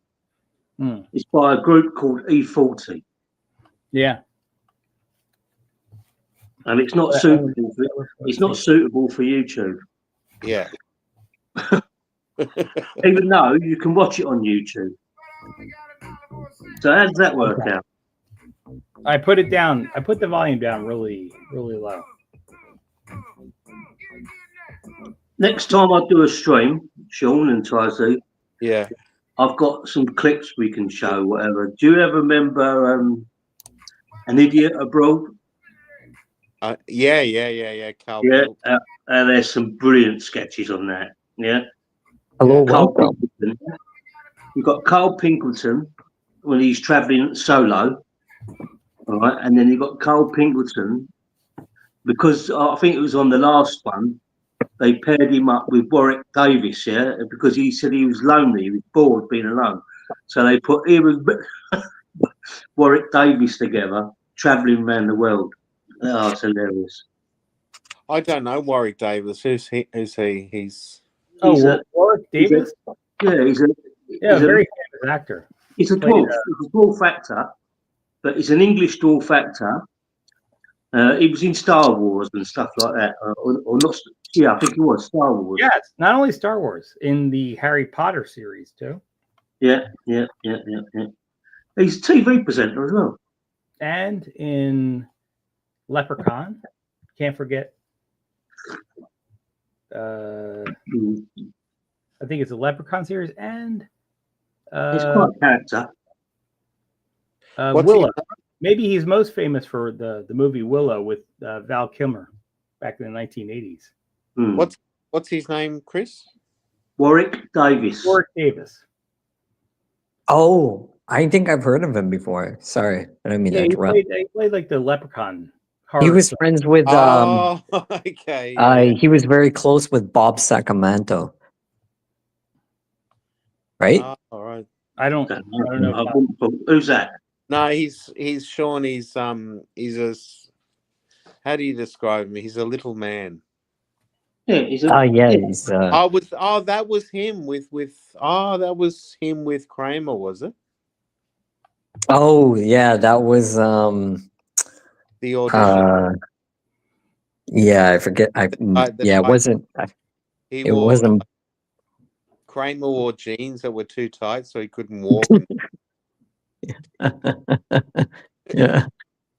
is by a group called E40. Yeah. And it's not suitable. It's not suitable for YouTube. Yeah. Even though you can watch it on YouTube. So how does that work out? I put it down. I put the volume down really, really low. Next time I do a stream, Sean and Tracy, Yeah. I've got some clips we can show, whatever. Do you ever remember An Idiot Abroad? Yeah. Carl Yeah, Bill. there's some brilliant sketches on that. Yeah. Hello, Carl welcome. Pilkington. You've got Carl Pinkleton when he's travelling solo, all right, and then you've got Carl Pinkleton because I think it was on the last one. They paired him up with Warwick Davis, yeah, because he said he was lonely, he was bored being alone. So they put him and Warwick Davis together, travelling around the world. Oh, it's hilarious. I don't know Warwick Davis. Who's he? Who's he? He's Warwick Davis? He's a very famous actor. He's a Played, dwarf. He's a dwarf actor, but he's an English dwarf actor. He was in Star Wars and stuff like that, or not. Yeah, I think he was Star Wars. Yes, not only Star Wars, in the Harry Potter series too. Yeah. He's a TV presenter as well. And in Leprechaun, can't forget. I think it's a Leprechaun series, and he's quite a character. Willow. Maybe he's most famous for the movie Willow with Val Kilmer back in the 1980s. What's his name, Chris? Warwick Davis. Warwick Davis. Oh, I think I've heard of him before. Sorry, I don't mean to interrupt. He played like the Leprechaun. He was friends with. Okay. He was very close with Bob Sacramento. Right. All right. I don't know. Who's that? No, he's Sean. He's a. How do you describe him? He's a little man. Yeah, he's a. He's. That was him that was him with Kramer, was it? Oh yeah, that was the audition. Yeah, I forget. It wasn't. It wasn't. Kramer wore jeans that were too tight, so he couldn't walk. Yeah.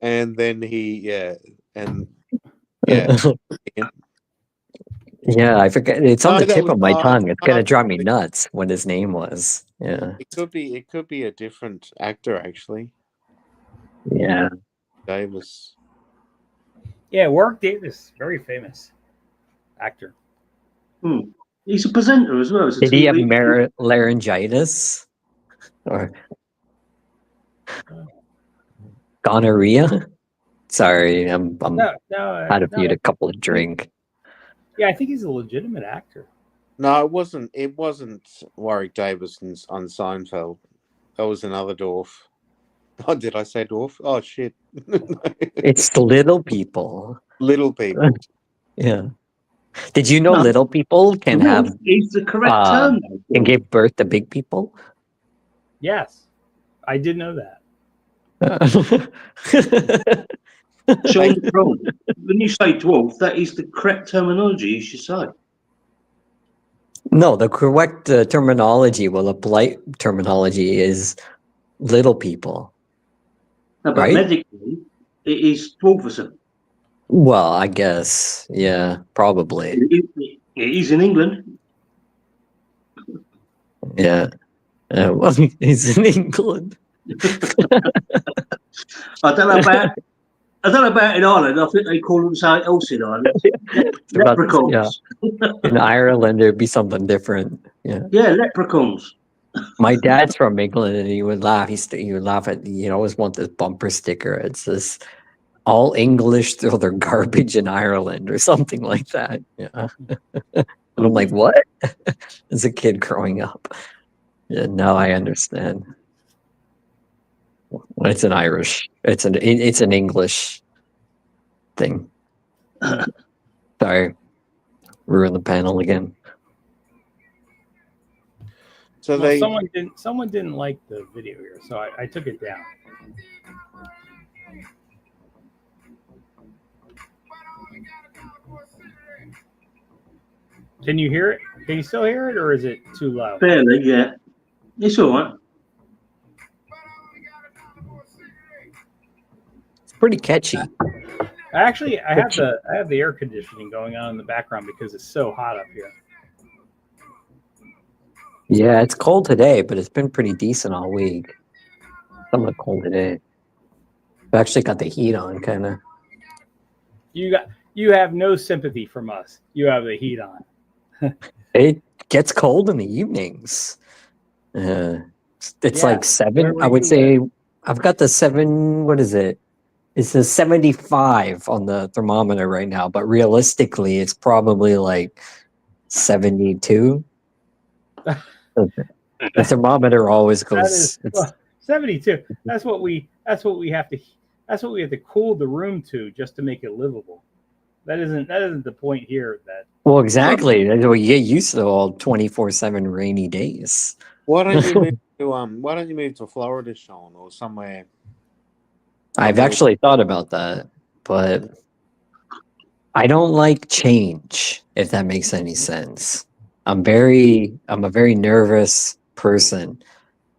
And then Yeah, I forget. It's on the tip of my tongue. It's gonna drive me nuts what his name was. Yeah. It could be a different actor actually. Yeah. Davis. Yeah, Warwick Davis, very famous actor. He's a presenter as well. Did he have laryngitis or gonorrhea? Sorry, I'm had a couple of drink. Yeah, I think he's a legitimate actor. No, it wasn't. It wasn't Warwick Davis on Seinfeld. That was another dwarf. Oh, did I say dwarf? Oh shit! It's the little people. Little people. Yeah. Did you know little people can have? Is the correct term? Can give birth to big people. Yes, I did know that. Sean, when you say dwarf, that is the correct terminology. You should say. No, the correct terminology, well, the polite terminology is little people. No, but medically, it is dwarfism. Well, I guess, yeah, probably. It is in England. Yeah. Well, he's in England. I don't know about in Ireland. I think they call them something else in Ireland. Leprechauns. In Ireland, there'd be something different. Yeah. Yeah, leprechauns. My dad's from England, and he would laugh. He would laugh at. You always want this bumper sticker. It says, "All English throw their garbage in Ireland," or something like that. Yeah. And I'm like, what? As a kid growing up. Yeah. Now I understand. It's an Irish. It's an English thing. Sorry, ruined the panel again. So someone didn't like the video here, so I took it down. Can you hear it? Can you still hear it, or is it too loud? Barely, yeah. It's all right. Pretty catchy. I have the air conditioning going on in the background because it's so hot up here. Yeah, it's cold today, but it's been pretty decent all week. Somewhat cold today. I've actually got the heat on, kind of. You have no sympathy from us. You have the heat on. It gets cold in the evenings. It's Yeah. like 7. Where I do would you say I've got the 7. What is it? It's a 75 on the thermometer right now, but realistically, it's probably like 72. The thermometer always That goes. is 72. That's what we have to cool the room to just to make it livable. That isn't the point here. That Well, exactly. You get used to all 24/7 rainy days. Why don't you move to Why don't you move to Florida, Sean, or somewhere? I've actually thought about that, but I don't like change, if that makes any sense. I'm a very nervous person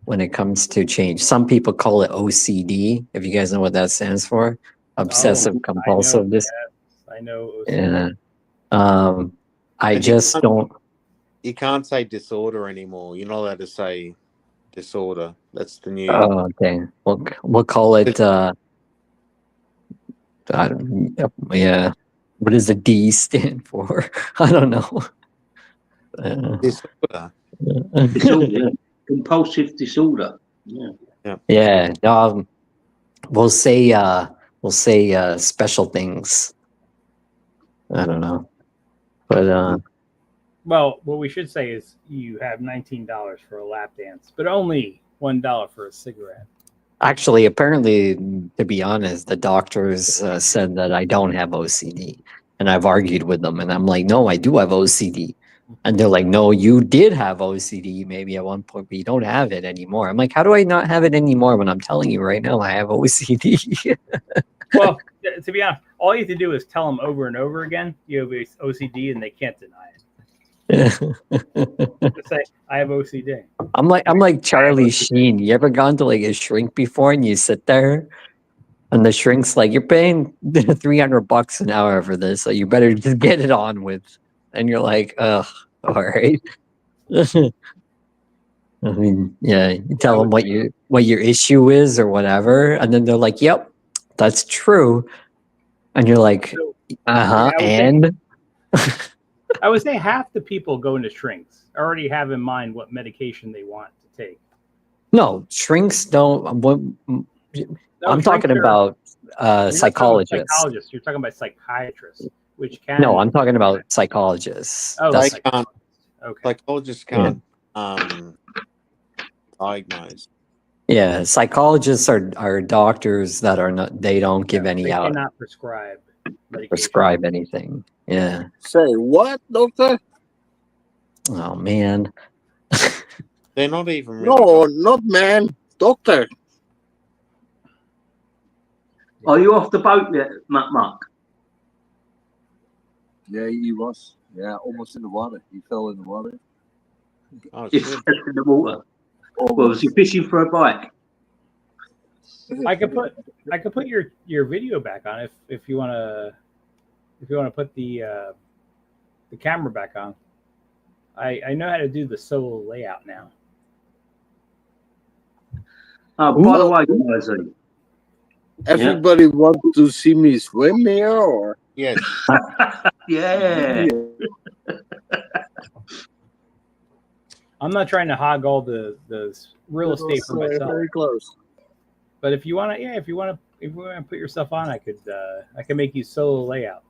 when it comes to change. Some people call it OCD, if you guys know what that stands for. Obsessive compulsive. I know. Yeah. I And just don't. You can't say disorder anymore. You're not allowed to say disorder. That's the new. Oh, okay. We'll call it. Yeah. What does the D stand for? I don't know. Disorder. Disorder, compulsive disorder. Yeah. Yeah. We'll say special things. I don't know, but well, what we should say is you have $19 for a lap dance, but only $1 for a cigarette. actually, apparently, to be honest, the doctors said that I don't have OCD, and I've argued with them, and I'm like, no, I do have OCD, and they're like, no, you did have OCD maybe at one point, but you don't have it anymore. I'm like, how do I not have it anymore when I'm telling you right now I have OCD? Well, to be honest, all you have to do is tell them over and over again you have OCD, and they can't deny it. Just say, I have OCD. I'm like Charlie Sheen. You ever gone to like a shrink before and you sit there and the shrink's like, you're paying $300 an hour for this, so you better just get it on with. And you're like, ugh, all right. I mean, yeah, you tell them what your issue is or whatever, and then they're like, yep, that's true. And you're like, and I would say half the people going to shrinks already have in mind what medication they want to take. no, shrinks don't. I'm talking about psychologists. You're talking about psychiatrists, which can. No, I'm talking about psychologists. Oh, they can't. Okay. Psychologists can't diagnose. Yeah, psychologists are doctors that are not. They don't give any They out. cannot prescribe medication. Prescribe anything. Yeah. Say what, doctor? Oh man. They're not even. Really No, not man, doctor. Are you off the boat yet, Mak Mak? Yeah, he was. Yeah, almost in the water. He fell in the water. Oh, He shit. fell in the water. Well, was he fishing for a bike? I could put your video back on if you want to put the camera back on. I know how to do the solo layout now. By the way, guys, Everybody want to see me swim here, or Yes. yeah. I'm not trying to hog all the real estate for myself. Very close. But if you want to put yourself on, I can make you solo layout.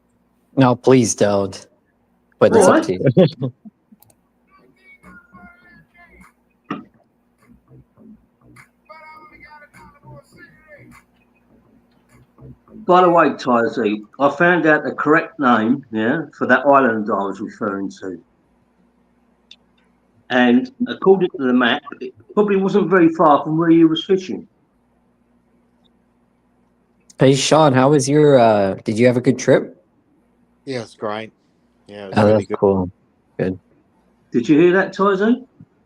No, please don't. But it's up to you. By the way, Tyzy, I found out the correct name, for that island I was referring to. And according to the map, it probably wasn't very far from where you was fishing. Hey Sean, how was your did you have a good trip? Yeah, it's great. Yeah, it was Oh, really that's good. cool. Good. Did you hear that, Tyzy?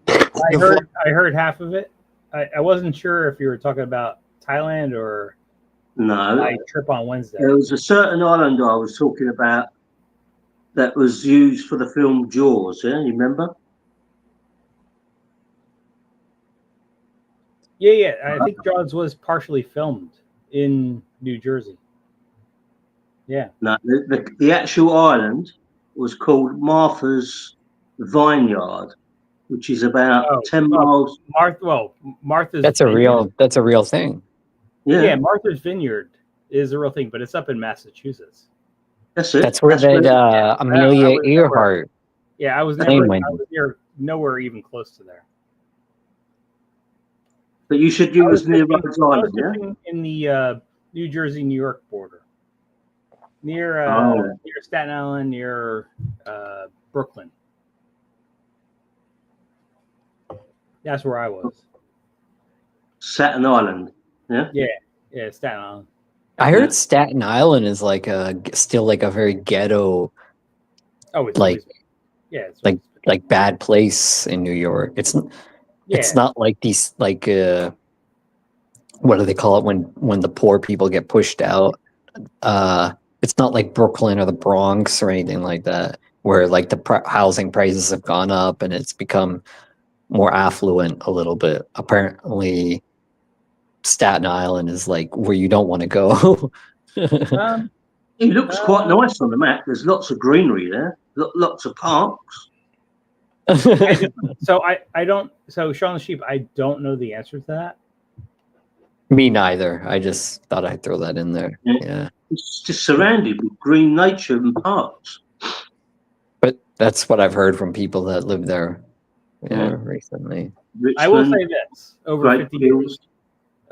I heard half of it. I wasn't sure if you were talking about Thailand or No. my trip on Wednesday. There was a certain island I was talking about that was used for the film Jaws, you remember? Yeah. I think Jaws was partially filmed in New Jersey. Yeah. No, the actual island was called Martha's Vineyard. which is about Oh, 10 oh, miles. Martha's. That's a Vineyard. real thing. Yeah, Martha's Vineyard is a real thing, but it's up in Massachusetts. that's it. That's where that Amelia I was Earhart Yeah, I was plane never. went. I was nowhere even close to there. But you said you was near Rhode Island, yeah? In the New Jersey, New York border, near near Staten Island, near Brooklyn. That's where I was. Staten Island, yeah? Yeah, Staten Island. I heard Staten Island is like still like a very ghetto, Oh, it's like it's like bad place in New York. It's not like these like what do they call it when the poor people get pushed out? It's not like Brooklyn or the Bronx or anything like that, where like the housing prices have gone up and it's become more affluent a little bit. Apparently, Staten Island is like where you don't want to go. It looks quite nice on the map. There's lots of greenery there, lots of parks. So I don't. So Shaun the Sheep, I don't know the answer to that. Me neither. I just thought I'd throw that in there. Yeah. It's just surrounded with green nature and parks. But that's what I've heard from people that live there recently. Richmond, I will say this: over Great 50 years,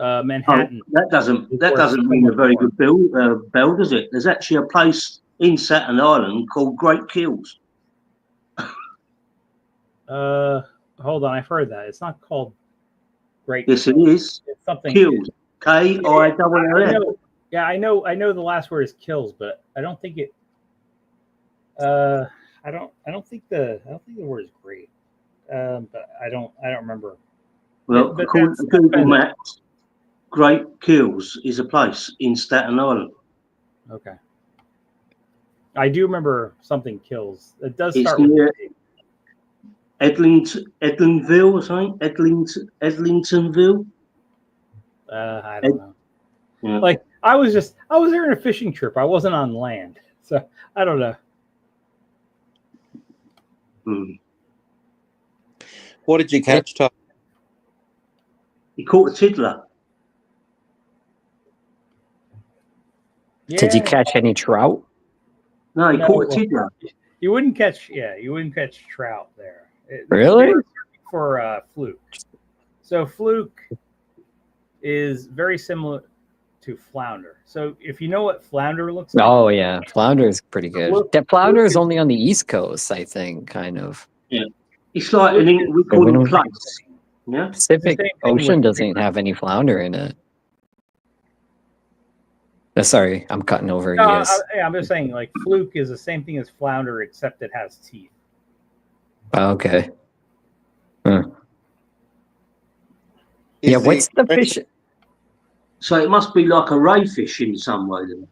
Manhattan. that doesn't ring a very good bell, does it? There's actually a place in Staten Island called Great Kills. Hold on, I've heard that. It's not called Great. Yes, it is. It's something. Kills. K-I-L-L-S. Yeah, I know the last word is kills, but I don't think it. I don't think the word is great. But I don't remember. Well, But according to Google Maps, Great Kills is a place in Staten Island. Okay. I do remember something kills. It does It's start with near Edlingville or something. Edlingtonville. I don't know. Yeah. Like I was there on a fishing trip. I wasn't on land, so I don't know. What did you catch, Tom? He caught a tiddler. Yeah. Did you catch any trout? No, he caught a tiddler. You wouldn't catch trout there. Really? For fluke. So fluke is very similar to flounder. So if you know what flounder looks like. Oh yeah, flounder is pretty good. That flounder is only on the East Coast, I think, kind of. Yeah, it's like we call them plaice. Yeah, Pacific Ocean doesn't have any flounder in it. Sorry, I'm cutting over you guys. I'm just saying, like fluke is the same thing as flounder, except it has teeth. Okay. Yeah, what's the fish? So it must be like a ray fish in some way, then.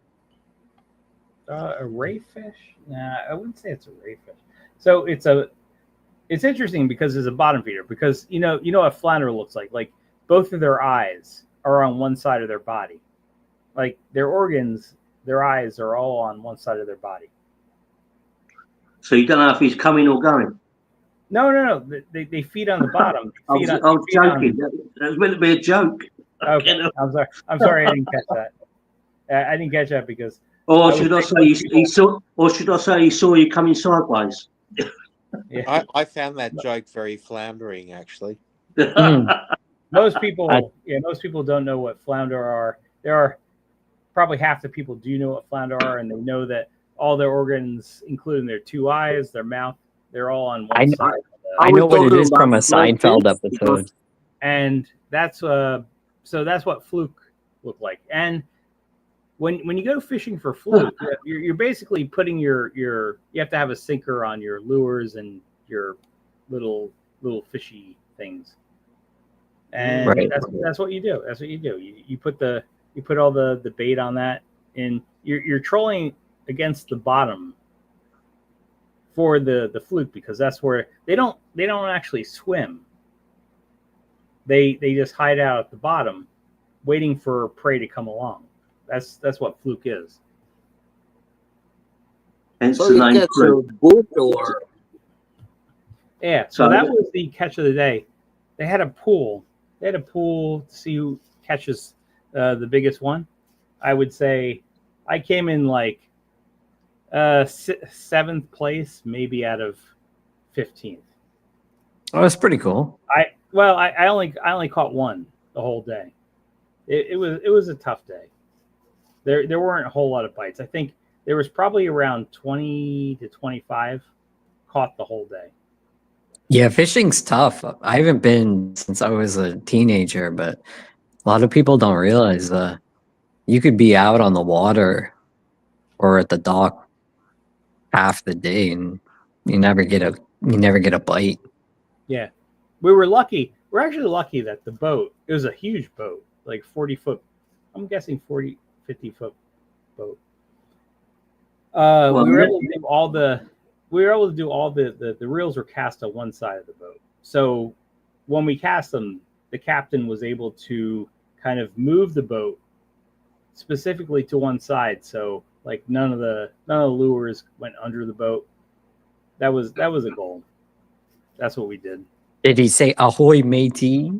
A ray fish? Nah, I wouldn't say it's a ray fish. So it's interesting because it's a bottom feeder. Because you know what flounder looks like. Like both of their eyes are on one side of their body. Like their organs, their eyes are all on one side of their body. So you don't know if he's coming or going. No. They feed on the bottom. I was joking. That was meant to be a joke. Okay, I'm sorry. I didn't catch that. I didn't catch that because. Or should I say he saw? Or should I say he saw you coming sideways? Yeah. I found that joke very floundering, actually. Most people don't know what flounder are. There are probably half the people do know what flounder are, and they know that all their organs, including their two eyes, their mouth, they're all on one side. I know what it is from a Seinfeld episode. And that's what fluke look like. And when you go fishing for fluke, you're basically putting you have to have a sinker on your lures and your little fishy things. And that's what you do. That's what you do. You put all the bait on that, and you're trolling against the bottom for the fluke, because that's where they don't actually swim. They just hide out at the bottom, waiting for prey to come along. That's what fluke is. And so you catch a boot or Yeah, so that was the catch of the day. They had a pool. They had a pool to see who catches the biggest one. I would say I came in like 7th place, maybe out of 15th. Oh, that's pretty cool. I only caught one the whole day. It was a tough day. There weren't a whole lot of bites. I think there was probably around 20 to 25 caught the whole day. Yeah, fishing's tough. I haven't been since I was a teenager, but a lot of people don't realize you could be out on the water or at the dock half the day and you never get a bite. Yeah. We were lucky. We're actually lucky that the boat, it was a huge boat, like 40 foot, I'm guessing 40, 50 foot boat. We were able to do all the reels were cast on one side of the boat. So when we cast them, the captain was able to kind of move the boat specifically to one side. So like none of the lures went under the boat. That was a goal. That's what we did. Did he say ahoy matey?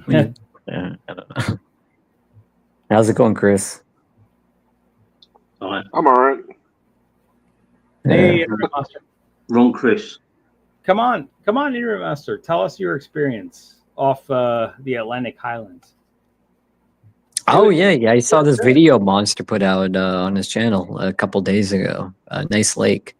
Yeah, I don't know. How's it going, Chris? All right. I'm all right. Hey, Internet Master. Wrong, Chris. Come on, Internet Master. Tell us your experience off the Atlantic Highlands. Oh yeah. I saw this video Monster put out on his channel a couple days ago. Nice lake.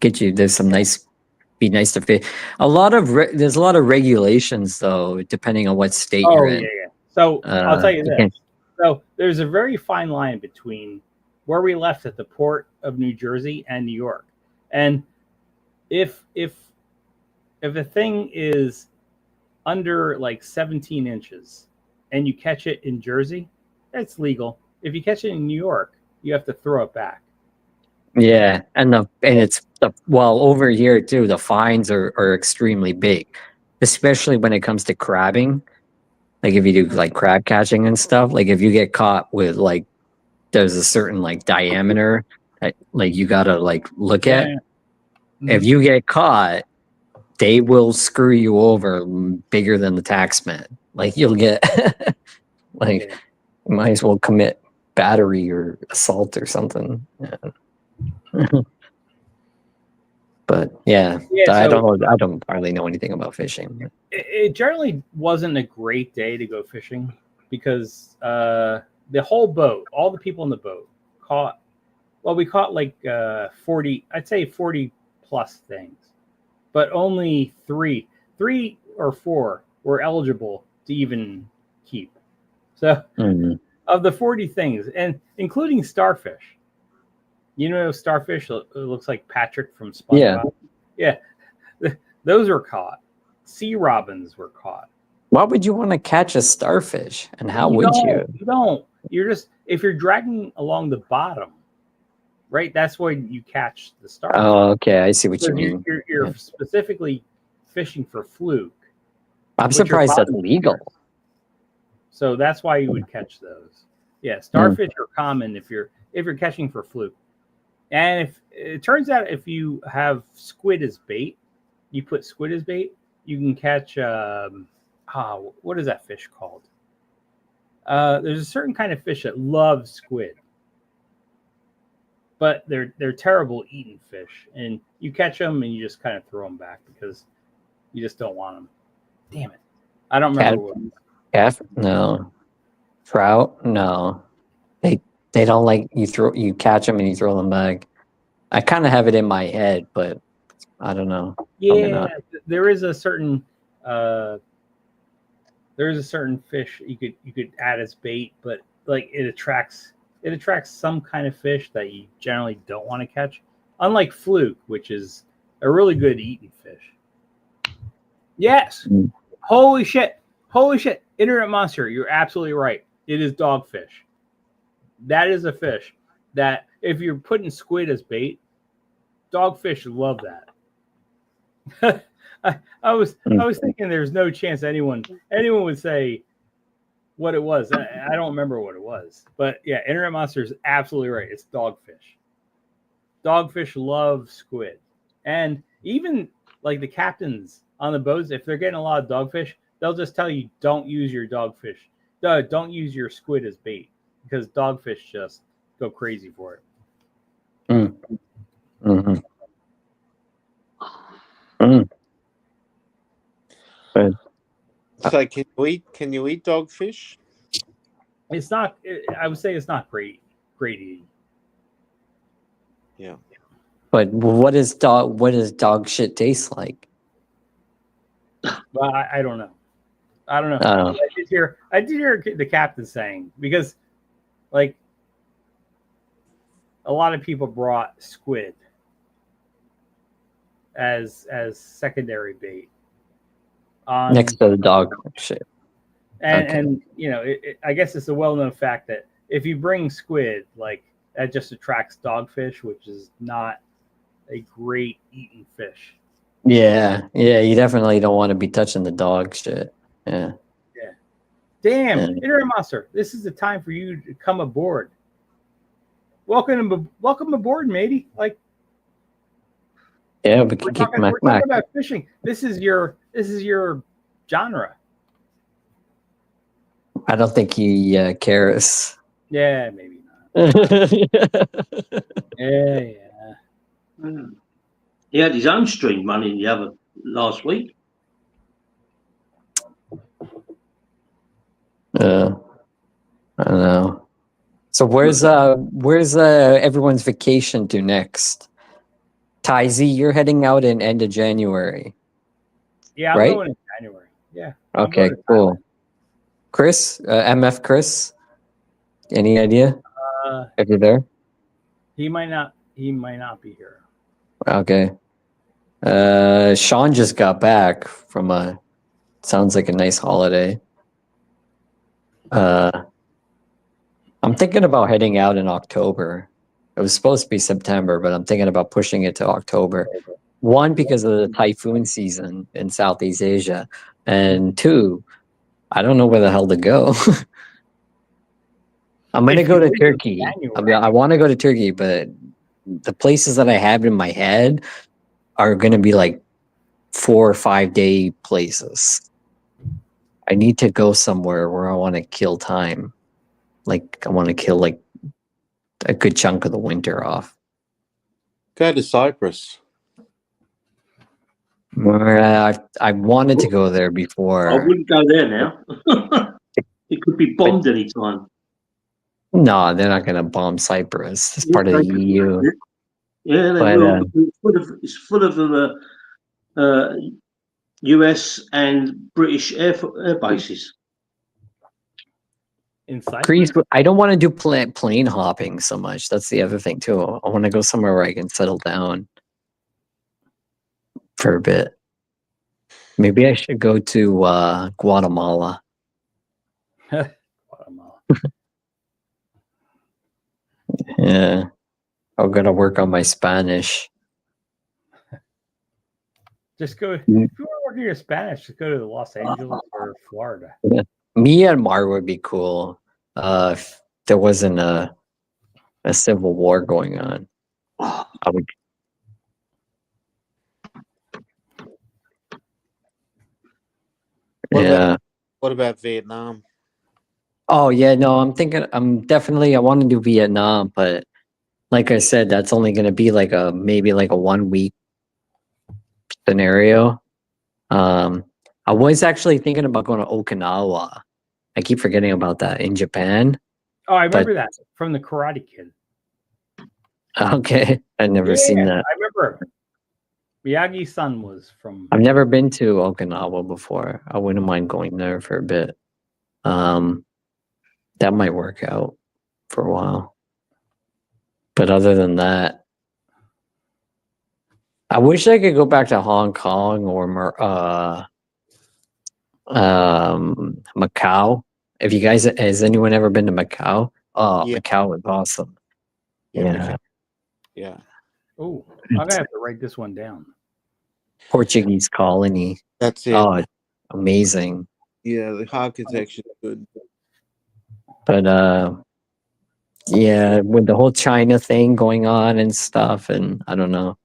Be nice to fish. There's a lot of regulations though, depending on what state you're in. Yeah. So I'll tell you this. can- So there's a very fine line between where we left at the port of New Jersey and New York, and if a thing is under like 17 inches and you catch it in Jersey, that's legal. If you catch it in New York, you have to throw it back. Yeah, and over here too, the fines are extremely big, especially when it comes to crabbing. Like if you do like crab catching and stuff, like if you get caught with like there's a certain like diameter that like you gotta like look at. Mm-hmm. If you get caught, they will screw you over bigger than the taxman. Like you'll get you might as well commit battery or assault or something. Yeah. But I don't hardly know anything about fishing. It generally wasn't a great day to go fishing because the whole boat, all the people in the boat caught. Well, we caught like 40. I'd say 40 plus things, but only three or four were eligible to even keep. So of the 40 things, and including starfish. You know, starfish looks like Patrick from SpongeBob. Yeah. Those were caught. Sea robins were caught. Why would you want to catch a starfish? And how would you? You don't. You're just, if you're dragging along the bottom, right? That's where you catch the starfish. Oh, okay. I see what you mean. You're specifically fishing for fluke. I'm surprised that's legal. So that's why you would catch those. Yeah, starfish are common if you're catching for fluke. And if it turns out if you have squid as bait, you put squid as bait, you can catch what is that fish called? There's a certain kind of fish that loves squid, but they're terrible eating fish, and you catch them and you just kind of throw them back because you just don't want them. Damn it, I don't remember what. Calf? No. Trout? No. They don't like you catch them and you throw them back. I kind of have it in my head, but I don't know. Yeah, there is a certain fish you could add as bait, but like it attracts some kind of fish that you generally don't want to catch. Unlike fluke, which is a really good eating fish. Yes. Holy shit. Internet Monster, you're absolutely right. It is dogfish. That is a fish that if you're putting squid as bait, dogfish love that. I was thinking there's no chance anyone would say what it was. I don't remember what it was. But yeah, Internet Monster is absolutely right. It's dogfish. Dogfish love squid. And even like the captains on the boats, if they're getting a lot of dogfish, they'll just tell you don't use your dogfish. Don't use your squid as bait because dogfish just go crazy for it. Mm. Mm-hmm. Mm. But So can you eat dogfish? It's not. I would say it's not great eating. Yeah. but what does dog shit taste like? Well, I don't know. I don't know. Oh. I did hear the captain saying because, like, a lot of people brought squid as secondary bait on Next to the dog shit. and you know I guess it's a well-known fact that if you bring squid, like that just attracts dogfish, which is not a great eating fish. Yeah, you definitely don't want to be touching the dog shit. Yeah. Damn, Yeah. Interim Monster, this is the time for you to come aboard. Welcome aboard, matey. Like, Yeah, we we're can kick talking Mac. about fishing. This is your genre. I don't think he cares. Yeah, maybe not. Yeah. He had his own stream running last week. I don't know. So where's everyone's vacation to next? Tyzy, you're heading out in end of January. Yeah, I'm right? going in January. Yeah. I'm Okay, going to cool. Chris, MF Chris, any idea if you're there? He might not be here. Okay. Sean just got back from sounds like a nice holiday. I'm thinking about heading out in October. It was supposed to be September, but I'm thinking about pushing it to October. One, because of the typhoon season in Southeast Asia, and two, I don't know where the hell to go. I'm gonna go to Turkey. I want to go to Turkey, but the places that I have in my head are gonna be like 4 or 5 day places. I need to go somewhere where I want to kill time. Like I want to kill like a good chunk of the winter off. Go to Cyprus. I wanted to go there before. I wouldn't go there now. It could be bombed any time. No, they're not going to bomb Cyprus. It's part of the EU. Yeah, they will. It's full of US and British air bases. Greece, I don't want to do plane hopping so much. That's the other thing too. I want to go somewhere where I can settle down for a bit. Maybe I should go to Guatemala. Guatemala. Yeah, I'm gonna work on my Spanish. Just go. If you want to work on your Spanish, just go to Los Angeles or Florida. Yeah. Myanmar would be cool if there wasn't a civil war going on. I would. What about Vietnam? Oh yeah, no, I'm definitely I want to do Vietnam, but like I said, that's only gonna be like maybe like a 1 week scenario. I was actually thinking about going to Okinawa. I keep forgetting about that in Japan. Oh, I remember that from the Karate Kid. Okay, I've never seen that. I remember Miyagi's son was from. I've never been to Okinawa before. I wouldn't mind going there for a bit. That might work out for a while. But other than that, I wish I could go back to Hong Kong or Macau. If you guys, has anyone ever been to Macau? Oh, yeah. Macau is awesome. Yeah. Yeah. Oh, I'm gonna have to write this one down. Portuguese colony. That's it. Oh, amazing. Yeah, the architecture is good. But yeah, with the whole China thing going on and stuff, and I don't know,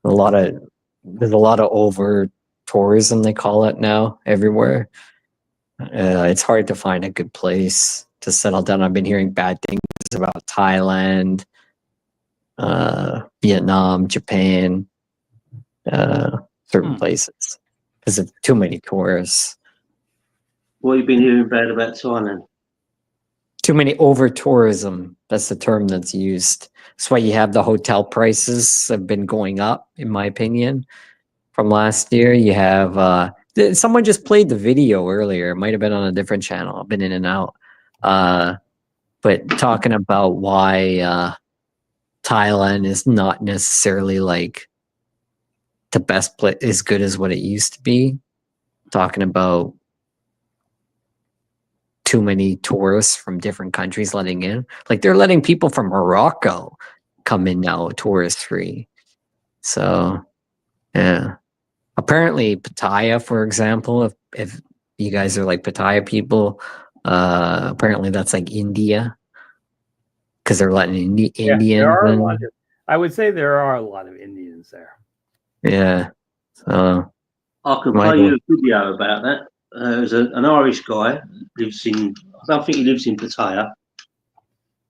a lot of there's a lot of over tourism, they call it now, everywhere. It's hard to find a good place to settle down. I've been hearing bad things about Thailand, Vietnam, Japan, certain places because of too many tourists. What have you been hearing bad about Thailand? Too many over tourism. That's the term that's used. That's why you have the hotel prices have been going up, in my opinion, from last year. You have someone just played the video earlier. It might have been on a different channel. I've been in and out. But talking about why Thailand is not necessarily like the best place, as good as what it used to be. Talking about too many tourists from different countries letting in. Like they're letting people from Morocco come in now, tourist free. So yeah. Apparently Pattaya, for example, if you guys are like Pattaya people, apparently that's like India. Because they're letting Indians there are a in. lot of, I would say there are a lot of Indians there. Yeah. So I can play you a video about that. There's an Irish guy, lives in, I don't think he lives in Pattaya,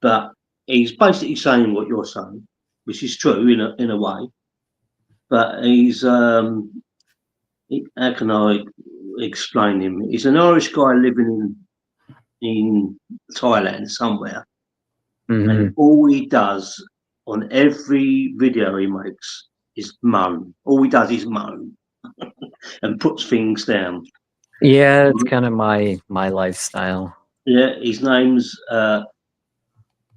but he's basically saying what you're saying, which is true in a way. But he's, how can I explain him? He's an Irish guy living in Thailand somewhere. And all he does on every video he makes is moan. All he does is moan and puts things down. Yeah, it's kind of my lifestyle. Yeah, his name's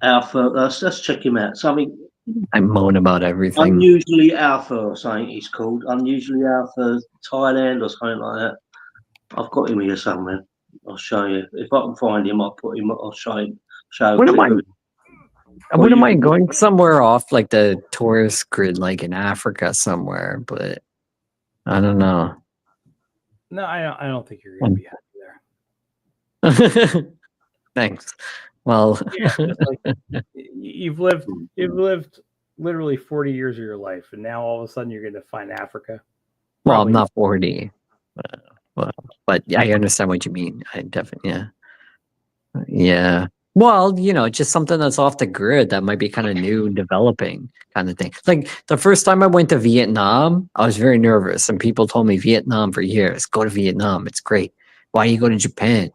Alpha. Let's check him out. Something. I moan about everything. Unusually Alpha or something he's called. Unusually Alpha Thailand or something like that. I've got him here somewhere. I'll show you. If I can find him, I'll put him. I'll show him. I wouldn't mind going somewhere off like the tourist grid, like in Africa somewhere, but I don't know. No, I don't think you're going to be happy there. Thanks. Well, yeah, like, you've lived literally 40 years of your life, and now all of a sudden you're going to find Africa. Well, I'm not 40, but I understand what you mean. I definitely, yeah. Well, you know, just something that's off the grid that might be kind of new and developing kind of thing. Like the first time I went to Vietnam, I was very nervous, and people told me Vietnam for years. Go to Vietnam, it's great. Why you go to Japan?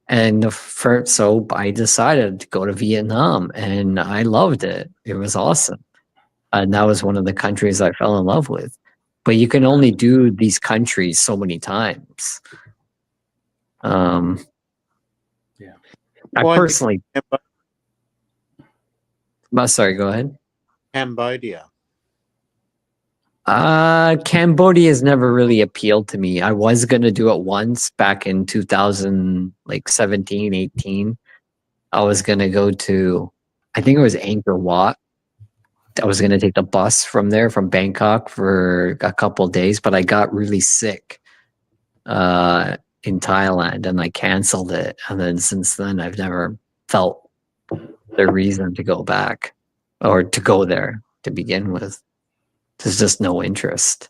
And so I decided to go to Vietnam, and I loved it. It was awesome. And that was one of the countries I fell in love with. But you can only do these countries so many times. Yeah. I personally. Sorry, go ahead. Cambodia. Cambodia has never really appealed to me. I was going to do it once back in 2017, 18. I was going to go to, I think it was Angkor Wat. I was going to take the bus from there, from Bangkok, for a couple of days, but I got really sick in Thailand and I canceled it. And then since then, I've never felt the reason to go back or to go there to begin with. There's just no interest.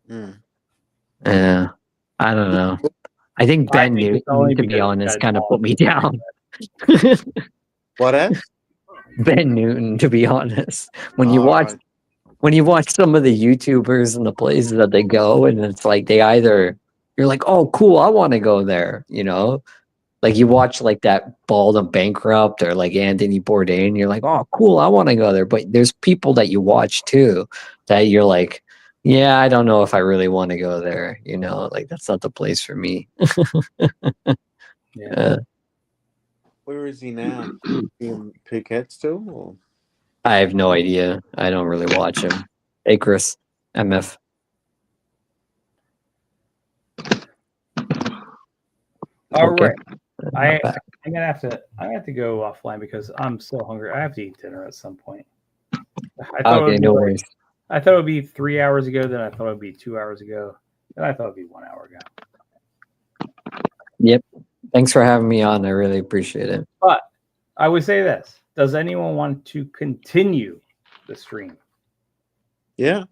I don't know. I think Ben Newton, to be honest, kind of put me down. What else? Ben Newton, to be honest. When you watch some of the YouTubers and the places that they go, and it's like you're like, oh cool, I want to go there, you know? Like you watch like that Bald and Bankrupt or like Anthony Bourdain, and you're like, oh cool, I want to go there. But there's people that you watch too that you're like, yeah, I don't know if I really want to go there, you know, like that's not the place for me. Yeah. Where is he now? In Phuket still? Or? I have no idea. I don't really watch him. Hey, Chris, MF. All right. I'm gonna have to go offline because I'm so hungry. I have to eat dinner at some point. No worries. I thought it would be 3 hours ago, then I thought it would be 2 hours ago, then I thought it would be 1 hour ago. Yep. Thanks for having me on. I really appreciate it. But I would say this. Does anyone want to continue the stream? Yeah.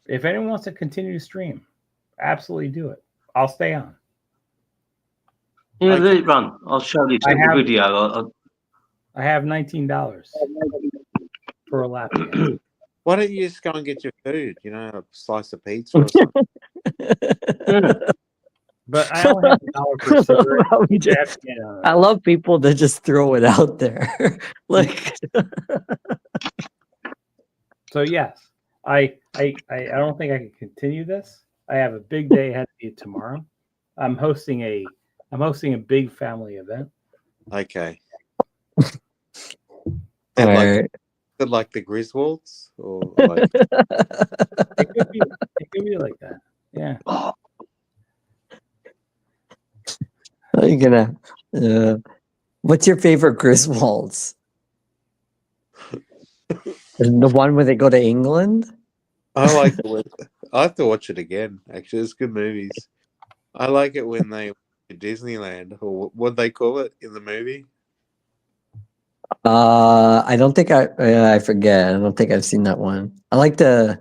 If anyone wants to continue to stream, absolutely do it. I'll stay on. Yeah, I let it run. I'll show this I little have- video. I have $19 for a lap dance. Why don't you just go and get your food? You know, a slice of pizza or something. But I only have $1 for a cigarette. How we You just- have to get on it. I love people that just throw it out there. Like, So yes, I don't think I can continue this. I have a big day ahead of me tomorrow. I'm hosting a big family event. Okay. all Like, right. like the Griswolds, or like It could be like that. Yeah. Are you gonna? What's your favorite Griswolds? The one where they go to England? I like it when, I have to watch it again. Actually, it's good movies. I like it when they Disneyland, or what they call it in the movie. I don't think I forget. I don't think I've seen that one. I like the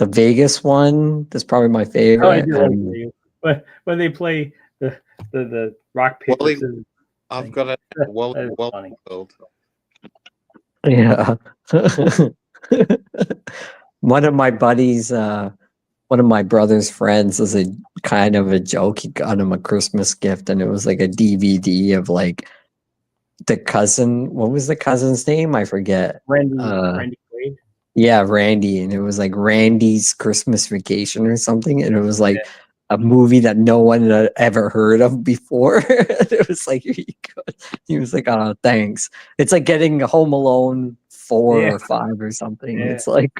Vegas one. That's probably my favorite. Oh, I do like and- you. But when they play the rock paper Wally- scissors, I've got a Wally that is funny. World. Yeah. One of my buddies, one of my brother's friends, was a kind of a joke. He got him a Christmas gift, and it was like a DVD of like the cousin. What was the cousin's name? I forget. Randy Uh, Quaid. Yeah, Randy, and it was like Randy's Christmas Vacation or something, and it was like a movie that no one had ever heard of before. It was like he was like, "Oh, thanks." It's like getting Home Alone 4 Yeah. or 5 or something. Yeah. It's like,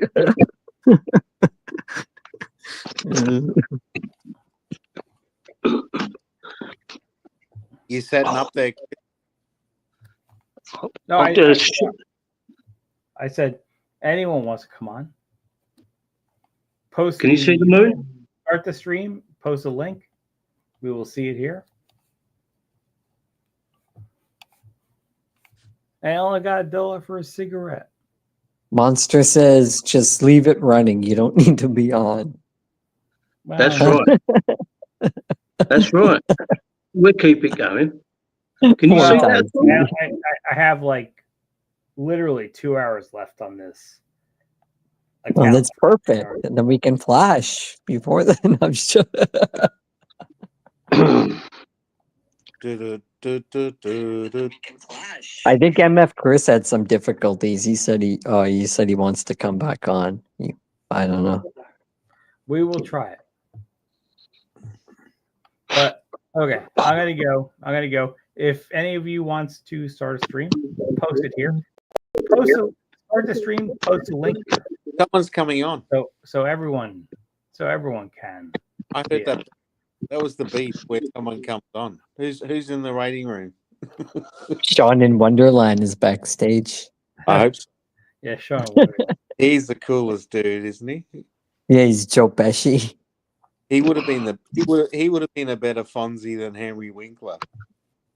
You setting up there? No, I'll do this. I said anyone wants to come on. Post. Can you see the moon? Start the stream. Post a link. We will see it here. I only got $1 for a cigarette. Monster says, "Just leave it running. You don't need to be on." Well, That's right. That's right. We'll keep it going. Can you Four see times. that? I have like literally 2 hours left on this. Well, account. that's perfect. And then we can flash before then. I'm sure. I think MF Chris had some difficulties. He said he wants to come back on. I don't know. We will try it. But okay, I'm gonna go. If any of you wants to start a stream, post it here. Start the stream. Post a link here. Someone's coming on. So everyone can. I heard Yeah. that was the beat where someone comes on. Who's in the waiting room? Sean in Wonderland is backstage. I hope so. Yeah, Sean. He's the coolest dude, isn't he? Yeah, he's Joe Pesci. He would have been a better Fonzie than Henry Winkler.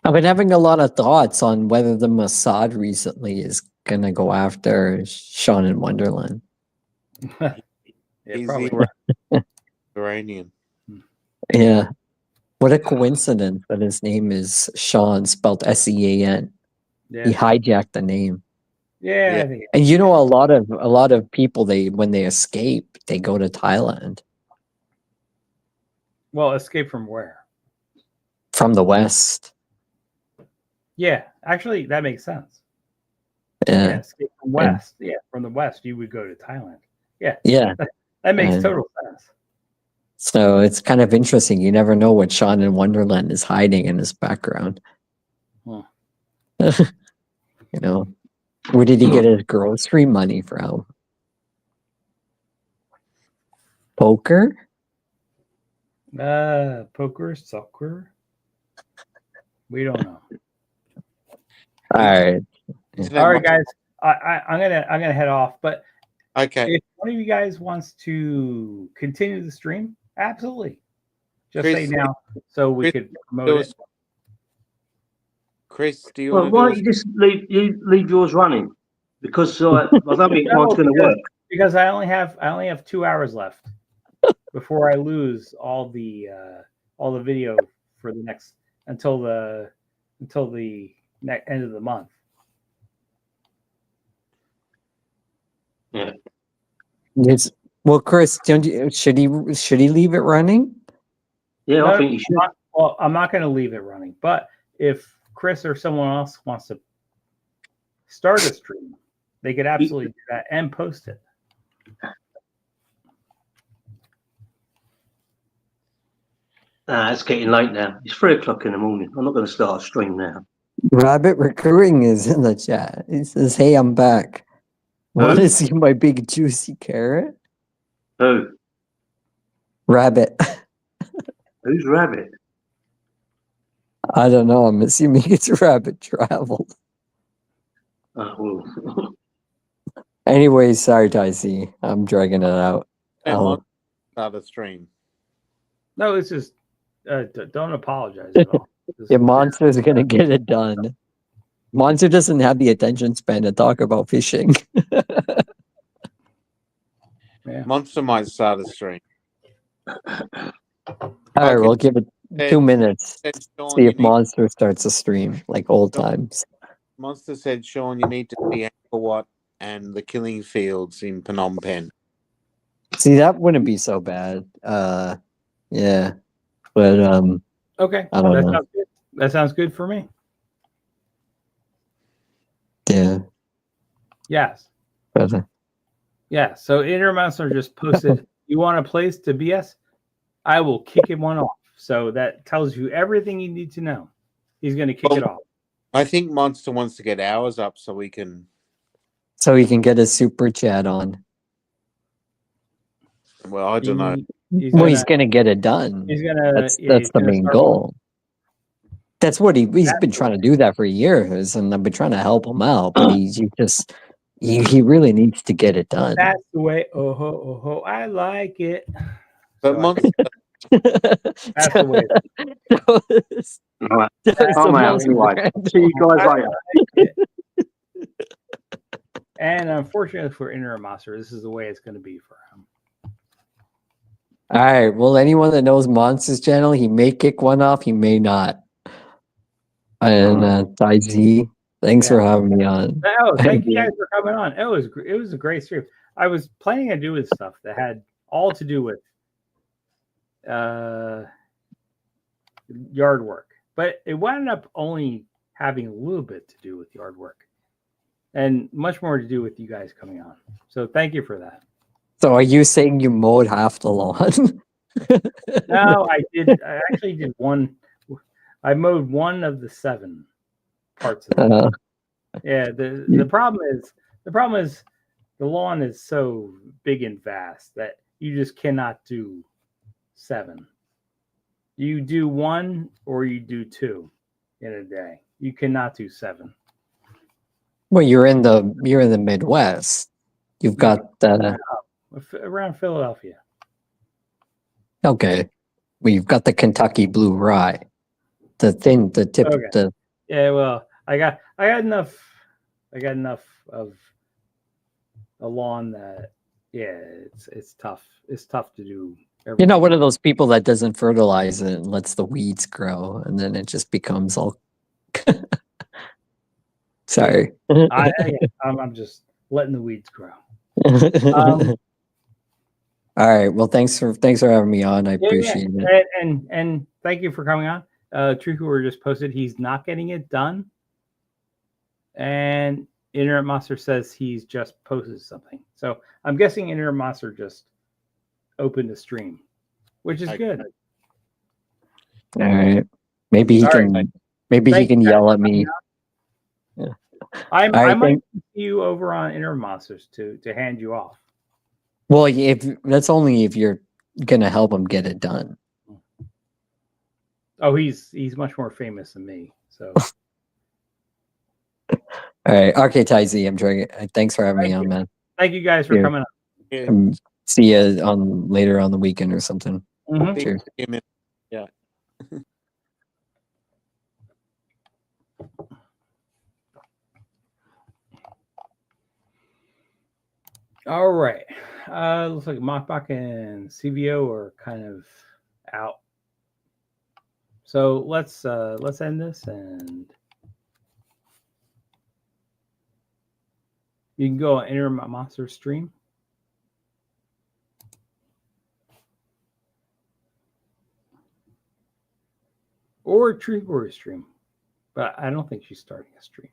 I've been having a lot of thoughts on whether the Mossad recently is gonna go after Sean in Wonderland. Yeah, He's probably. Iranian. Yeah. What a coincidence that his name is Sean, spelled Sean. Yeah. He hijacked the name. Yeah, Yeah. I think And you know, a lot of people, when they escape, they go to Thailand well, escape from where? from the West. Yeah, actually that makes sense. Yeah, Yeah. escape from West. Yeah, from the West you would go to Thailand. Yeah. Yeah. That makes And- total sense. So it's kind of interesting. You never know what Sean in Wonderland is hiding in his background. Huh. You know, where did he get his grocery money from? Poker? Poker, soccer. We don't know. All right. Isn't All that right, guys. I'm gonna head off. But Okay. if one of you guys wants to continue the stream, absolutely. Just Chris, say now so we Chris, could promote there it. was- Chris, do you Well, want why to don't you just leave yours running? Because I don't think mine's going to work. because I only have 2 hours left before I lose all the video for the next until the end of the month. Yeah. Yes. Well, Chris, should he leave it running? Yeah, No, I think you should. well, I'm not going to leave it running, but if Chris or someone else wants to start a stream, they could absolutely do that and post it. It's getting late now. It's 3:00 in the morning. I'm not going to start a stream now. Rabbit Recurring is in the chat. He says, "Hey, I'm back. Want to see my big juicy carrot?" Who? Rabbit. Who's Rabbit? I don't know. I'm assuming it's Rabbit Traveled. Oh, well. Anyways, sorry, Ticey. I'm dragging it out. Start a stream. No, it's just don't apologize at all. Yeah, Monster's gonna get it done. Monster doesn't have the attention span to talk about fishing. Yeah. Monster might start a stream. All right, we'll give it 2 minutes. Sean, See if Monster starts a stream like old Sean, times. Monster said, Sean, you need to see Angkor Wat and the killing fields in Phnom Penh. See, that wouldn't be so bad. Yeah, but Okay, I don't know. sounds good. That sounds good for me. Yeah. Yes. But, Yeah. So Intermonster just posted, "You want a place to BS? I will kick him one off." So that tells you everything you need to know. He's going to kick it off. I think Monster wants to get ours up so we can. so he can get a super chat on. Well, I don't know. He's gonna get it done. He's gonna. That's he's the gonna main start goal. That's what he's been trying to do that for years, and I've been trying to help him out, but he really needs to get it done. That's the way. Oh ho, I like it. But So Monster, that's the way. All right. That's I'm the out most anyway. random- See you guys I later. like it. And unfortunately for Intermonster, this is the way it's going to be for him. All right. Well, anyone that knows Monster's channel, he may kick one off, he may not. And Taiji, thanks for having me on. Oh, thank you guys for coming on. It was a great stream. I was planning on doing stuff that had all to do with yard work, but it wound up only having a little bit to do with yard work and much more to do with you guys coming on. So thank you for that. So are you saying you mowed half the lawn? No, I did. I actually did one. I mowed one of the 7 parts of it. Yeah. The problem is the lawn is so big and vast that you just cannot do 7. You do 1 or you do 2 in a day. You cannot do 7. Well, you're in the Midwest. You've got Around Philadelphia. Okay. Well, you've got the Kentucky Blue Rye. The tip Okay. the Yeah, well, I got enough of a lawn that it's tough. It's tough to do everything. You're not one of those people that doesn't fertilize it and lets the weeds grow and then it just becomes all sorry. I'm just letting the weeds grow. All right. Well, thanks for having me on. I appreciate it. And thank you for coming on. True Cooler just posted he's not getting it done. And Internet Monster says he's just posted something. So I'm guessing Internet Monster just opened the stream, which is good. All right. Maybe he can yell at me. Yeah. I might see you over on Internet Monsters to hand you off. Well, if that's only if you're gonna help him get it done. Oh, he's much more famous than me. So all right. Okay, Taiji, I'm trying. Thanks for having me on, man. Thank you guys for coming on. See you on later on the weekend or something. Mm-hmm. Cheers. Yeah. All right. Looks like Mak Mak and CVO are kind of out. So let's end this, and you can go enter my monster stream. Or Tree Warrior stream. But I don't think she's starting a stream.